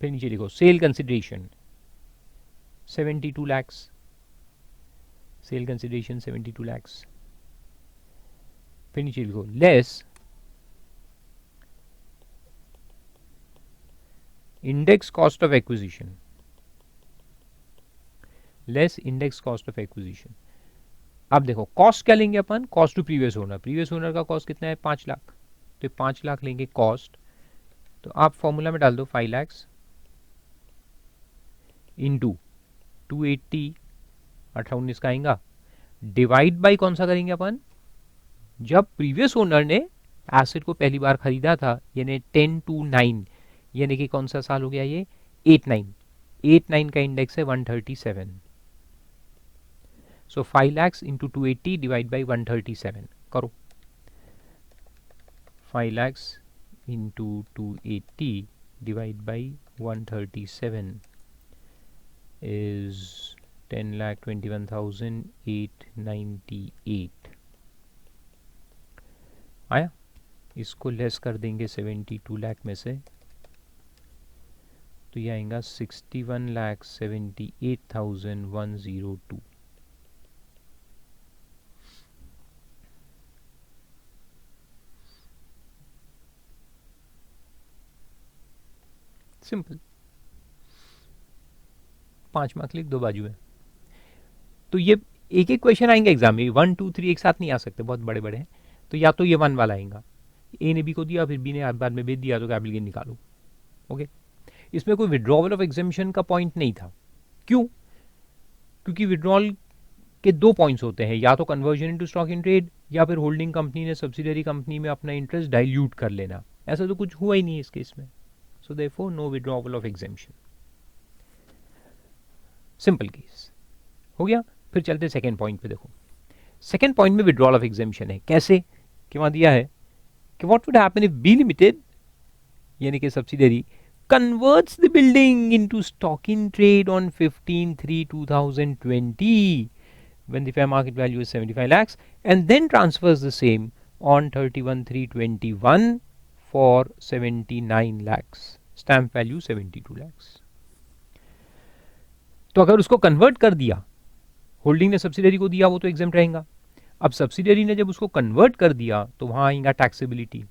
फिर नीचे लिखो sale consideration 72 lakhs, sale consideration 72 lakhs। फिर नीचे लिखो less index cost of acquisition, less index cost of acquisition. अब देखो कॉस्ट क्या लेंगे अपन, cost to previous owner, previous owner का कॉस्ट कितना है 5 लाख, तो 5 लाख लेंगे कॉस्ट। तो आप फॉर्मूला में डाल दो 5 lakhs इंटू 280, 18-19 का आएगा, डिवाइड बाई कौन सा करेंगे अपन, जब प्रीवियस ओनर ने एसेट को पहली बार खरीदा था, यानी 10 to 9, यानी कि कौन सा साल हो गया ये 89 का इंडेक्स है 137। सो 5 lakhs इंटू 280 डिवाइड बाई 137 करो, 5 lakhs into 280 divide by 137 is 10,21,898। आया, इसको लेस कर देंगे 72 लाख में से, तो ये आएगा 61,78,102। सिंपल, 5 मार्क लिख दो बाजू में। तो ये एक एक क्वेश्चन आएंगे एग्जाम में, 1 2 3 एक साथ नहीं आ सकते, बहुत बड़े बड़े हैं। तो या तो ये 1 वाला आएगा, ए ने बी को दिया, फिर बी ने बाद में भेज दिया, तो कैपिटल गेन निकालो। ओके, इसमें कोई विड्रॉवल ऑफ एग्जामिशन का पॉइंट नहीं था। क्यों? क्योंकि विड्रॉल के 2 पॉइंट्स होते हैं, या तो conversion into stock in trade, या फिर होल्डिंग कंपनी ने सब्सिडियरी कंपनी में अपना इंटरेस्ट डाइल्यूट कर लेना। ऐसा तो कुछ हुआ ही नहीं इस केस में, so therefore no withdrawal of exemption. Simple case हो गया। फिर चलते सेकेंड पॉइंट पे। देखो सेकेंड पॉइंट में विड्रॉल ऑफ एग्जामिशन है, कैसे कि वहां दिया है कि what would happen if B limited यानी कि subsidiary converts the building into stock in trade on 15/3/2020 when the fair market value is 75 lakhs and then transfers the same on 31/3/21 for 79 lakhs, stamp value 72 lakhs। तो अगर उसको convert कर दिया, holding ने subsidiary को दिया, वो तो एग्जेम्प्ट रहेगा। अब सब्सिडियरी ने जब उसको कन्वर्ट कर दिया तो वहां आएगा टैक्सेबिलिटी।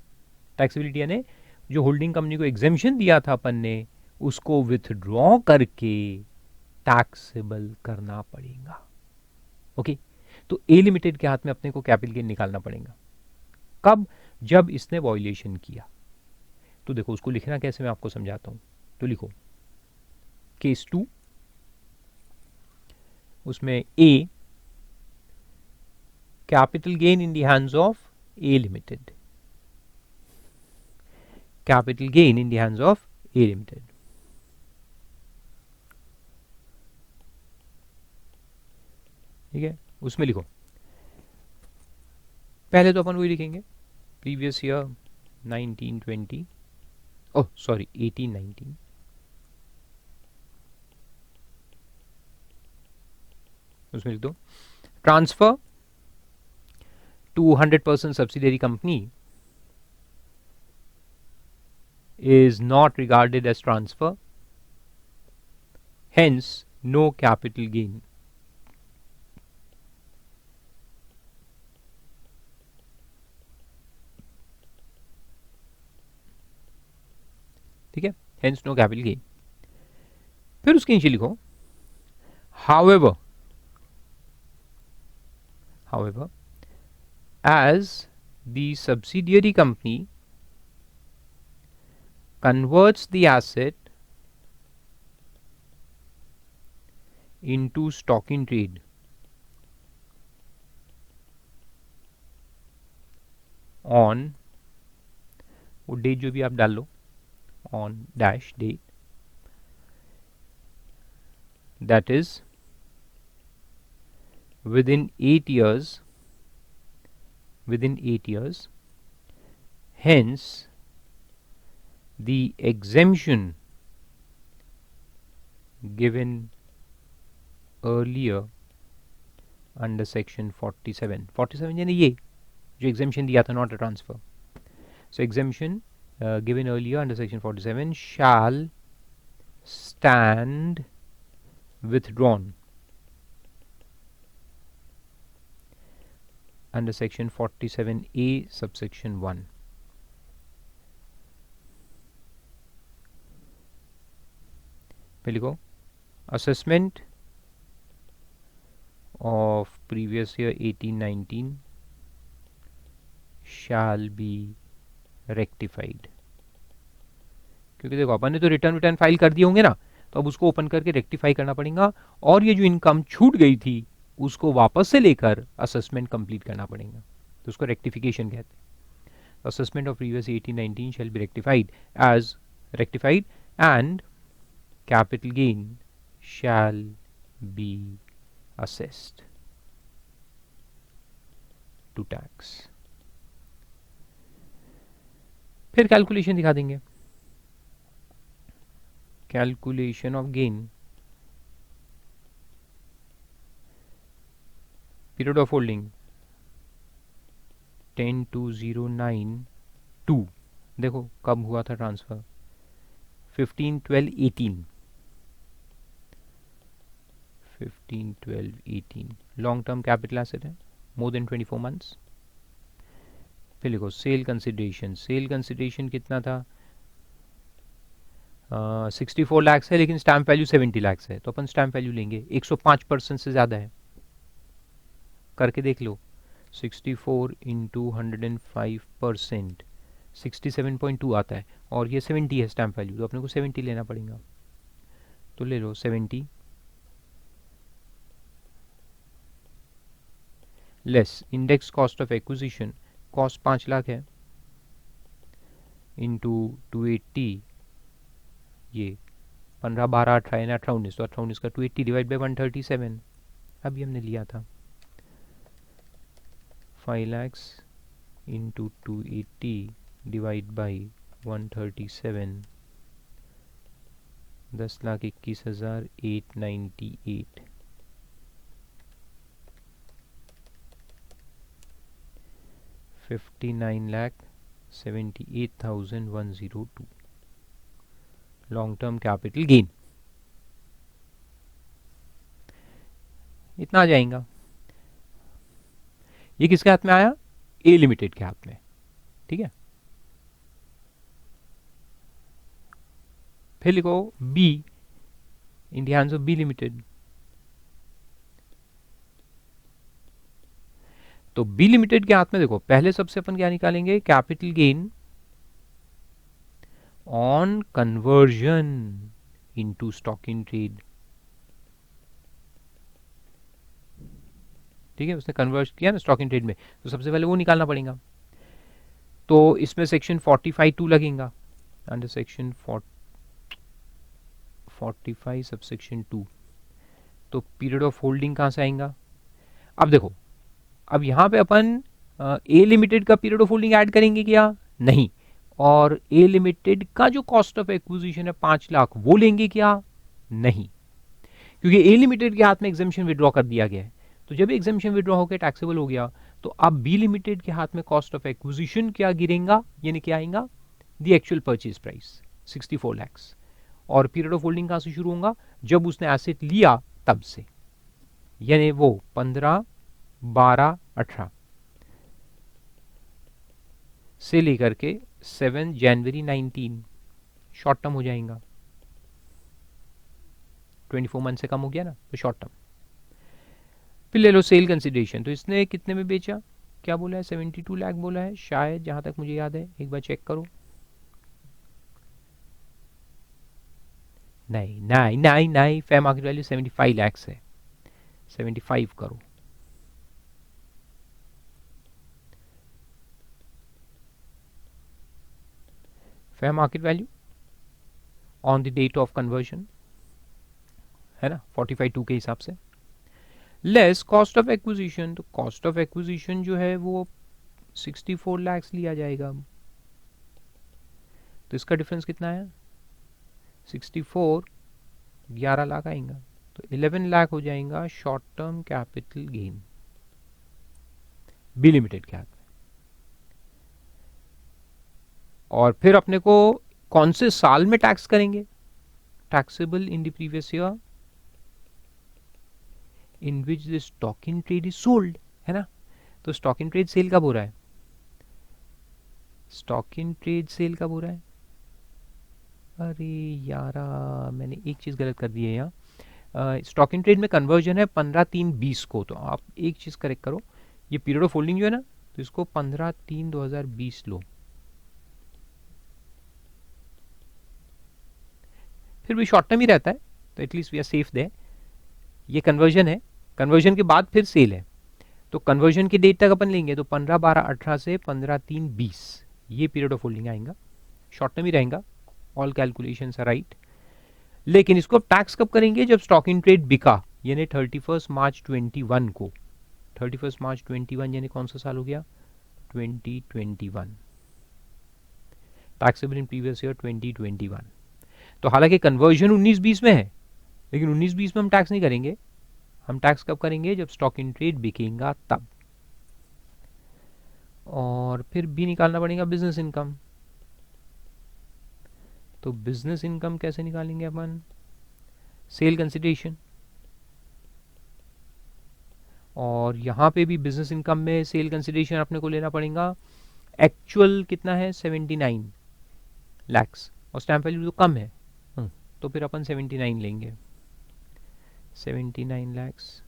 टैक्सेबिलिटी यानी जो होल्डिंग कंपनी को एग्जेम्पशन दिया था अपन ने, उसको विथड्रॉ करके टैक्सेबल करना पड़ेगा। ओके, तो ए लिमिटेड के हाथ में अपने को कैपिटल गेन निकालना पड़ेगा। कब? जब इसने वॉयलेशन किया। तो देखो उसको लिखना कैसे, मैं आपको समझाता हूं। तो लिखो केस 2, उसमें A capital gain in the hands of A limited, capital gain in the hands of A Limited। ठीक है, उसमें लिखो पहले तो अपन वही लिखेंगे प्रीवियस ईयर 1920, ओह सॉरी 1819, उसमें लिख दो transfer to 100% subsidiary company is not regarded as transfer, hence no capital gain। ठीक है, hence no capital gain। फिर उसके नीचे लिखो however as the subsidiary company converts the asset into stock in trade on, वो डेट जो भी आप डाल लो, on dash date, that is within 8 years, hence the exemption given earlier under section 47 यानी ये जो exemption दिया था, not a transfer. So exemption given earlier under section 47 shall stand withdrawn under section 47A subsection 1. पे लिखो assessment of previous year 18-19 shall be rectified. क्योंकि देखो अपन ने तो रिटर्न फाइल कर दिए होंगे ना, तो अब उसको ओपन करके रेक्टिफाई करना पड़ेगा और ये जो इनकम छूट गई थी उसको वापस से लेकर असेसमेंट कंप्लीट करना पड़ेगा, तो उसको रेक्टिफिकेशन कहते हैं. Assessment of previous 18-19 shall be rectified and capital gain shall be assessed to tax. फिर कैलकुलेशन दिखा देंगे. Calculation of gain, period of holding 10/2/09/2. देखो कब हुआ था transfer, 15/12/18. 15/12/18 long term capital asset है, मोर देन 24 मंथ्स. फिर लिखो सेल कंसिडरेशन कितना था, 64 लाख है, लेकिन स्टैम्प वैल्यू 70 लाख है, तो अपन स्टैम्प वैल्यू लेंगे. 105% से ज़्यादा है, करके देख लो. 64 इंटू 105% 67.2 आता है, और ये 70 है स्टैम्प वैल्यू, तो अपने को 70 लेना पड़ेगा. तो ले लो 70 less index cost of acquisition, cost 5 lakh है, इंटू 280, ये 15, 12, 18, 18, 19, तो 18, 19 का 280 डिवाइड बाई 137 अभी हमने लिया था. 5 lakhs into 280 divide by 137, 10,21,898. 59,78,102 long term capital gain. इतना आ जाएगा. ये किसके हाथ में आया, ए लिमिटेड के हाथ में. ठीक है. फिर लिखो B in the hands of B limited. तो बी लिमिटेड के हाथ में देखो पहले सबसे अपन क्या निकालेंगे, capital gain on conversion into stock in trade. ठीक है, उसने कन्वर्ट किया ना स्टॉक इन ट्रेड में, तो सबसे पहले वो निकालना पड़ेगा. तो इसमें सेक्शन 45(2) लगेगा, अंडर सेक्शन 45 सबसेक्शन 2. तो पीरियड ऑफ होल्डिंग कहां से आएगा. अब देखो, अब यहां पे अपन ए लिमिटेड का पीरियड ऑफ होल्डिंग ऐड करेंगे क्या, नहीं. और ए लिमिटेड का जो कॉस्ट ऑफ एक्विजिशन है 5 लाख, वो लेंगे क्या, नहीं, क्योंकि ए लिमिटेड के हाथ में एग्जेम्पशन विड्रॉ कर दिया गया है. तो जब एग्जेम्पशन विड्रॉ होकर टैक्सेबल हो गया, तो अब बी लिमिटेड के हाथ में कॉस्ट ऑफ एक्विजिशन क्या गिरेगा, यानी क्या आएगा, the actual purchase price 64 lakh. और पीरियड ऑफ होल्डिंग कहां से शुरू होगा, जब उसने एसेट लिया तब से, यानी वो 15, 12, 18 से लेकर के 7 जनवरी 19 शॉर्ट टर्म हो जाएगा. 24 मंथ से कम हो गया ना, तो शॉर्ट टर्म. फिर ले लो सेल कंसिडरेशन. तो इसने कितने में बेचा, क्या बोला है, 72 लाख बोला है शायद, जहां तक मुझे याद है, एक बार चेक करो. नहीं नहीं नहीं नहीं, फेयर मार्केट वैल्यू 75 लाख है, 75 करो. Fair market value on the date of conversion है ना, 45(2) के हिसाब से, लेस कॉस्ट ऑफ एक्विजिशन. तो कॉस्ट ऑफ एक्विजिशन जो है वो 64 लाख लिया जाएगा. तो इसका डिफरेंस कितना है, 64 11 लाख आएगा, तो 11 लाख हो जाएगा short term capital gain B limited के हाथ में। और फिर अपने को कौन से साल में टैक्स करेंगे? Taxable in the previous year in which the stock in trade is sold, है ना। तो स्टॉक इन ट्रेड सेल कब हो रहा है? स्टॉक इन ट्रेड सेल कब हो रहा है? अरे यारा, मैंने एक चीज़ गलत कर दी है यहाँ। स्टॉक इन ट्रेड में कन्वर्जन है 15/3/20 को, तो आप एक चीज़ करेक्ट करो, ये पीरियड ऑफ होल्डिंग जो है ना, तो इसको 15/3/2020 लो। फिर भी शॉर्ट टर्म ही रहता है, तो at least we are safe there. ये कन्वर्जन है, कन्वर्जन के बाद फिर सेल है, तो कन्वर्जन की डेट तक अपन लेंगे, तो 15/12/18 से 15/3/20 ये पीरियड ऑफ होल्डिंग आएगा, शॉर्ट टर्म ही रहेगा। All calculations are right. लेकिन इसको अब टैक्स कब करेंगे? जब स्टॉक इन ट्रेड बिका, यानी 31 मार्च 21 को। 31 मार्च 21 यानी कौन सा साल हो गया? 2021। Taxable in previous year 2021। तो हालांकि कन्वर्जन 19-20 में है, लेकिन 19-20 में हम टैक्स नहीं करेंगे। हम टैक्स कब करेंगे? जब स्टॉक इन ट्रेड बिकेगा तब। और फिर भी निकालना पड़ेगा बिजनेस इनकम। तो बिजनेस इनकम कैसे निकालेंगे अपन? सेल कंसिडरेशन, और यहां पे भी बिजनेस इनकम में सेल कंसिडरेशन अपने को लेना पड़ेगा। एक्चुअल कितना है? 79 लैक्स, और स्टैम्प वैल्यू तो कम है, तो फिर अपन 79 लेंगे। 79 lakhs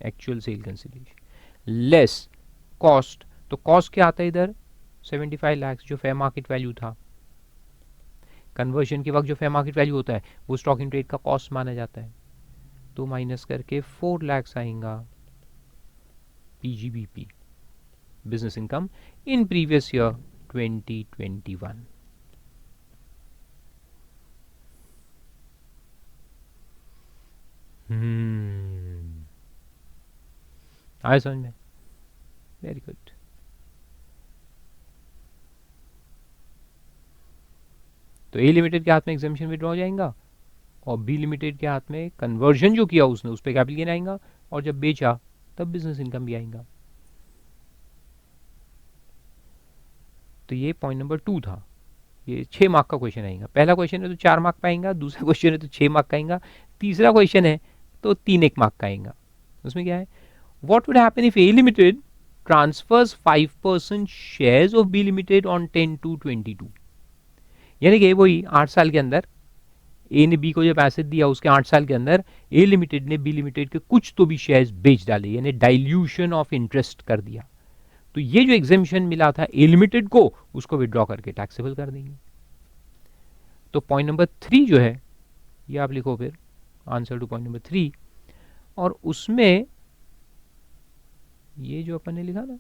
actual sale consideration less cost. तो कॉस्ट क्या आता है इधर? 75 लैक्स जो फेयर मार्केट वैल्यू था। कन्वर्जन के वक्त जो फेयर मार्केट वैल्यू होता है वो स्टॉक इन ट्रेड का कॉस्ट माना जाता है, तो माइनस करके 4 लैक्स आएगा PGBP, business income in previous year 2021। आए समझ में? Very good. तो ए लिमिटेड के हाथ में एग्जामिशन विड्रॉ हो जाएगा, और बी लिमिटेड के हाथ में कन्वर्जन जो किया उसने उस पर कैपिटल गेन आएगा, और जब बेचा तब बिजनेस इनकम भी आएगा। तो ये पॉइंट नंबर 2 था। ये 6 मार्क का क्वेश्चन आएगा। पहला क्वेश्चन है तो 4 मार्क का आएगा, दूसरा क्वेश्चन है तो 6 मार्क का आएगा, तीसरा क्वेश्चन है तो 3-1 मार्क का आएगा। उसमें क्या है? What would happen if A limited transfers 5% shares of B limited on 10/2/22। यानी कि वही 8 साल के अंदर ए ने बी को जब एसेट दिया, उसके 8 साल के अंदर ए लिमिटेड ने बी लिमिटेड के कुछ तो भी शेयर्स बेच डाले, यानी डाइल्यूशन ऑफ इंटरेस्ट कर दिया। तो ये जो एग्जेम्पशन मिला था ए लिमिटेड को, उसको विड्रॉ करके टैक्सेबल कर देंगे। तो पॉइंट नंबर 3 जो है ये आप लिखो फिर आंसर टू पॉइंट नंबर 3, और उसमें ये जो अपन ने लिखा ना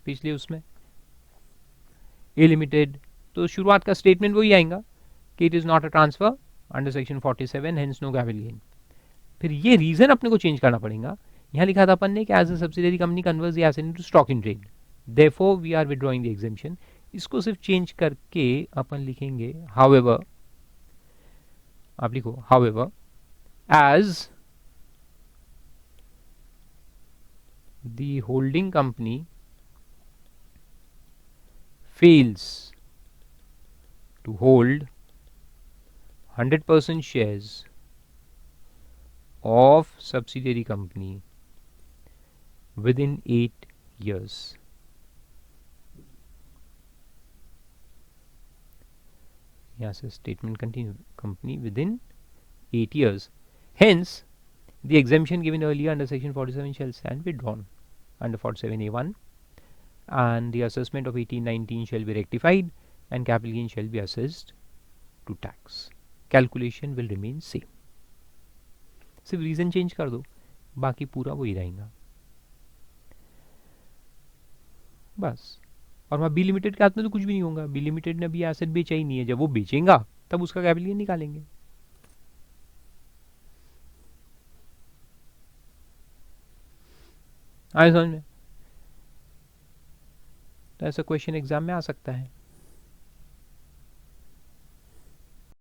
पिछले उसमें ए लिमिटेड, तो शुरुआत का स्टेटमेंट वही आएगा कि it is not a transfer under section 47 hence no capital gain. फिर ये रीजन अपने को चेंज करना पड़ेगा। यहाँ लिखा था अपन ने कि as a subsidiary company converts the asset into stock in trade, therefore we are withdrawing the exemption. इसको सिर्फ चेंज करके अपन लिखेंगे हाउएवर, आप लिखो however as the holding company fails to hold 100% shares of subsidiary company within 8 years. यहाँ से statement continue, company within 8 years. Hence, the exemption given earlier under section 47 shall stand withdrawn under 47A1, and the assessment of 18-19 shall be rectified and capital gain shall be assessed to tax. Calculation will remain same. सिर्फ reason change कर दो, बाकी पूरा वही रहेगा बस। और वहाँ बी लिमिटेड के हाथ में तो कुछ भी नहीं होगा, बी लिमिटेड ने अभी एसेट बेचा ही नहीं है, जब वो बेचेगा तब उसका कैपिटल गेन निकालेंगे। आए समझ में? तो ऐसा क्वेश्चन एग्जाम में आ सकता है।